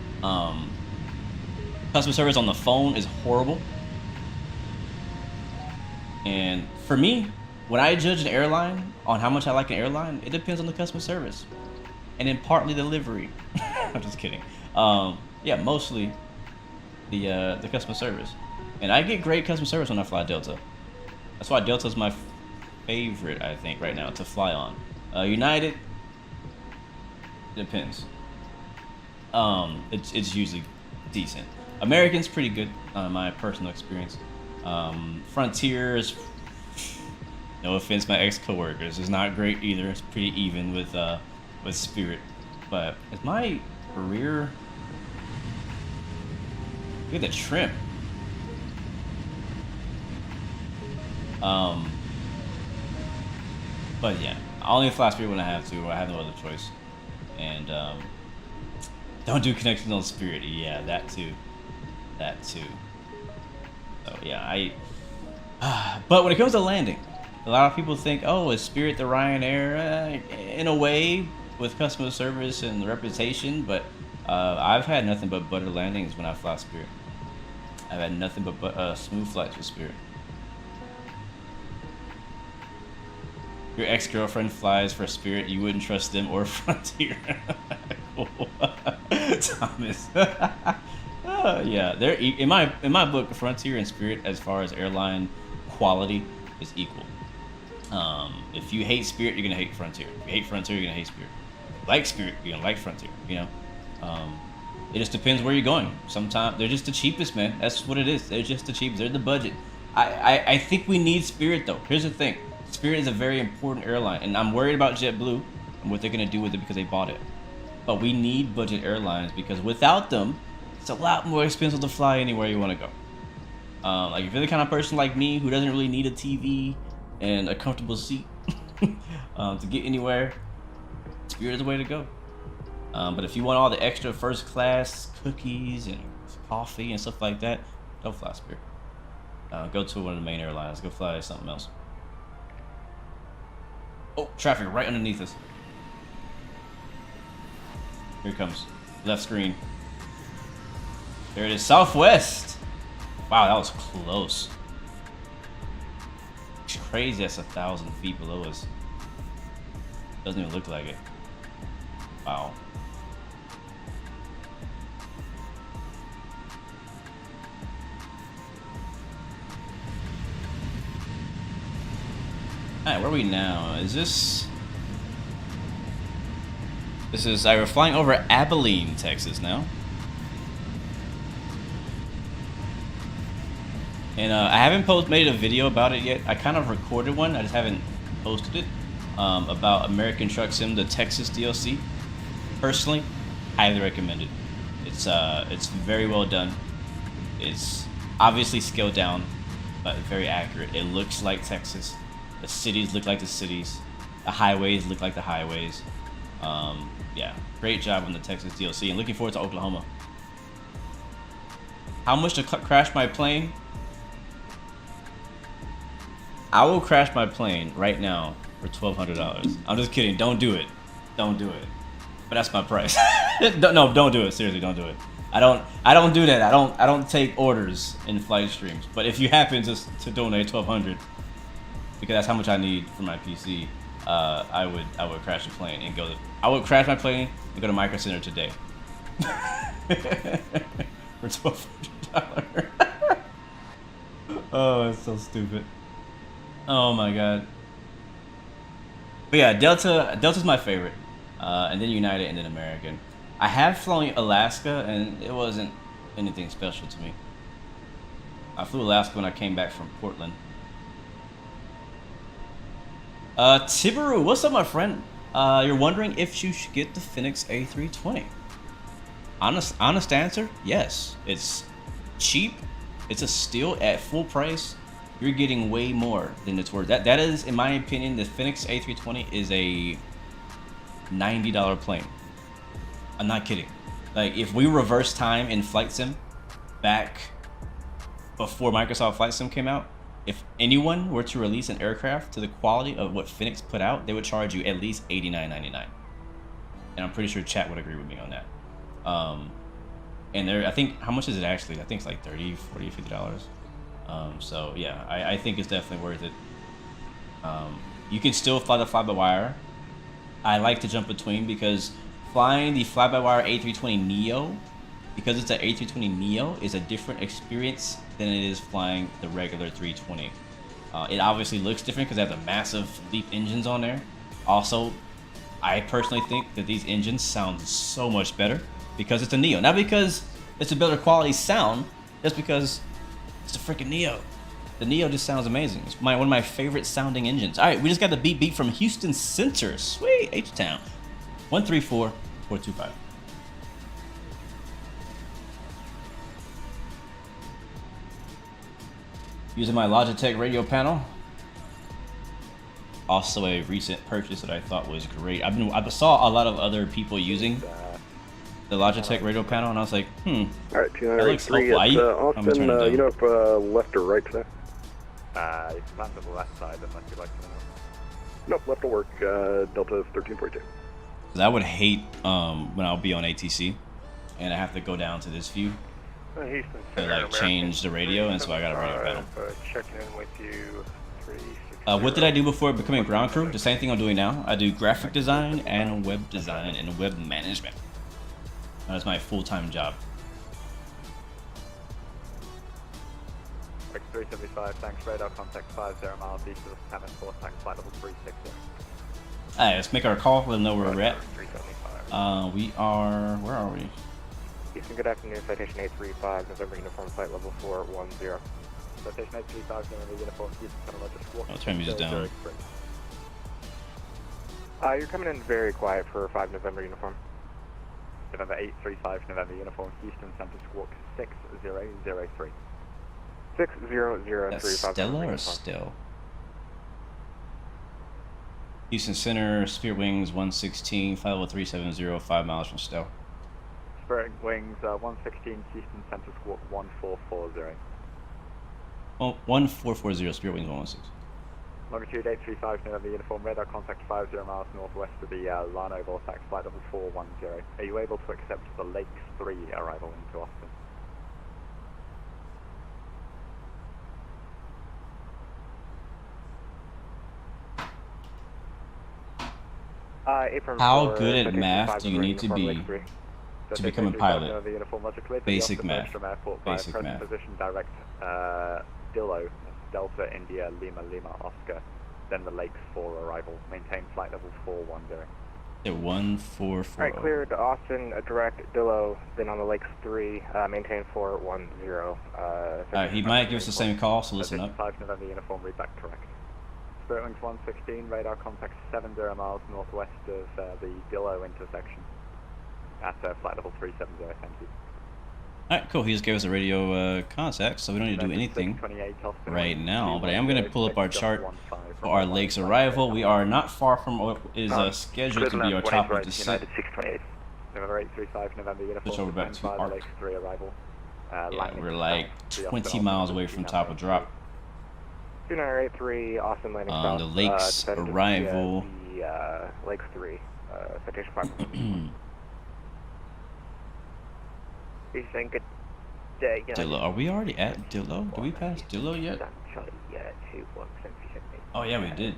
Speaker 1: Customer service on the phone is horrible. And for me, when I judge an airline on how much I like an airline, it depends on the customer service. And then partly the delivery. I'm just kidding. Yeah, mostly the customer service. And I get great customer service when I fly Delta. That's why Delta's my favorite, I think, right now to fly on. United, depends. It's usually decent. American's pretty good, my personal experience. Frontier is, no offense, my ex-coworkers, is not great either. It's pretty even with Spirit. But is my career? Look at the trim. But yeah, I only fly Spirit when I have to, or I have no other choice. And don't do connections on Spirit. Yeah, that too. That too. So yeah, but when it comes to landing, a lot of people think, oh, is Spirit the Ryanair? In a way, with customer service and reputation, but I've had nothing but butter landings when I fly Spirit. I've had nothing but smooth flights with Spirit. Your ex-girlfriend flies for Spirit, you wouldn't trust them or Frontier. Cool. Thomas. Yeah, they're in my book, Frontier and Spirit, as far as airline quality, is equal. If you hate Spirit, you're gonna hate Frontier. If you hate Frontier, you're gonna hate Spirit. Like Spirit, you're gonna like Frontier. You know, it just depends where you're going. Sometimes they're just the cheapest, man. That's what it is. They're just the cheapest. They're the budget. I think we need Spirit though. Here's the thing. Spirit is a very important airline, and I'm worried about JetBlue and what they're gonna do with it because they bought it. But we need budget airlines because without them, it's a lot more expensive to fly anywhere you want to go. Like if you're the kind of person like me who doesn't really need a TV and a comfortable seat to get anywhere, Spirit is the way to go. But if you want all the extra first class cookies and coffee and stuff like that, don't fly Spirit. Go to one of the main airlines. Go fly something else. Oh, traffic right underneath us. Here it comes. Left screen. There it is. Southwest. Wow, that was close. It's crazy that's 1,000 feet below us. Doesn't even look like it. Wow. Alright, where are we now? Is this... This is... we're flying over Abilene, Texas now. And I haven't made a video about it yet. I kind of recorded one, I just haven't posted it. About American Truck Sim, the Texas DLC. Personally, highly recommend it. It's very well done. It's obviously scaled down, but very accurate. It looks like Texas. The cities look like the cities. The highways look like the highways. Yeah, great job on the Texas DLC, and looking forward to Oklahoma. How much to crash my plane? I will crash my plane right now for $1,200. I'm just kidding. Don't do it. Don't do it. But that's my price. No, don't do it. Seriously, don't do it. I don't do that. I don't take orders in flight streams. But if you happen to donate $1,200, because that's how much I need for my PC, I would crash the plane and I would crash my plane and go to Micro Center today for $1,200. Oh, it's so stupid. Oh my god. But yeah, Delta's my favorite. And then United and then American. I have flown Alaska and it wasn't anything special to me. I flew Alaska when I came back from Portland. Tibaru, what's up, my friend? You're wondering if you should get the Phoenix A320. Honest answer, yes. It's cheap. It's a steal at full price. You're getting way more than it's worth. That is, in my opinion, the Phoenix A320 is a $90 plane. I'm not kidding. Like, if we reverse time in Flight Sim back before Microsoft Flight Sim came out, if anyone were to release an aircraft to the quality of what Phoenix put out, they would charge you at least $89.99. And I'm pretty sure chat would agree with me on that. And there, I think, how much is it actually? I think it's like $30, $40, $50. So yeah, I think it's definitely worth it. You can still fly the fly-by-wire. I like to jump between because flying the fly-by-wire A320 Neo, because it's an A320 Neo, is a different experience than it is flying the regular 320. It obviously looks different because they have the massive LEAP engines on there. Also, I personally think that these engines sound so much better because it's a Neo. Not because it's a better quality sound, just because it's a freaking Neo. The Neo just sounds amazing. It's one of my favorite sounding engines. All right, we just got the beep from Houston Center. Sweet, H-Town. 134-425. Using my Logitech radio panel. Also a recent purchase that I thought was great. I saw a lot of other people using the Logitech radio panel, and I was like,
Speaker 6: Alright,
Speaker 1: that looks helpful.
Speaker 6: Austin, you know if left or right today?
Speaker 4: You can land to the left side unless you'd like to know.
Speaker 6: Nope, left will work. Delta 13.2.
Speaker 1: Because I would hate when I'll be on ATC and I have to go down to this view
Speaker 4: Houston
Speaker 1: to like change the radio, and so I got a radio panel.
Speaker 4: Checking in with you.
Speaker 1: What did I do before becoming ground crew? The same thing I'm doing now. I do graphic design and web design and web management. That's my full-time job.
Speaker 4: 375, thanks. Radar contact 50 miles east of the Hammond 4, thanks. Flight level 360.
Speaker 1: Alright, let's make our call. Let them know where we're at.
Speaker 4: 375.
Speaker 1: We are. Where are we?
Speaker 7: Houston, good afternoon. Citation 835, November uniform flight level 410.
Speaker 4: Citation 835, November uniform, Houston, Center Logic Squawk.
Speaker 1: I'll turn music down.
Speaker 7: You're coming in very quiet for 5 November uniform.
Speaker 4: November 835, November uniform, Houston Center Squawk 6003.
Speaker 7: 6003.
Speaker 1: That's Stella or Still? Houston Center, Spirit Wings 116, 50370, 5 miles from Still.
Speaker 4: Spirit Wings 116, Houston Center Squawk 1440.
Speaker 1: 1440, Spirit Wings 116.
Speaker 4: Longitude 835, November uniform, radar contact 50 miles northwest of the Llano Vortex, flight level 410. Are you able to accept the Lakes 3 arrival into Austin?
Speaker 1: How good at math do you need to be to become a pilot? Basic math. Basic math.
Speaker 4: Position direct DILLO, Delta India Lima Lima Oscar, then the Lakes 4 arrival. Maintain flight level 410.
Speaker 1: At 1440.
Speaker 7: Alright, cleared to Austin, direct DILLO, then on the Lakes 3, maintain 410.
Speaker 1: Alright, he might give us the same call, so listen up.
Speaker 4: 5 November uniform, read back correct. Spirit Wings 116, radar contact 70 miles northwest of the DILLO intersection at flight level 370, thank you.
Speaker 1: Alright, cool. He just gave us a radio contact, so we don't need to do anything right now. But I am going to pull up our chart for our Lakes arrival. We are not far from what is scheduled to be our top of descent.
Speaker 4: November 835, November uniform.
Speaker 1: Switch over back to our
Speaker 4: Lakes 3 arrival.
Speaker 1: Yeah, we're like 20 miles away from top of drop.
Speaker 7: 2983, Austin landing south.
Speaker 1: The Lakes arrival.
Speaker 7: The Lakes 3, citation 5. Houston, good day.
Speaker 1: DILLO. Are we already at DILLO? Did we pass DILLO yet? Oh yeah, we did.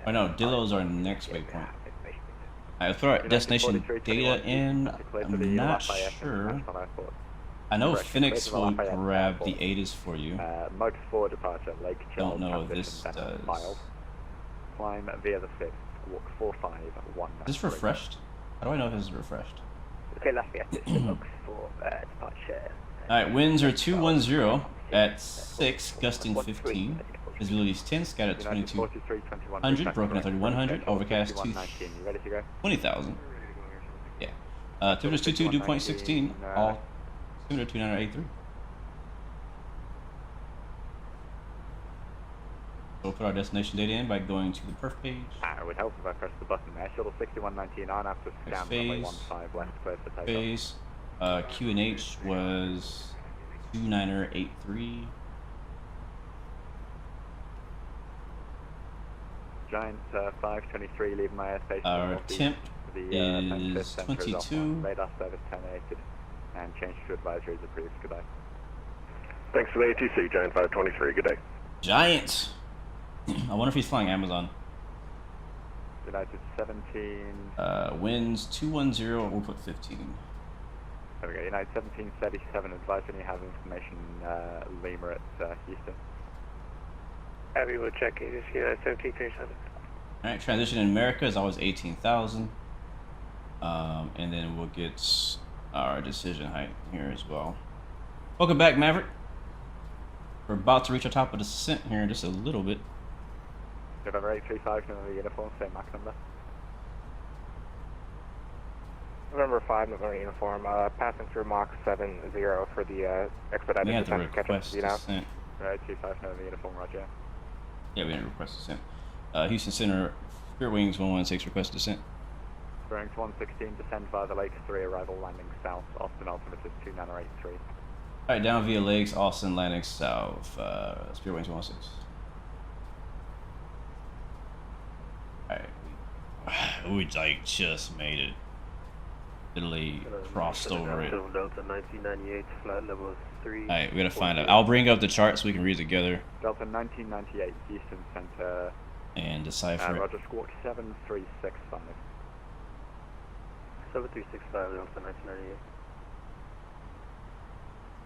Speaker 1: Oh no, DILLO's our next waypoint. Alright, let's put our destination data in. I'm not sure I know
Speaker 4: Correction,
Speaker 1: Phoenix
Speaker 4: Clayton
Speaker 1: will
Speaker 4: Lafayette
Speaker 1: grab the
Speaker 4: Airport.
Speaker 1: ATIS for you.
Speaker 4: Mode 4 departure, Lake Charles
Speaker 1: Don't know if
Speaker 4: transition,
Speaker 1: this
Speaker 4: then
Speaker 1: does.
Speaker 4: Miles. Climb via the 5th, walk 451.
Speaker 1: Is this refreshed? How do I know if this is refreshed?
Speaker 7: Okay, Lafayette, this looks for departure.
Speaker 1: Alright, winds are 210 at 6, gusting 15. Visibility is 10, scattered 2200, broken at 3100, overcast 20,000. Yeah. Temperature 22, dew point 16, all similar to 2983. So we'll put our destination data in by going to the perf page.
Speaker 4: It would help if I press the button there. Shuttle 6119 on after scan runway 15 left, clear for takeoff.
Speaker 1: Phase. Q&H was 2983.
Speaker 4: Giant 523, leaving my airspace.
Speaker 1: Our temp is 22.
Speaker 4: Radar service terminated, and change to advisory is approved. Goodbye.
Speaker 6: Thanks for the ATC, Giant 523. Good day.
Speaker 1: Giant! I wonder if he's flying Amazon.
Speaker 4: United 17.
Speaker 1: Winds 210, we'll put 15.
Speaker 4: There we go. United 1737, advise when you have information, Lima at Houston.
Speaker 7: Abby will check United 1737.
Speaker 1: Alright, transition in America is always 18,000. And then we'll get our decision height here as well. Welcome back, Maverick. We're about to reach our top of the descent here in just a little bit.
Speaker 4: November 835, November uniform, same Mach number.
Speaker 7: November 5, November uniform, passing through Mach 70 for the expedited
Speaker 1: We have to
Speaker 7: descent.
Speaker 1: request
Speaker 7: You know?
Speaker 1: descent.
Speaker 4: Right, 25, November uniform, roger.
Speaker 1: Yeah, we didn't request descent. Houston Center, Spirit Wings 116, request descent.
Speaker 4: Bearing 116, descend via the Lake 3, arrival landing south, Austin altimeter 2983.
Speaker 1: Alright, down via Lakes, Austin, landing south, Spirit Wings 116. Alright, we like just made it. Literally crossed over it.
Speaker 2: Delta 1998, flight level 3.
Speaker 1: Alright, we gotta find out. I'll bring up the chart so we can read it together
Speaker 4: Delta 1998, Houston Center,
Speaker 1: and decipher it.
Speaker 4: roger, squawk 7365.
Speaker 2: 7365, Delta 1998.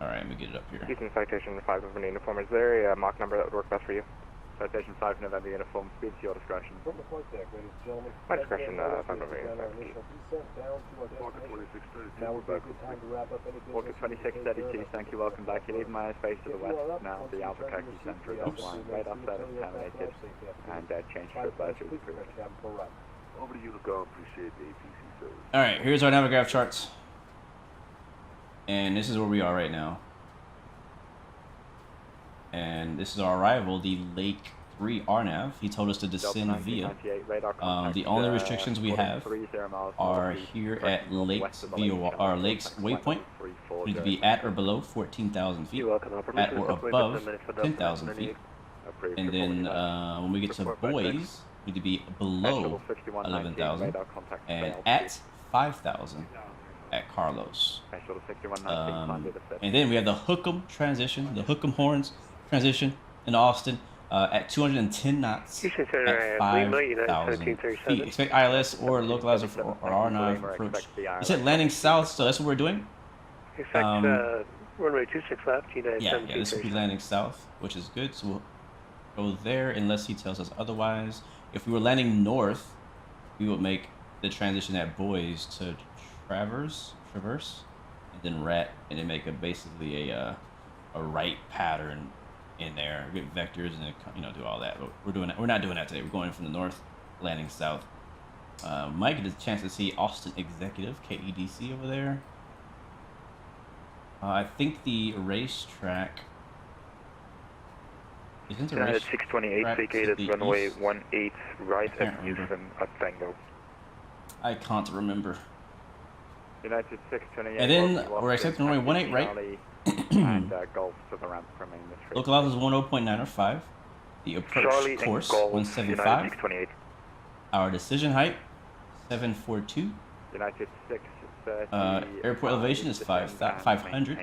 Speaker 1: Alright, let me get it up here.
Speaker 7: Houston citation 5 November uniform. Is there a Mach number that would work best for you?
Speaker 4: Citation 5 November uniform, speed to your discretion.
Speaker 2: From the flight deck, ladies and gentlemen.
Speaker 7: My discretion, 5 November
Speaker 2: Our
Speaker 7: uniform.
Speaker 2: initial descent down to our destination. Now would be a good time to wrap up any business.
Speaker 4: Walker 2632, thank you, welcome back. You leave my airspace to the west, now the Albuquerque Center is offline. Radar service terminated, and change to advisory is approved.
Speaker 6: Over to you, Lugo. Appreciate the ATC service.
Speaker 1: Alright, here's our Navigraph charts. And this is where we are right now. And this is our arrival, the Lake 3 RNAV. He told us to descend via. The only restrictions we have are here at Lakes Waypoint. We need to be at or below 14,000 feet, at or above 10,000 feet. And then when we get to Boys, we need to be below 11,000 and at 5,000 at Carlos. And then we have the Hookem transition, the Hookem Horns transition in Austin at 210 knots at 5,000 feet. Expect ILS or localizer or R9 approach. It said landing south, so that's what we're doing.
Speaker 7: Runway 26 left, United
Speaker 1: Yeah, this will be landing south, which is good. So we'll go there unless he tells us otherwise. If we were landing north, we would make the transition at Boys to Traverse, and then Rat, and then make basically a right pattern in there, get vectors, and do all that. But we're not doing that today. We're going from the north, landing south. Might get a chance to see Austin Executive KEDC over there. I think the racetrack. Isn't the racetrack
Speaker 7: 628 vacated runway 18 right at Houston at Tango.
Speaker 1: I can't remember.
Speaker 4: United 628.
Speaker 1: And then we're accepting runway 18 right.
Speaker 4: And Gulf to the ramp from the
Speaker 1: Localizer is 10.905. The approach
Speaker 7: Charlie
Speaker 1: course
Speaker 7: Golf,
Speaker 1: 175.
Speaker 7: 628.
Speaker 1: Our decision height 742.
Speaker 4: United 630.
Speaker 1: Airport elevation is 500.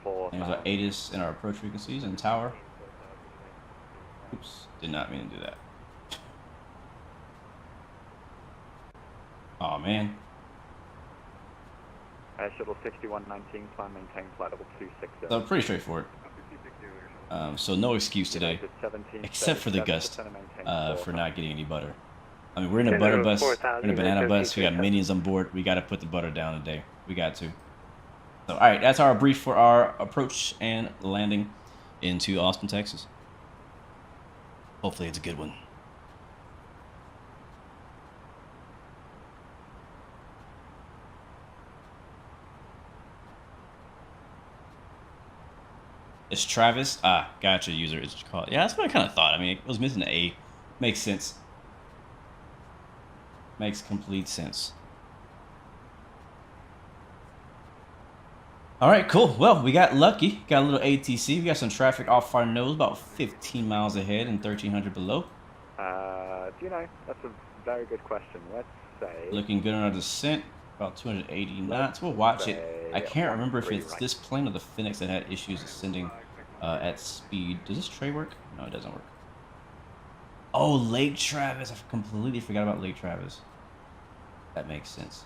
Speaker 1: There's our ATIS and our approach frequencies and tower. Oops, did not mean to do that. Oh man.
Speaker 4: Shuttle 6119, plan maintain flight level 260.
Speaker 1: So pretty straightforward. So no excuse today,
Speaker 4: United 17,
Speaker 1: except for the
Speaker 4: 37,
Speaker 1: gust
Speaker 4: descend and maintain
Speaker 1: for
Speaker 4: 4.
Speaker 1: not getting any butter. I mean, we're in a butter bus, we're in a banana bus, we got minions on board, we got to put the butter down today. We got to. So, alright, that's our brief for our approach and landing into Austin, Texas. Hopefully it's a good one. It's Travis. Ah, gotcha, user. It's called. Yeah, that's what I kind of thought. I mean, it was missing an A. Makes sense. Makes complete sense. All right, cool. Well, we got lucky. Got a little ATC. We got some traffic off our nose, about 15 miles ahead and 1,300 below.
Speaker 4: Do you know? That's a very good question. Let's say...
Speaker 1: Looking good on our descent. About 280 knots. We'll watch it. I can't remember if it's this plane or the Phoenix that had issues ascending at speed. Does this tray work? No, it doesn't work. Oh, Lake Travis. I completely forgot about Lake Travis. That makes sense.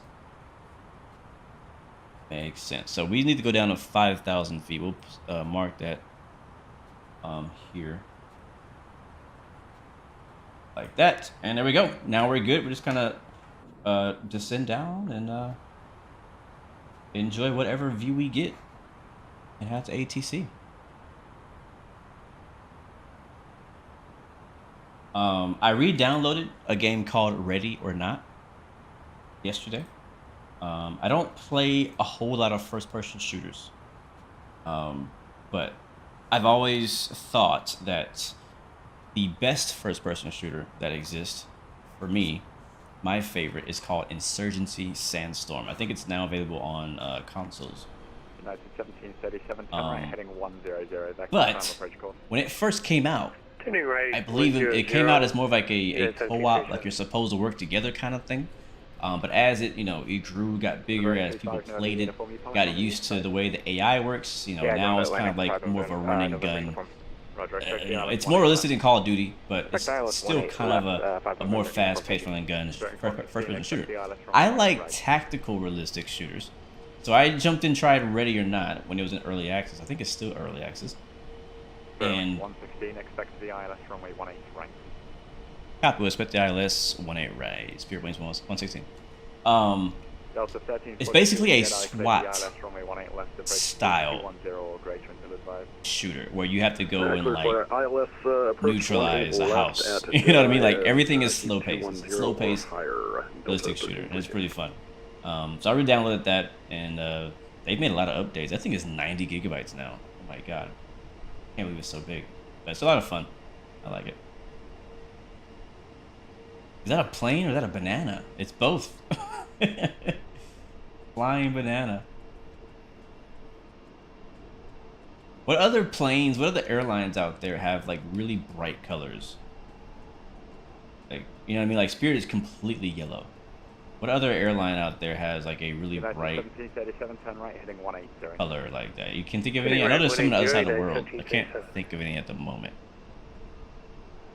Speaker 1: Makes sense. So we need to go down to 5,000 feet. We'll mark that here. Like that. And there we go. Now we're good. We're just kind of descend down and enjoy whatever view we get and head to ATC. I re-downloaded a game called Ready or Not yesterday. I don't play a whole lot of first-person shooters, but I've always thought that the best first-person shooter that exists, for me, my favorite, is called Insurgency Sandstorm. I think it's now available on consoles.
Speaker 4: United 1737, turn right, heading 100. That's
Speaker 1: but when it first came out, I believe it came out as more of like a co-op, like you're supposed to work together kind of thing. But as it, it grew, got bigger, as people played it, got used to the way the AI works, now it's kind of like more of a running gun. It's more realistic than Call of Duty, but it's still kind of a more fast-paced running gun, first-person shooter. I like tactical realistic shooters. So I jumped in, tried Ready or Not when it was in early access. I think it's still early access. And
Speaker 4: 116, expect the ILS runway 18 right.
Speaker 1: Copy, we'll expect the ILS 18 right. Spirit Wings 116.
Speaker 4: Delta 13,
Speaker 1: it's basically a SWAT style shooter where you have to go and like neutralize a house. You know what I mean? Like everything is slow paced. It's a slow paced realistic shooter, and it's pretty fun. So I re-downloaded that, and they've made a lot of updates. I think it's 90 gigabytes now. Oh my god, can't believe it's so big. But it's a lot of fun. I like it. Is that a plane or is that a banana? It's both. Flying banana. What other planes, what other airlines out there have like really bright colors? Like, you know what I mean? Like Spirit is completely yellow. What other airline out there has like a really bright color like that? You can think of any? I know there's some on the other side of the world. I can't think of any at the moment.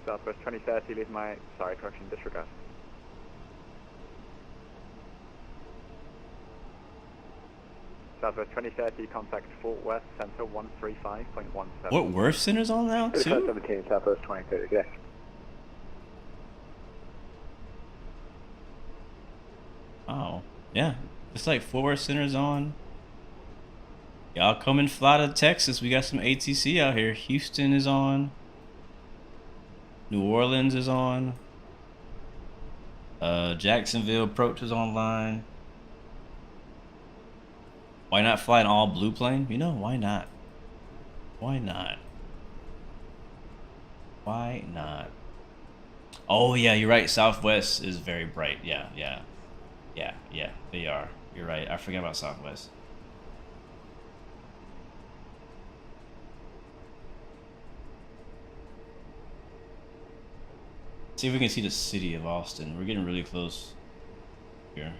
Speaker 4: Southwest 2030, leave my, sorry, correction, disregard. Southwest 2030, contact Fort Worth Center 135.17.
Speaker 1: What, Worth Center's on now too?
Speaker 7: 17, Southwest 2030, yeah.
Speaker 1: Oh, yeah. It's like Fort Worth Center's on. Y'all come and fly to Texas. We got some ATC out here. Houston is on. New Orleans is on. Jacksonville approach is online. Why not fly an all blue plane? Why not? Why not? Why not? Oh yeah, you're right. Southwest is very bright. Yeah, they are. You're right. I forgot about Southwest. See if we can see the city of Austin. We're getting really close here.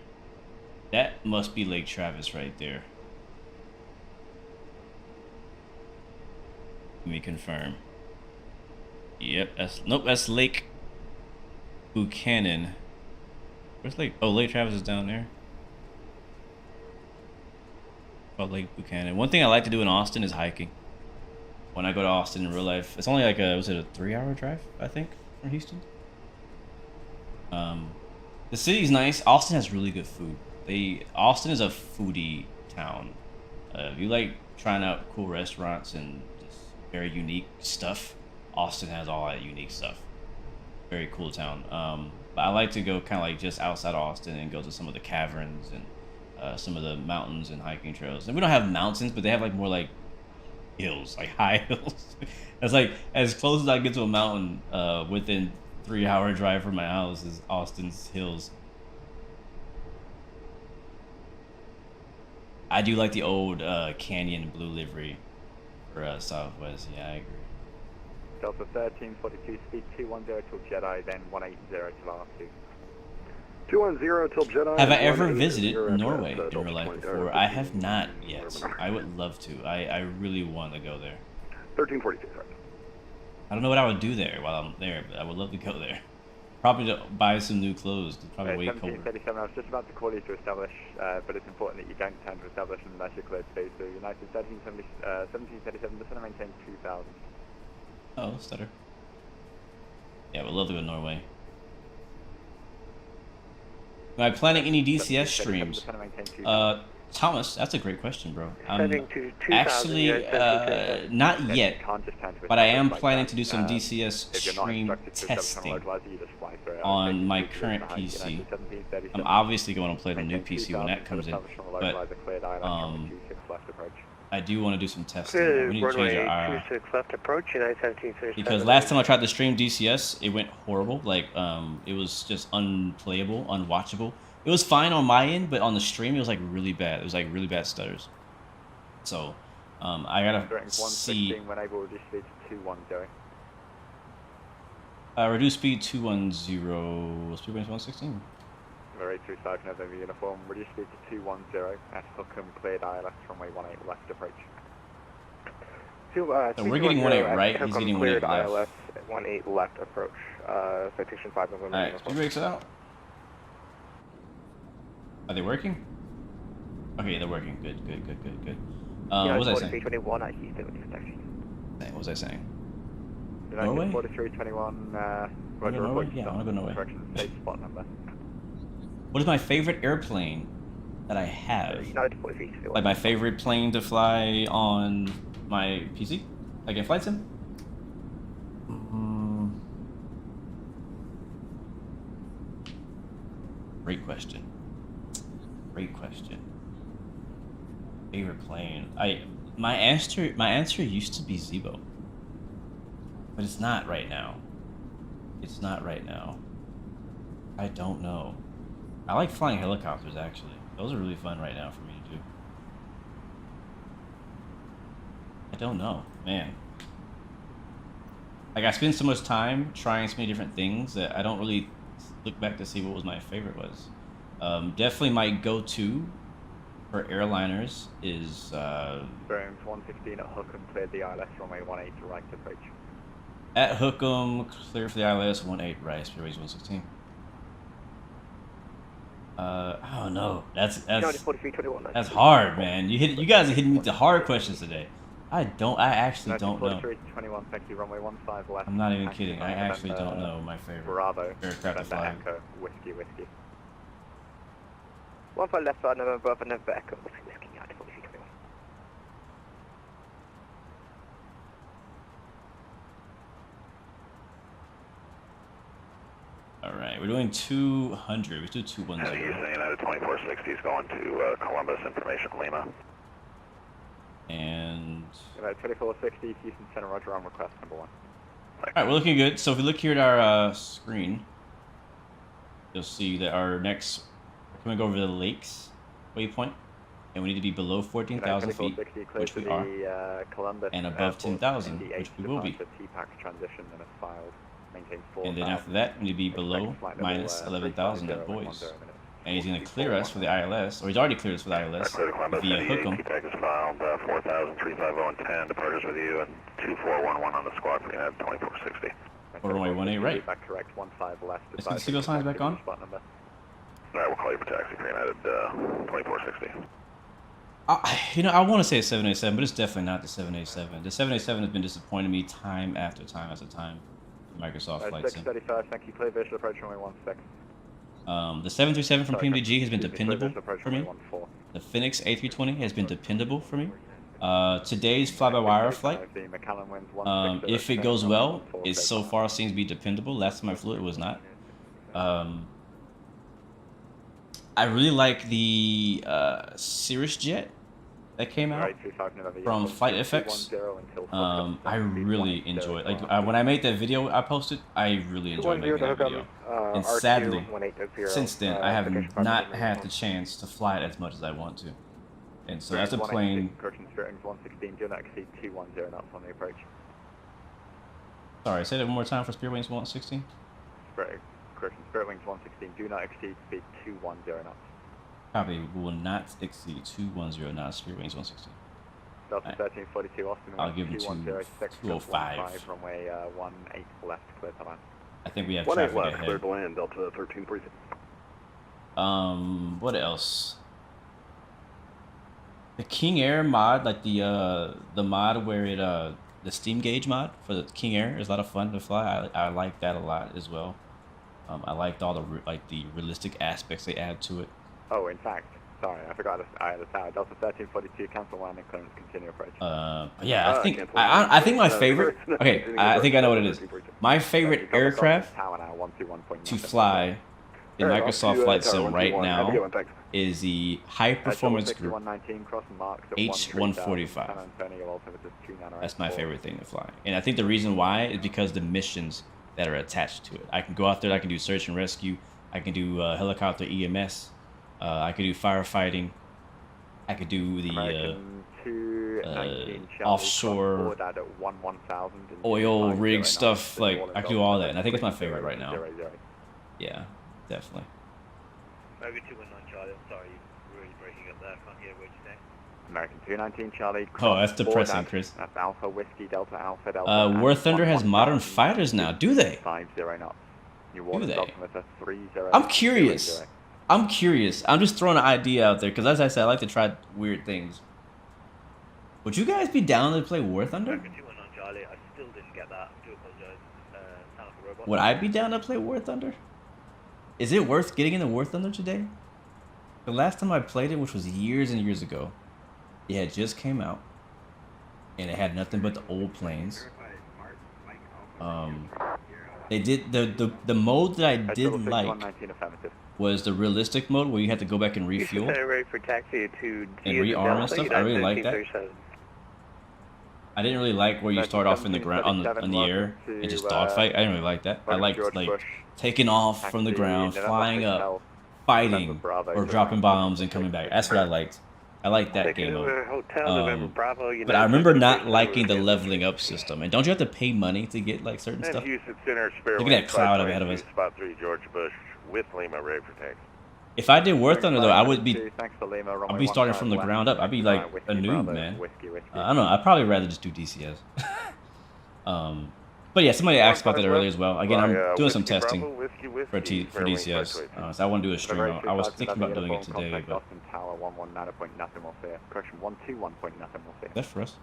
Speaker 1: That must be Lake Travis right there. Let me confirm. Yep, that's Lake Buchanan. Where's Lake? Oh, Lake Travis is down there. about Lake Buchanan. One thing I like to do in Austin is hiking. When I go to Austin in real life, it's only like was it a 3-hour drive, I think, from Houston? The city's nice. Austin has really good food. Austin is a foodie town. If you like trying out cool restaurants and just very unique stuff, Austin has all that unique stuff. Very cool town. But I like to go kind of like just outside Austin and go to some of the caverns and some of the mountains and hiking trails. And we don't have mountains, but they have like more like hills, like high hills. That's like as close as I get to a mountain within 3-hour drive from my house is Austin's hills. I do like the old Canyon blue livery for Southwest. Yeah, I agree.
Speaker 4: Delta 1342, speed 210 till Jedi, then 180 till R2.
Speaker 6: 210 till Jedi.
Speaker 1: Have I ever visited Norway in real life before? I have not yet. I would love to. I really want to go there.
Speaker 6: 1342, sorry.
Speaker 1: I don't know what I would do there while I'm there, but I would love to go there. Probably to buy some new clothes. It's probably way colder.
Speaker 4: 1737, I was just about to call you to establish, but it's important that you don't tend to establish unless you're cleared space. So United 1737, just want to maintain 2000.
Speaker 1: Oh, stutter. Yeah, we'd love to go to Norway. Am I planning any DCS streams? Thomas, that's a great question, bro. Actually, not yet, but I am planning to do some DCS stream testing on my current PC. I'm obviously going to play the new PC when that comes in, but I do want to do some testing. We need to change our because last time I tried to stream DCS, it went horrible. Like, it was just unplayable, unwatchable. It was fine on my end, but on the stream, it was like really bad. It was like really bad stutters. So, I gotta see. Reduce speed 210. Speed range 116.
Speaker 4: Very 35 November uniform. Reduce speed to 210 at Hookham, cleared ILS runway 18 left approach.
Speaker 1: So we're getting 18 right. He's getting 18 left.
Speaker 7: ILS 18 left approach. Citation 5 November.
Speaker 1: Alright, speed brakes it out. Are they working? Okay, they're working. Good. What was I saying? What was I saying? Norway?
Speaker 4: 4321, Roger,
Speaker 1: Norway? Yeah, I want to go Norway.
Speaker 4: Correction, state spot number.
Speaker 1: What is my favorite airplane that I have? Like my favorite plane to fly on my PC? Like in Flight Sim? Great question. Favorite plane. My answer used to be Zebo. But it's not right now. I don't know. I like flying helicopters actually. Those are really fun right now for me to do. I don't know, man. Like I spend so much time trying so many different things that I don't really look back to see what was my favorite was. Definitely my go-to for airliners is
Speaker 4: Bearing 116 at Hookham, cleared the ILS runway 18 to right approach.
Speaker 1: At Hookham, clear for the ILS 18 right, speed range 116. I don't know. That's hard, man. You guys are hitting me with the hard questions today. I actually don't know.
Speaker 4: 21, thank you, runway 15 left.
Speaker 1: I'm not even kidding. I actually don't know my favorite
Speaker 4: Bravo,
Speaker 1: aircraft to fly.
Speaker 4: Echo, whiskey.
Speaker 7: 15 left side November, November Echo, whiskey, United 4321.
Speaker 1: Alright, we're doing 200. We do 210.
Speaker 6: United 2460 is going to Columbus, information Lima.
Speaker 1: And...
Speaker 4: United 2460, Houston Center, Roger, on request number 1.
Speaker 1: Alright, we're looking good. So if we look here at our screen, you'll see that our next... We're coming over the lakes waypoint, and we need to be below 14,000 feet, which we are, and above 10,000, which we will be. And then after that, we need to be below minus 11,000 at Boise. And he's going to clear us for the ILS, or he's already cleared us for the ILS via Hookham.
Speaker 6: Package filed 4,000, 350, and 10 departures with you, and 2411 on the squad for United 2460.
Speaker 1: Or runway 18 right.
Speaker 4: Correct, 15 left.
Speaker 1: Let's get the signal signs back on.
Speaker 6: Alright, we'll call you for taxi for United 2460.
Speaker 1: You know, I want to say a 787, but it's definitely not the 787. The 787 has been disappointing me time after time after time. Microsoft Flight Sim.
Speaker 4: 635, thank you. Clear visual approach runway 16.
Speaker 1: The 737 from PMDG has been dependable for me.
Speaker 4: 14.
Speaker 1: The Phoenix A320 has been dependable for me. Today's fly-by-wire flight, if it goes well, it so far seems to be dependable. Last time I flew it was not. I really like the Cirrus jet that came out from Flight FX. I really enjoy it. Like when I made that video I posted, I really enjoyed making that video. And sadly, since then, I have not had the chance to fly it as much as I want to. And so that's a plane.
Speaker 4: Correction, Spirit Wings 116, do not exceed 210 knots on the approach.
Speaker 1: Sorry, say that one more time for Spirit Wings 116.
Speaker 4: Correction, Spirit Wings 116, do not exceed speed 210 knots.
Speaker 1: Copy, will not exceed 210 knots, Spirit Wings 116.
Speaker 4: Delta 1342, Austin,
Speaker 1: I'll give him 205.
Speaker 4: Runway 18 left, clear to land.
Speaker 1: I think we have
Speaker 6: 18
Speaker 1: traffic
Speaker 6: left,
Speaker 1: ahead.
Speaker 6: clear to land, Delta 1342.
Speaker 1: What else? The King Air mod, like the mod where it the steam gauge mod for the King Air is a lot of fun to fly. I like that a lot as well. I liked all the the realistic aspects they add to it.
Speaker 4: Oh, in fact, sorry, I forgot. I had a tower. Delta 1342, cancel landing, clearance, continue approach.
Speaker 1: Yeah, I think my favorite. Okay, I think I know what it is. My favorite aircraft to fly in Microsoft Flight Sim right now is the High Performance Group H145. That's my favorite thing to fly, and I think the reason why is because the missions that are attached to it. I can go out there, I can do search and rescue, I can do helicopter EMS, I could do firefighting, I could do the offshore oil rig stuff. Like I can do all that, and I think it's my favorite right now. Yeah, definitely.
Speaker 8: American 219 Charlie, I'm sorry, you're really breaking up there. I can't hear what you're saying.
Speaker 4: American 219 Charlie.
Speaker 1: Oh, that's depressing, Chris.
Speaker 4: That's Alpha Whiskey Delta Alpha Delta.
Speaker 1: War Thunder has modern fighters now, do they?
Speaker 4: 50 knots.
Speaker 1: Do they? I'm curious. I'm curious. I'm just throwing an idea out there because, as I said, I like to try weird things. Would you guys be down to play War Thunder?
Speaker 8: American 219 Charlie, I still didn't get that. I do apologize. Sound like a robot.
Speaker 1: Would I be down to play War Thunder? Is it worth getting into War Thunder today? The last time I played it, which was years and years ago, it had just came out, and it had nothing but the old planes. They did the mode that I did like was the realistic mode where you had to go back and refuel and rearm and stuff. I really like that. I didn't really like where you start off in the ground on the air and just dogfight. I didn't really like that. I liked like taking off from the ground, flying up, fighting, or dropping bombs and coming back. That's what I liked. I like that game mode. But I remember not liking the leveling up system. And don't you have to pay money to get like certain stuff? Look at that cloud ahead of us.
Speaker 6: Spot 3 George Bush with Lima ready for taxi.
Speaker 1: If I did War Thunder though, I'd be starting from the ground up. I'd be like a noob, man. I don't know. I'd probably rather just do DCS. But yeah, somebody asked about that earlier as well. Again, I'm doing some testing for DCS. So I want to do a stream. I was thinking about doing it today, but that's for us.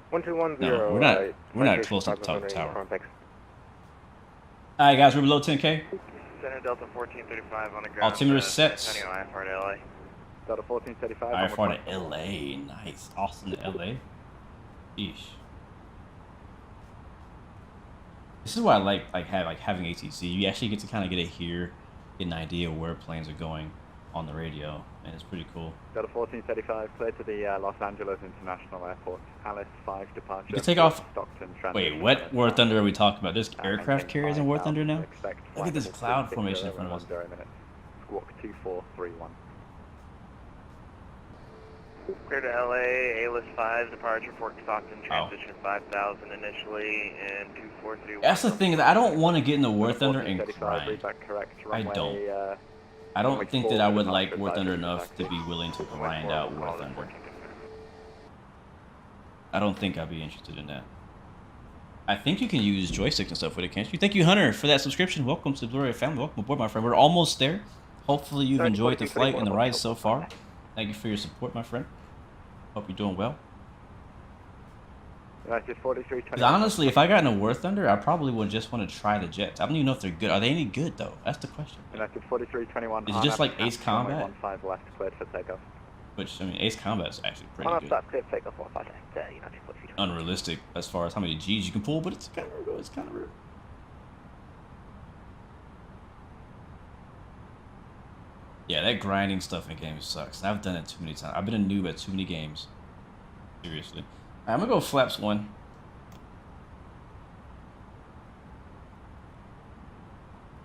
Speaker 7: 1210.
Speaker 1: No, we're not close to the top of the tower. All right, guys, we're below 10K.
Speaker 8: Center Delta 1435 on the ground.
Speaker 1: Altimeter sets.
Speaker 8: IFR to LA.
Speaker 4: Delta 1435.
Speaker 1: IFR to LA. Nice. Austin to LA. Eesh. This is why I like having ATC. You actually get to kind of get an idea of where planes are going on the radio, and it's pretty cool.
Speaker 4: Delta 1435, clear to the Los Angeles International Airport. Alice 5 departure.
Speaker 1: You can take off.
Speaker 4: Stockton,
Speaker 1: Wait, what War Thunder are we talking about? There's aircraft carriers in War Thunder now? Look at this cloud formation in front of us.
Speaker 4: Squawk 2431.
Speaker 8: Clear to LA, A-list 5, departure Fort Stockton, transition 5000 initially, and 2431.
Speaker 1: That's the thing, that I don't want to get into War Thunder and grind. I don't. I don't think that I would like War Thunder enough to be willing to grind out War Thunder. I don't think I'd be interested in that. I think you can use joysticks and stuff with it, can't you? Thank you, Hunter, for that subscription. Welcome to the Blu-ray family. Welcome aboard, my friend. We're almost there. Hopefully you've enjoyed the flight and the ride so far. Thank you for your support, my friend. Hope you're doing well.
Speaker 4: United 4321.
Speaker 1: Because honestly, if I got in a War Thunder, I probably would just want to try the jets. I don't even know if they're good. Are they any good though? That's the question.
Speaker 4: United 4321.
Speaker 1: Is it just like Ace Combat?
Speaker 4: 15 left, cleared for takeoff.
Speaker 1: Which, I mean, Ace Combat is actually pretty good.
Speaker 7: Cleared for takeoff 15 left, United 4321.
Speaker 1: Unrealistic as far as how many Gs you can pull, but it's kind of real. Yeah, that grinding stuff in games sucks. I've done it too many times. I've been a noob at too many games. Seriously. I'm gonna go flaps 1.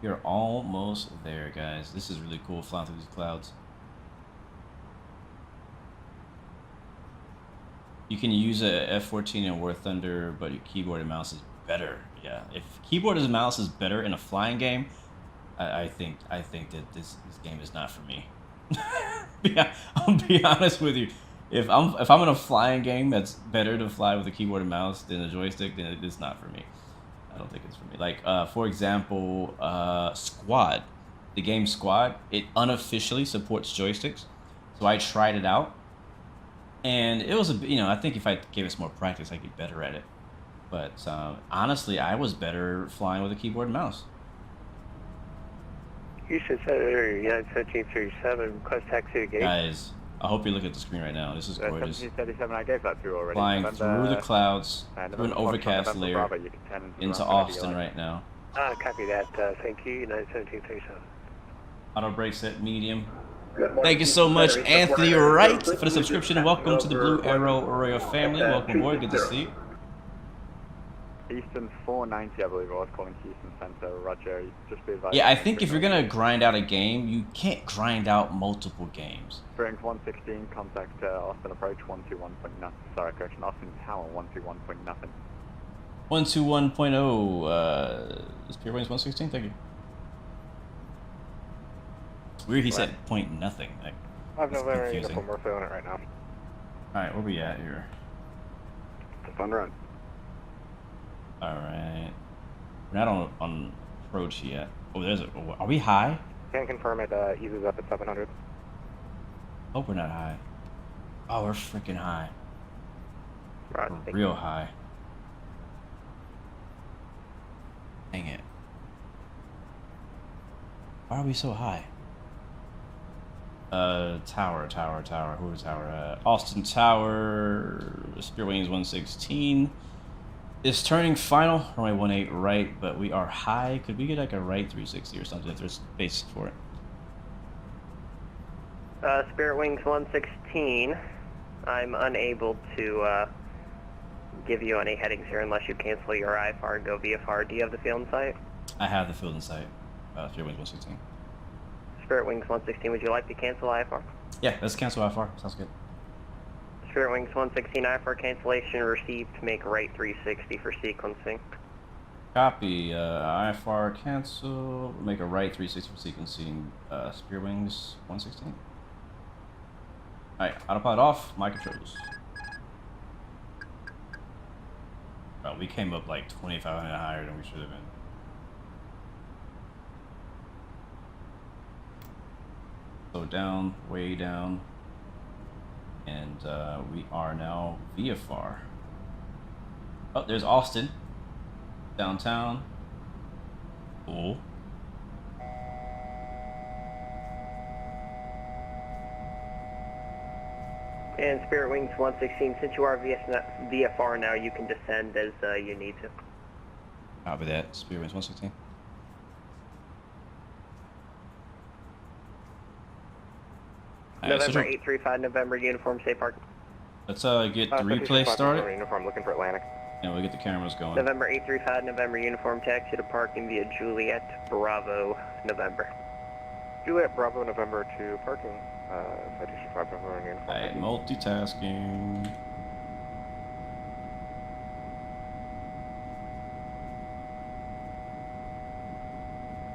Speaker 1: You're almost there, guys. This is really cool, flying through these clouds. You can use a F14 in War Thunder, but your keyboard and mouse is better. Yeah, if keyboard and mouse is better in a flying game, I think that this game is not for me. Yeah, I'll be honest with you. If I'm in a flying game that's better to fly with a keyboard and mouse than a joystick, then it's not for me. I don't think it's for me. Like for example, Squad, the game Squad, it unofficially supports joysticks, so I tried it out, and it was I think if I gave it some more practice, I'd get better at it. But honestly, I was better flying with a keyboard and mouse.
Speaker 7: Houston Center, United 1337, request taxi again.
Speaker 1: Guys, I hope you look at the screen right now. This is gorgeous.
Speaker 4: 1737, I gave that to you already.
Speaker 1: Flying
Speaker 4: November,
Speaker 1: through the clouds, through an overcast layer,
Speaker 4: Bravo, you can
Speaker 1: into Austin right now.
Speaker 7: Copy that. Thank you, United 1737.
Speaker 1: Auto brake set medium. Thank you so much, Anthony Wright, for the subscription. Welcome to the Blue Arrow Royal family. Welcome aboard. Good to see you.
Speaker 4: Eastern 490, I believe I was calling Houston Center. Roger, just be advised.
Speaker 1: Yeah, I think if you're gonna grind out a game, you can't grind out multiple games.
Speaker 4: Springs 116, contact Austin approach 121.0. Sorry, correction, Austin Tower 121.0.
Speaker 1: 121.0. Spear Wings 116. Thank you. Weird. He said point nothing. Like,
Speaker 7: I have no very
Speaker 1: confusing.
Speaker 7: uniform. We're feeling it right now.
Speaker 1: All right, where we at here?
Speaker 7: It's a fun run.
Speaker 1: All right, we're not on approach yet. Oh, are we high?
Speaker 7: Can confirm it eases up at 700.
Speaker 1: Hope we're not high. Oh, we're freaking high.
Speaker 7: Right.
Speaker 1: We're real high. Dang it. Why are we so high? Tower. Who's tower? Austin Tower. Spear Wings 116. Is turning final. Runway 18 right, but we are high. Could we get like a right 360 or something if there's space for it?
Speaker 9: Spirit Wings 116. I'm unable to give you any headings here unless you cancel your IFR and go VFR. Do you have the field in sight?
Speaker 1: I have the field in sight. Spirit Wings 116.
Speaker 9: Spirit Wings 116, would you like to cancel IFR?
Speaker 1: Yeah, let's cancel IFR. Sounds good.
Speaker 9: Spirit Wings 116, IFR cancellation received. Make right 360 for sequencing.
Speaker 1: Copy. IFR cancel. Make a right 360 for sequencing. Spirit Wings 116. Alright, autopilot off. My controls. Oh, we came up like 2,500 higher than we should have been. So down, way down. And we are now VFR. Oh, there's Austin. Downtown. Cool.
Speaker 9: And Spirit Wings 116, since you are VFR now, you can descend as you need to.
Speaker 1: Copy that. Spirit Wings 116.
Speaker 9: November 835, November uniform, stay parked.
Speaker 1: Let's get the replay started.
Speaker 7: Uniform, looking for Atlantic.
Speaker 1: Yeah, we'll get the cameras going.
Speaker 9: November 835, November uniform, taxi to parking via Juliet Bravo, November.
Speaker 7: Juliet Bravo, November to parking. 525 November uniform.
Speaker 1: Alright, multitasking.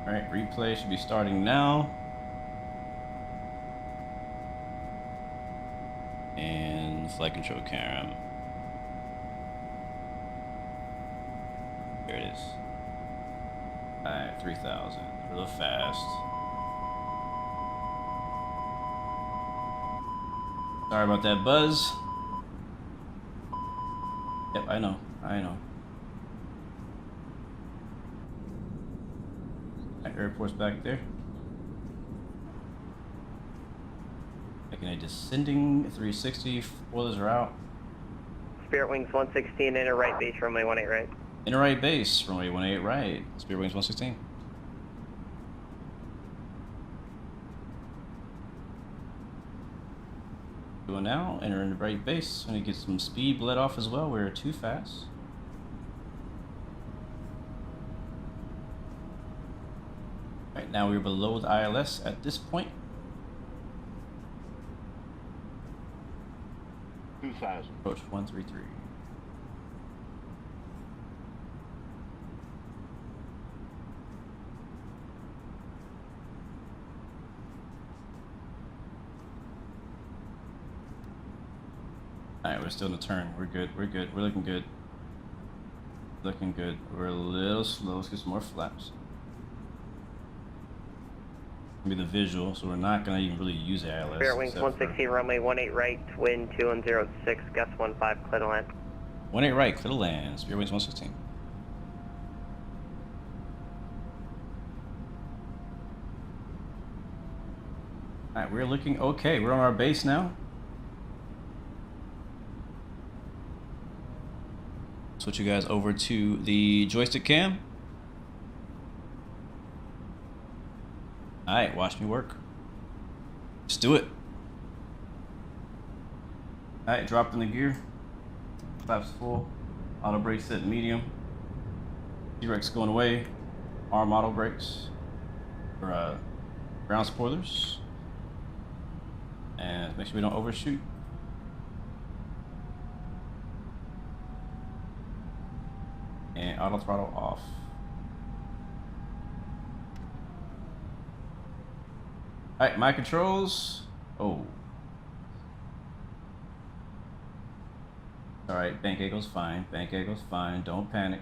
Speaker 1: Alright, replay should be starting now. And flight control cam. Here it is. Alright, 3,000. Real fast. Sorry about that buzz. Yep, I know. I know. Alright, airport's back there. Making a descending 360. Spoilers are out.
Speaker 9: Spirit Wings 116, inner right base, runway 18 right.
Speaker 1: Inner right base, runway 18 right. Spirit Wings 116. Going now, enter in the right base. Gonna get some speed bled off as well. We're too fast. Right now we're below the ILS at this point.
Speaker 6: 2000.
Speaker 1: Approach 133. Alright, we're still in the turn. We're good. We're good. We're looking good. Looking good. We're a little slow. Let's get some more flaps. Be the visual, so we're not gonna even really use the ILS.
Speaker 9: Spirit Wings 116, runway 18 right, wind 2106, gust 15, clear to land.
Speaker 1: 18 right, clear to land. Spirit Wings 116. Alright, we're looking okay. We're on our base now. Switch you guys over to the joystick cam. Alright, watch me work. Let's do it. Alright, dropped in the gear. Flaps full. Auto brake set medium. HyperX going away. Arm auto brakes. For ground spoilers. And make sure we don't overshoot. And auto throttle off. Alright, my controls. Oh. Alright, bank angle's fine. Bank angle's fine. Don't panic.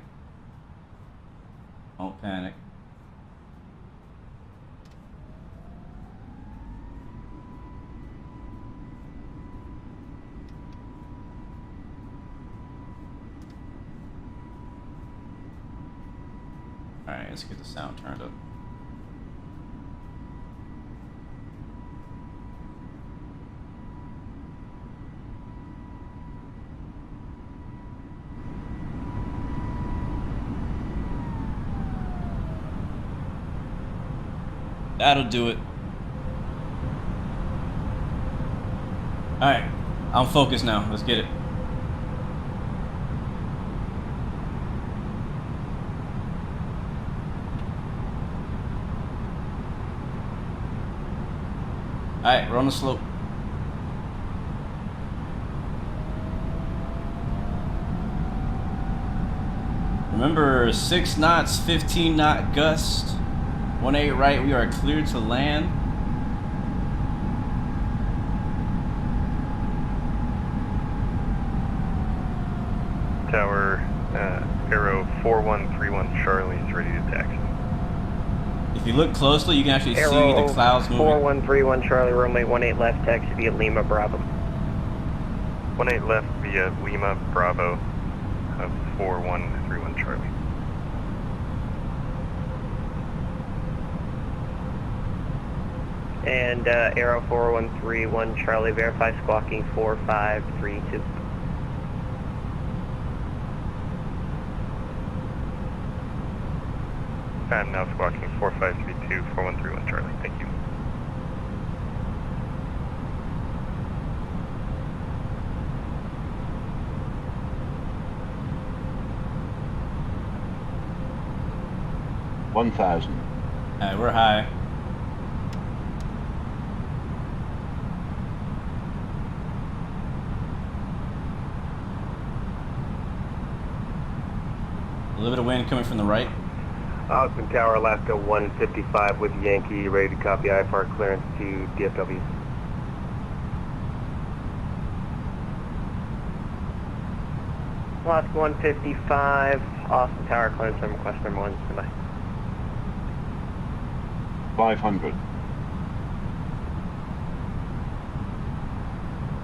Speaker 1: Don't panic. Alright, let's get the sound turned up. That'll do it. Alright, I'm focused now. Let's get it. Alright, we're on the slope. Remember, 6 knots, 15 knot gust. 18 right, we are cleared to land.
Speaker 4: Tower, Aero 4131 Charlie is ready to taxi.
Speaker 1: If you look closely, you can actually
Speaker 9: Aero
Speaker 1: see the clouds moving.
Speaker 9: 4131 Charlie, runway 18 left, taxi via Lima Bravo.
Speaker 4: 18 left via Lima Bravo of 4131 Charlie.
Speaker 9: And Aero 4131 Charlie, verify squawking 4532.
Speaker 4: I'm now squawking 4532 4131 Charlie. Thank you.
Speaker 1: Alright, we're high. A little bit of wind coming from the right.
Speaker 7: Austin Tower, Alaska 155 with Yankee, ready to copy IFR clearance to DFW.
Speaker 9: Alaska 155, Austin Tower, clearance from request number 1, goodbye.
Speaker 6: 500.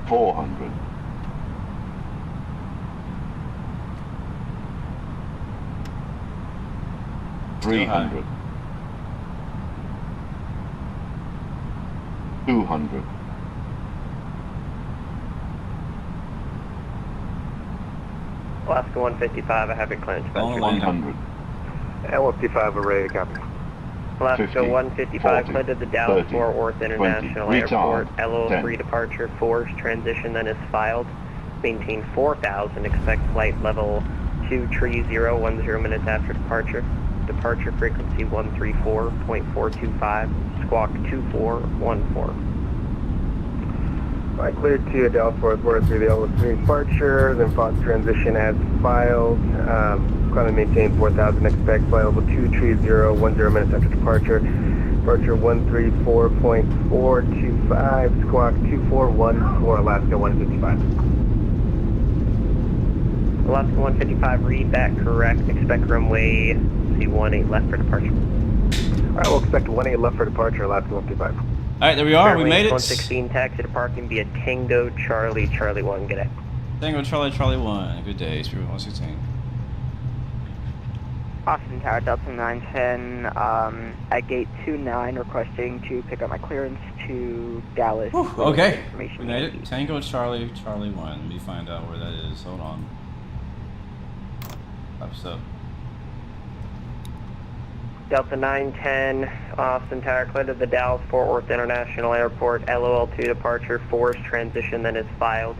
Speaker 6: 400.
Speaker 1: 300.
Speaker 10: 200.
Speaker 9: Alaska 155, I have your clearance.
Speaker 1: Only
Speaker 10: 100.
Speaker 7: L55 array, copy.
Speaker 9: Alaska
Speaker 10: 50,
Speaker 9: 155,
Speaker 10: 40,
Speaker 9: cleared to the Dallas
Speaker 10: 30,
Speaker 9: Fort Worth International
Speaker 10: 20,
Speaker 9: Airport.
Speaker 10: retard,
Speaker 9: LO3
Speaker 10: 10.
Speaker 9: departure, force transition, then is filed. Maintain 4,000, expect flight level 23010 minutes after departure. Departure frequency 134.425, squawk 2414.
Speaker 7: I cleared to Dallas Fort Worth through the LO3 departure, then FOX transition as filed. Climate maintain 4,000, expect flight level 23010 minutes after departure. Departure 134.425, squawk 2414, Alaska 155.
Speaker 9: Alaska 155, read that correct. Expect runway 18 left for departure.
Speaker 7: Alright, we'll expect 18 left for departure, Alaska 155.
Speaker 1: Alright, there we are. We
Speaker 9: Airlines
Speaker 1: made it.
Speaker 9: 116, taxi to parking via Tango Charlie, Charlie 1. Good day.
Speaker 1: Tango Charlie, Charlie 1. Good day, Spirit 116.
Speaker 11: Austin Tower, Delta 910, at gate 29, requesting to pick up my clearance to Dallas.
Speaker 1: Okay, we made it. Tango Charlie, Charlie 1. Let me find out where that is. Hold on. What's up?
Speaker 9: Delta 910, Austin Tower, clear to the Dallas Fort Worth International Airport. LOL2 departure, force transition, then is filed.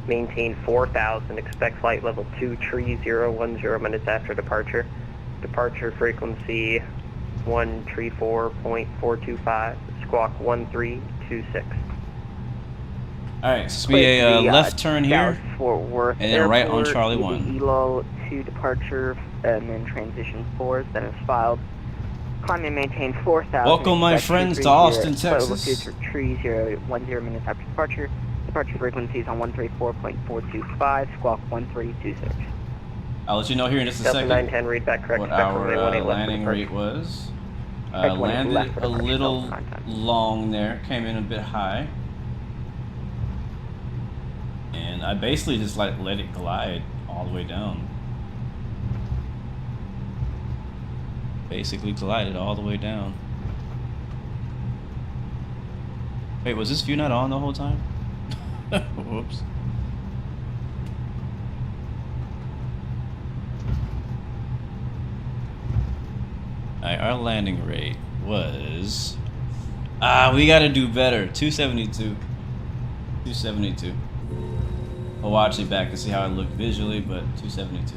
Speaker 9: Maintain 4,000, expect flight level 23010 minutes after departure. Departure frequency 134.425, squawk 1326.
Speaker 1: Alright, so we a left turn here,
Speaker 11: Fort Worth
Speaker 1: and then right on
Speaker 11: Airport,
Speaker 1: Charlie 1.
Speaker 11: DILLO to departure, and then transition force, then is filed. Climb and maintain 4,000.
Speaker 1: Welcome, my friends, to Austin, Texas.
Speaker 11: 3010 minutes after departure. Departure frequencies on 134.425, squawk 1326.
Speaker 1: I'll let you know here in just a
Speaker 9: Delta
Speaker 1: second
Speaker 9: 910, read back correct.
Speaker 1: what
Speaker 9: Expect
Speaker 1: our
Speaker 9: runway 18 left for
Speaker 1: landing
Speaker 9: departure.
Speaker 1: rate was.
Speaker 11: Expect
Speaker 1: Landed
Speaker 11: left for
Speaker 1: a
Speaker 11: departure,
Speaker 1: little
Speaker 11: Delta 910.
Speaker 1: long there, came in a bit high. And I basically just like let it glide all the way down. Basically glided all the way down. Wait, was this view not on the whole time? Whoops. Alright, our landing rate was... we gotta do better. 272. 272. I'll watch it back to see how I look visually, but 272.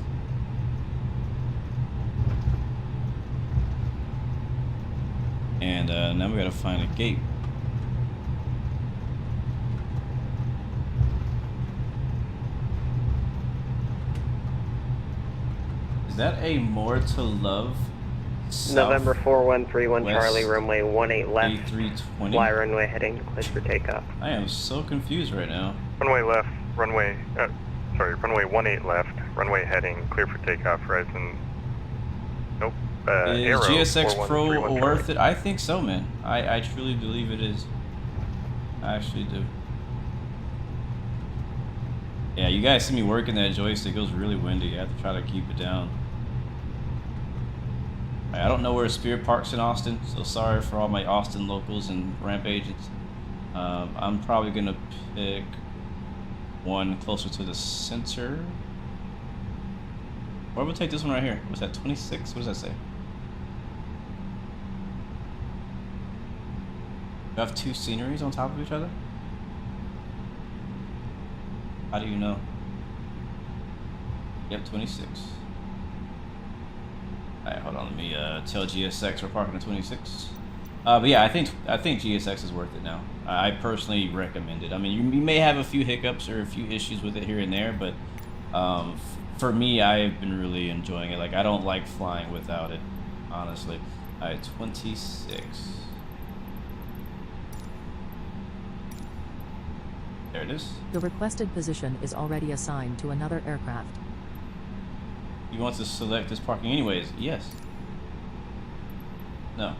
Speaker 1: And now we gotta find a gate. Is that a more to love?
Speaker 9: November 4131
Speaker 1: West
Speaker 9: Charlie, runway 18 left.
Speaker 1: A320?
Speaker 9: Fly runway heading, cleared for takeoff.
Speaker 1: I am so confused right now.
Speaker 6: Runway left, runway 18 left, runway heading, clear for takeoff, horizon. Nope.
Speaker 1: Is
Speaker 6: Arrow,
Speaker 1: GSX Pro
Speaker 6: 4131
Speaker 1: worth it? I think so, man. I truly believe it is. I actually do. Yeah, you guys see me working that joystick. It goes really windy. I have to try to keep it down. I don't know where Spirit parks in Austin, so sorry for all my Austin locals and ramp agents. I'm probably gonna pick one closer to the center. Or we'll take this one right here. What's that, 26? What does that say? You have two sceneries on top of each other? How do you know? Yep, 26. Alright, hold on, let me tell GSX we're parking at 26. But yeah, I think GSX is worth it now. I personally recommend it. I mean, you may have a few hiccups or a few issues with it here and there, but for me, I've been really enjoying it. Like, I don't like flying without it, honestly. Alright, 26. There it is.
Speaker 12: The requested position is already assigned to another aircraft.
Speaker 1: You want to select this parking anyways? Yes. No.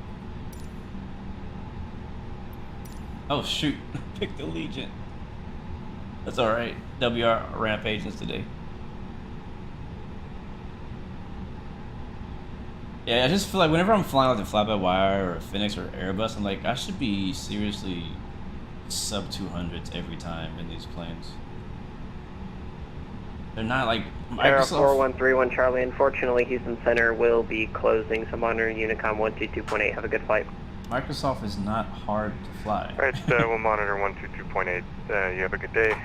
Speaker 1: Oh shoot, pick the Legion. That's alright. WR ramp agents today. Yeah, I just feel like whenever I'm flying like the fly-by-wire or Phoenix or Airbus, I'm like, I should be seriously sub 200s every time in these planes. They're not like
Speaker 9: Aero
Speaker 1: Microsoft.
Speaker 9: 4131 Charlie, unfortunately Houston Center will be closing, so monitoring Unicom 122.8, have a good flight.
Speaker 1: Microsoft is not hard to fly.
Speaker 6: Alright, we'll monitor 122.8. You have a good day.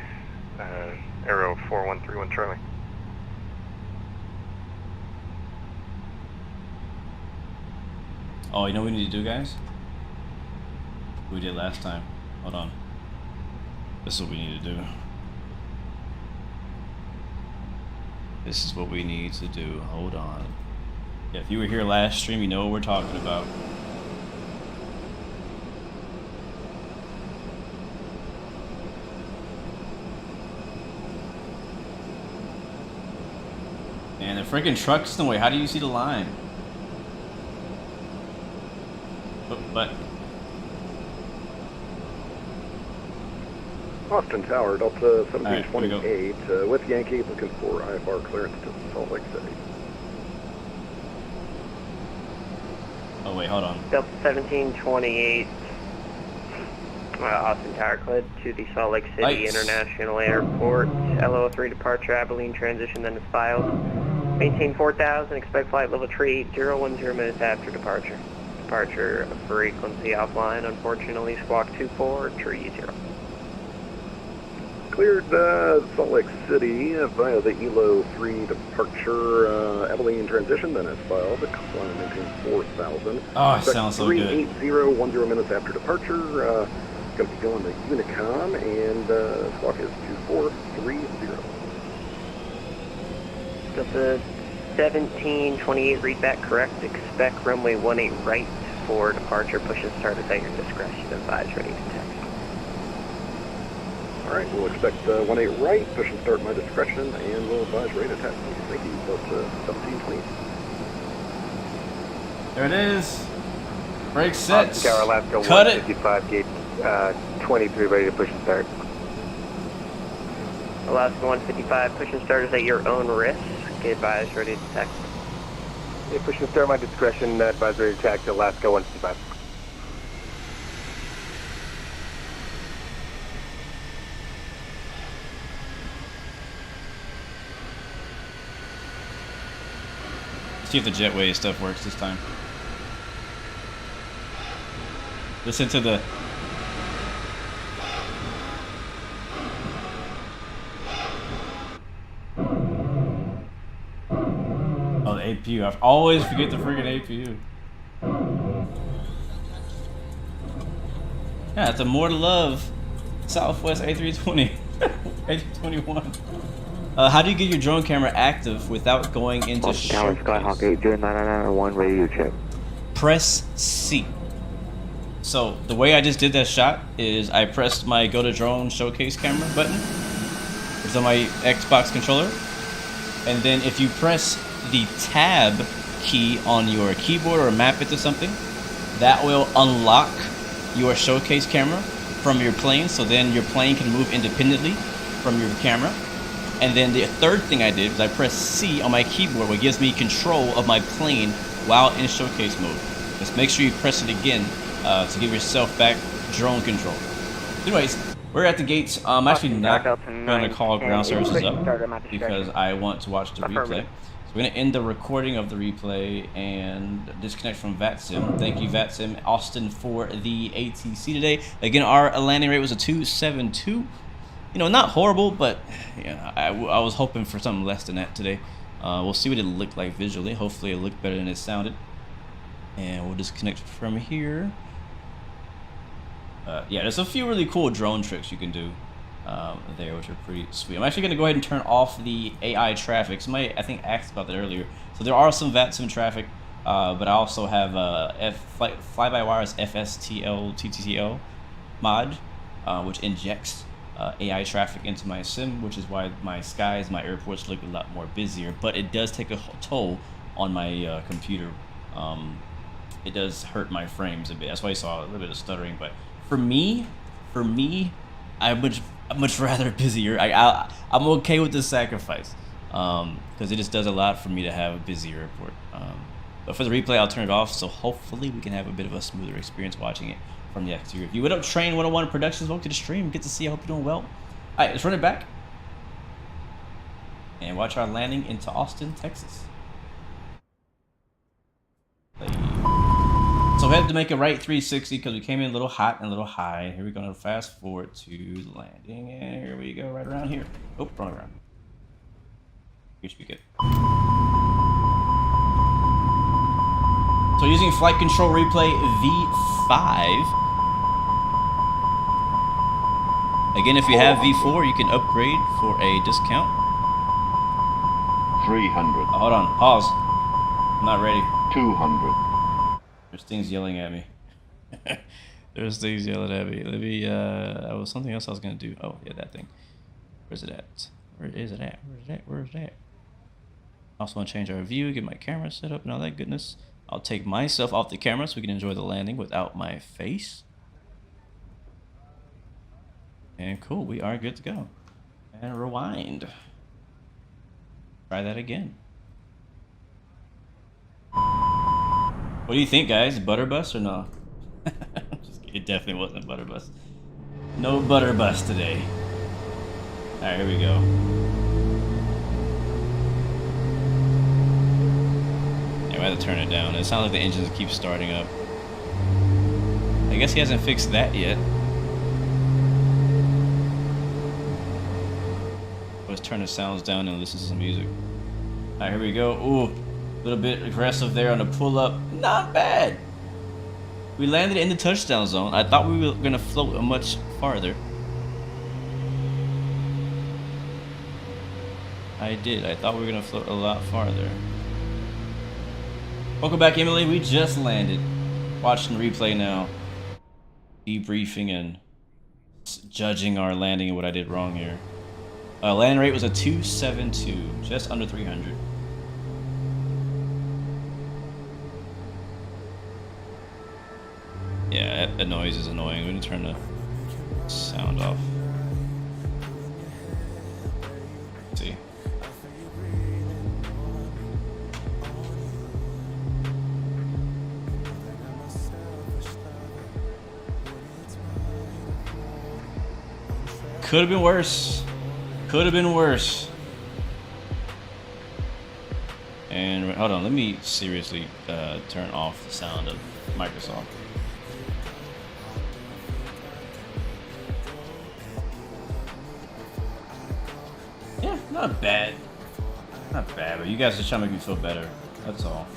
Speaker 6: Aero 4131 Charlie.
Speaker 1: Oh, you know what we need to do, guys? We did last time. Hold on. This is what we need to do. This is what we need to do. Hold on. Yeah, if you were here last stream, you know what we're talking about. And the freaking truck's in the way. How do you see the line? But
Speaker 10: Austin Tower, Delta 1728, with Yankee, looking for IFR clearance to Salt Lake City.
Speaker 1: oh wait, hold on.
Speaker 9: Delta 1728, Austin Tower, cleared to the Salt Lake City
Speaker 1: Lights.
Speaker 9: International Airport. LO3 departure, Abilene transition, then is filed. Maintain 4000, expect flight level 380, 10 minutes after departure. Departure frequency offline, unfortunately, squawk 2430.
Speaker 10: Cleared Salt Lake City via the ELO 3 departure, Abilene transition, then is filed. Climb maintain 4000.
Speaker 1: Oh, it sounds so good.
Speaker 10: 380, 10 minutes after departure. Going to be going to Unicom, and squawk is 2430.
Speaker 9: Delta 1728, read back correct. Expect runway 18 right for departure. Push and start is at your discretion. Advise ready to taxi.
Speaker 10: Alright, we'll expect 18 right, push and start my discretion, and we'll advise ready to taxi. Thank you, Delta 1720.
Speaker 1: There it is. Brake set.
Speaker 7: Alaska
Speaker 1: Cut it.
Speaker 7: 155, gate 23, ready to push and start.
Speaker 9: Alaska 155, push and start is at your own risk. Get advised ready to taxi.
Speaker 7: Yeah, push and start my discretion, advise ready to taxi, Alaska 155.
Speaker 1: See if the jetway stuff works this time. Listen to the... Oh, the APU. I always forget the friggin' APU. Yeah, it's a more to love Southwest A320. A321. How do you get your drone camera active without going into showcase?
Speaker 7: Skyhawk 80991, radio check.
Speaker 1: Press C. So the way I just did that shot is I pressed my go to drone showcase camera button. It's on my Xbox controller. And then if you press the tab key on your keyboard or map it to something, that will unlock your showcase camera from your plane. So then your plane can move independently from your camera. And then the third thing I did was I pressed C on my keyboard, which gives me control of my plane while in showcase mode. Just make sure you press it again to give yourself back drone control. Anyways, we're at the gates. I'm actually not going to call ground services up because I want to watch the replay. So we're going to end the recording of the replay and disconnect from Vatsim. Thank you, Vatsim Austin, for the ATC today. Again, our landing rate was a 272. You know, not horrible, but yeah, I was hoping for something less than that today. We'll see what it looked like visually. Hopefully it looked better than it sounded. And we'll disconnect from here. Yeah, there's a few really cool drone tricks you can do there, which are pretty sweet. I'm actually going to go ahead and turn off the AI traffic. Somebody, I think, asked about that earlier. So there are some Vatsim traffic, but I also have FlyByWire's FSTL TTL mod, which injects AI traffic into my sim, which is why my skies, my airports look a lot more busier, but it does take a toll on my computer. It does hurt my frames a bit. That's why you saw a little bit of stuttering. But for me, I'd much rather busier. I'm okay with this sacrifice because it just does a lot for me to have a busy airport. But for the replay, I'll turn it off, so hopefully we can have a bit of a smoother experience watching it from the exterior view. What up, Train 101 Productions? Welcome to the stream. Good to see you. I hope you're doing well. All right, let's run it back and watch our landing into Austin, Texas. So we had to make a right 360 because we came in a little hot and a little high. Here we're going to fast forward to the landing, and here we go, right around here. Oh, wrong around. Here should be good. So using flight control replay V5. Again, if you have V4, you can upgrade for a discount.
Speaker 13: 300.
Speaker 1: Hold on, pause. I'm not ready.
Speaker 13: 200.
Speaker 1: There's things yelling at me. There's things yelling at me. Let me, that was something else I was gonna do. Oh, yeah, that thing. Where's it at? Where is it at? Where's that? Where's that? Also want to change our view, get my camera set up and all that goodness. I'll take myself off the camera so we can enjoy the landing without my face. And cool, we are good to go. And rewind. Try that again. What do you think, guys? Butter bus or no? Just kidding, it definitely wasn't a butter bus. No butter bus today. Alright, here we go. Yeah, I had to turn it down. It sounds like the engines keep starting up. I guess he hasn't fixed that yet. Let's turn the sounds down and listen to some music. Alright, here we go. Ooh, a little bit aggressive there on the pull up. Not bad. We landed in the touchdown zone. I thought we were gonna float much farther. I did. I thought we were gonna float a lot farther. Welcome back, Emily. We just landed. Watching the replay now. Debriefing and judging our landing and what I did wrong here. Landing rate was a 272, just under 300. Yeah, that noise is annoying. We're gonna turn the sound off. Let's see. Could have been worse. Could have been worse. And hold on, let me seriously turn off the sound of Microsoft. Yeah, not bad. Not bad, but you guys are just trying to make me feel better. That's all.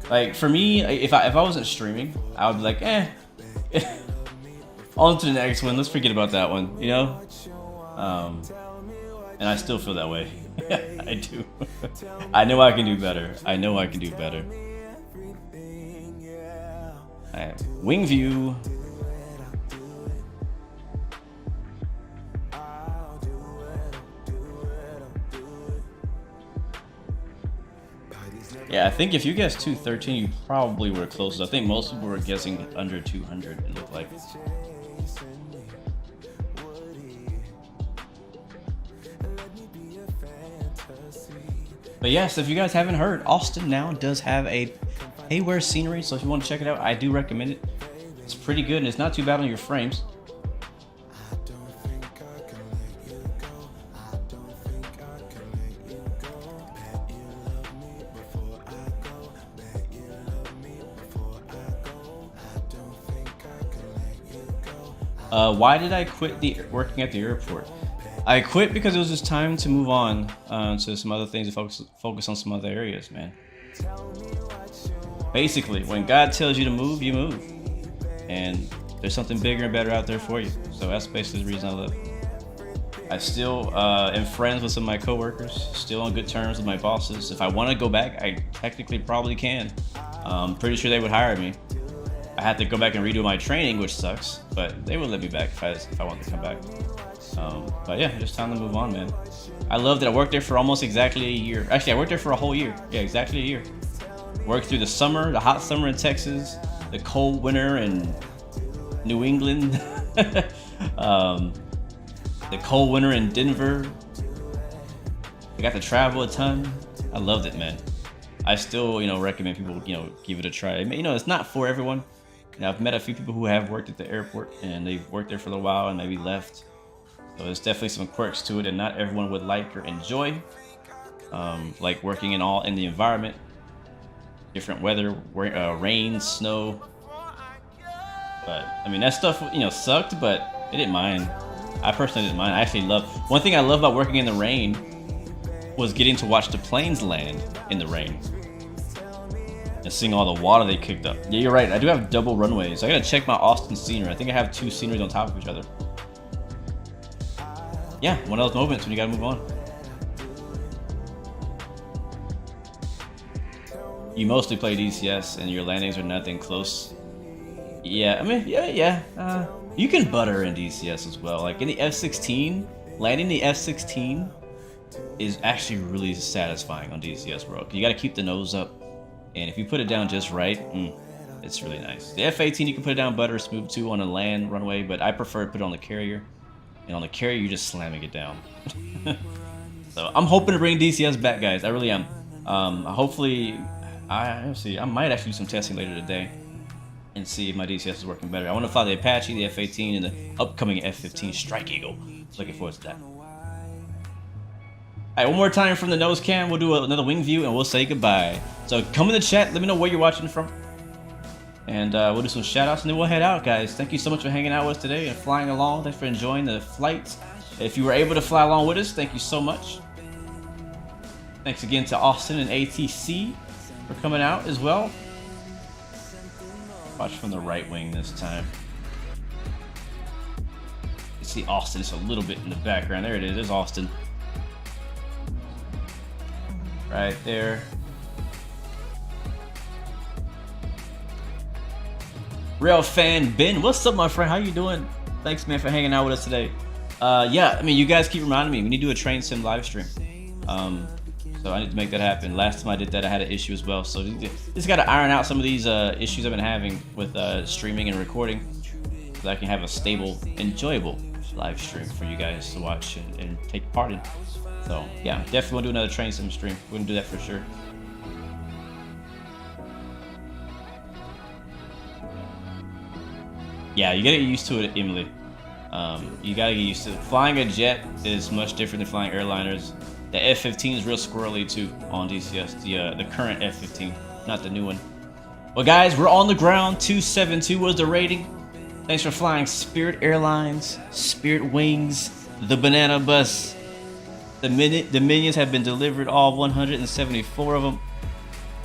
Speaker 1: Like for me, if I wasn't streaming, I would be like, eh. On to the next one. Let's forget about that one, you know? And I still feel that way. I do. I know I can do better. I know I can do better. Alright, wing view. Yeah, I think if you guessed 213, you probably were closest. I think most people were guessing under 200, it looked like. But yes, if you guys haven't heard, Austin now does have a haywire scenery, so if you want to check it out, I do recommend it. It's pretty good and it's not too bad on your frames. Why did I quit working at the airport? I quit because it was just time to move on to some other things, to focus on some other areas, man. Basically, when God tells you to move, you move. And there's something bigger and better out there for you. So that's basically the reason I left. I still am friends with some of my coworkers, still on good terms with my bosses. If I want to go back, I technically probably can. I'm pretty sure they would hire me. I had to go back and redo my training, which sucks, but they would let me back if I wanted to come back. But yeah, just time to move on, man. I loved it. I worked there for almost exactly a year. Actually, I worked there for a whole year. Yeah, exactly a year. Worked through the summer, the hot summer in Texas, the cold winter in New England, the cold winter in Denver. I got to travel a ton. I loved it, man. I still, you know, recommend people, you know, give it a try. You know, it's not for everyone. You know, I've met a few people who have worked at the airport and they've worked there for a little while and maybe left. So there's definitely some quirks to it, and not everyone would like or enjoy. Like working in the environment, different weather, rain, snow. But I mean, that stuff, you know, sucked, but I didn't mind. I personally didn't mind. I actually love. One thing I love about working in the rain was getting to watch the planes land in the rain and seeing all the water they kicked up. Yeah, you're right. I do have double runways. I gotta check my Austin scenery. I think I have 2 sceneries on top of each other. Yeah, one of those moments when you gotta move on. You mostly play DCS and your landings are nothing close. Yeah, I mean, yeah. You can butter in DCS as well. Like in the F-16, landing the F-16 is actually really satisfying on DCS, bro. You gotta keep the nose up, and if you put it down just right, it's really nice. The F-18, you can put it down butter smooth too on a land runway, but I prefer to put it on the carrier. And on the carrier, you're just slamming it down. So I'm hoping to bring DCS back, guys. I really am. Hopefully, let's see. I might actually do some testing later today and see if my DCS is working better. I want to fly the Apache, the F-18, and the upcoming F-15 Strike Eagle. Looking forward to that. Alright, one more time from the nose cam. We'll do another wing view and we'll say goodbye. So come in the chat. Let me know where you're watching from. And we'll do some shout outs and then we'll head out, guys. Thank you so much for hanging out with us today and flying along. Thanks for enjoying the flight. If you were able to fly along with us, thank you so much. Thanks again to Austin and ATC for coming out as well. Watch from the right wing this time. You see Austin just a little bit in the background. There it is. There's Austin. Right there. Real fan Ben, what's up, my friend? How you doing? Thanks, man, for hanging out with us today. Yeah, I mean, you guys keep reminding me we need to do a train sim live stream. So I need to make that happen. Last time I did that, I had an issue as well. So just got to iron out some of these issues I've been having with streaming and recording, so that I can have a stable, enjoyable live stream for you guys to watch and take part in. So yeah, definitely want to do another train sim stream. We're gonna do that for sure. Yeah, you gotta get used to it, Emily. You gotta get used to it. Flying a jet is much different than flying airliners. The F-15 is real squirrely too on DCS, the current F-15, not the new one. Well, guys, we're on the ground. 272 was the rating. Thanks for flying Spirit Airlines, Spirit Wings, the Banana Bus. The minions have been delivered, all 174 of them.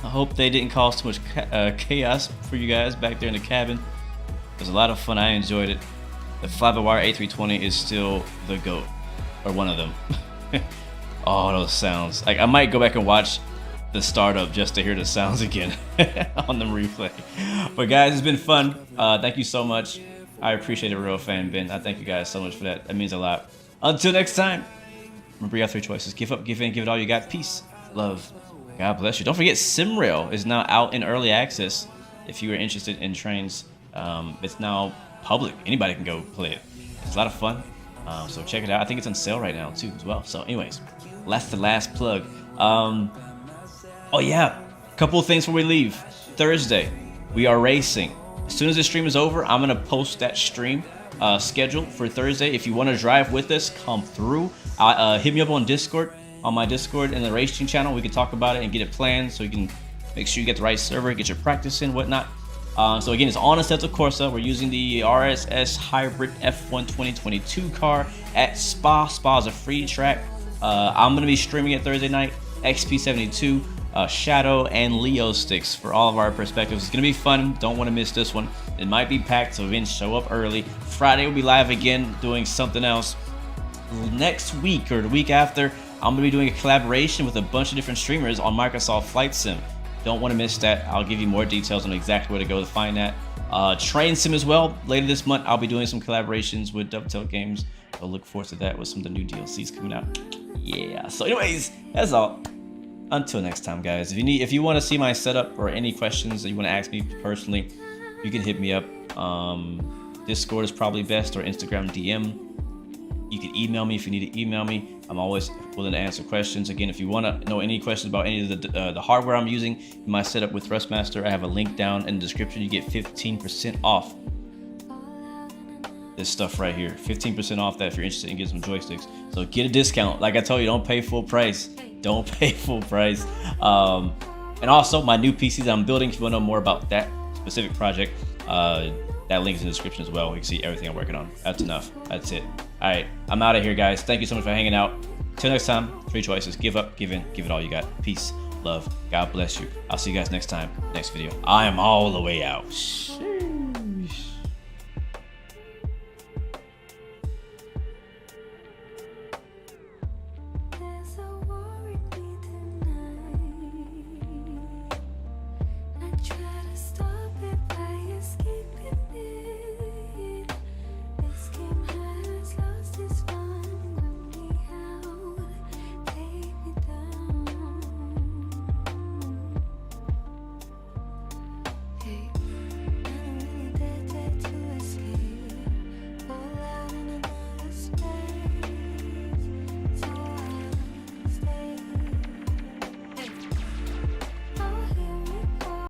Speaker 1: I hope they didn't cause too much chaos for you guys back there in the cabin. It was a lot of fun. I enjoyed it. The FlyByWire A320 is still the GOAT, or one of them. Oh, those sounds. Like, I might go back and watch the startup just to hear the sounds again on the replay. But guys, it's been fun. Thank you so much. I appreciate it, real fan Ben. I thank you guys so much for that. That means a lot. Until next time, remember you have 3 choices. Give up, give in, give it all you got. Peace, love, God bless you. Don't forget, SimRail is now out in early access. If you are interested in trains, it's now public. Anybody can go play it. It's a lot of fun. So check it out. I think it's on sale right now too as well. So anyways, that's the last plug. Oh yeah, a couple of things before we leave. Thursday, we are racing. As soon as the stream is over, I'm gonna post that stream schedule for Thursday. If you want to drive with us, come through. Hit me up on Discord, on my Discord and the racing channel. We can talk about it and get it planned so you can make sure you get the right server, get your practice in, whatnot. So again, it's on Assetto Corsa. We're using the RSS Hybrid F1 2022 car at Spa. Spa is a free track. I'm going to be streaming it Thursday night. XP72, Shadow, and Leo sticks for all of our perspectives. It's going to be fun. Don't want to miss this one. It might be packed, so again, show up early. Friday, we'll be live again doing something else. Next week or the week after, I'm going to be doing a collaboration with a bunch of different streamers on Microsoft Flight Sim. Don't want to miss that. I'll give you more details on exactly where to go to find that. Train Sim as well. Later this month, I'll be doing some collaborations with Dovetail Games. I'll look forward to that with some of the new DLCs coming out. Yeah. So anyways, that's all. Until next time, guys. If you want to see my setup or any questions that you want to ask me personally, you can hit me up. Discord is probably best, or Instagram DM. You can email me if you need to email me. I'm always willing to answer questions. Again, if you want to know any questions about any of the hardware I'm using in my setup with Thrustmaster, I have a link down in the description. You get 15% off this stuff right here. 15% off that if you're interested in getting some joysticks. So get a discount. Like I told you, don't pay full price. Don't pay full price. And also my new PCs I'm building. If you want to know more about that specific project, that link is in the description as well. You can see everything I'm working on. That's enough. That's it. All right, I'm out of here, guys. Thank you so much for hanging out. Till next time, 3 choices. Give up, give in, give it all you got. Peace, love, God bless you. I'll see you guys next time, next video. I am all the way out.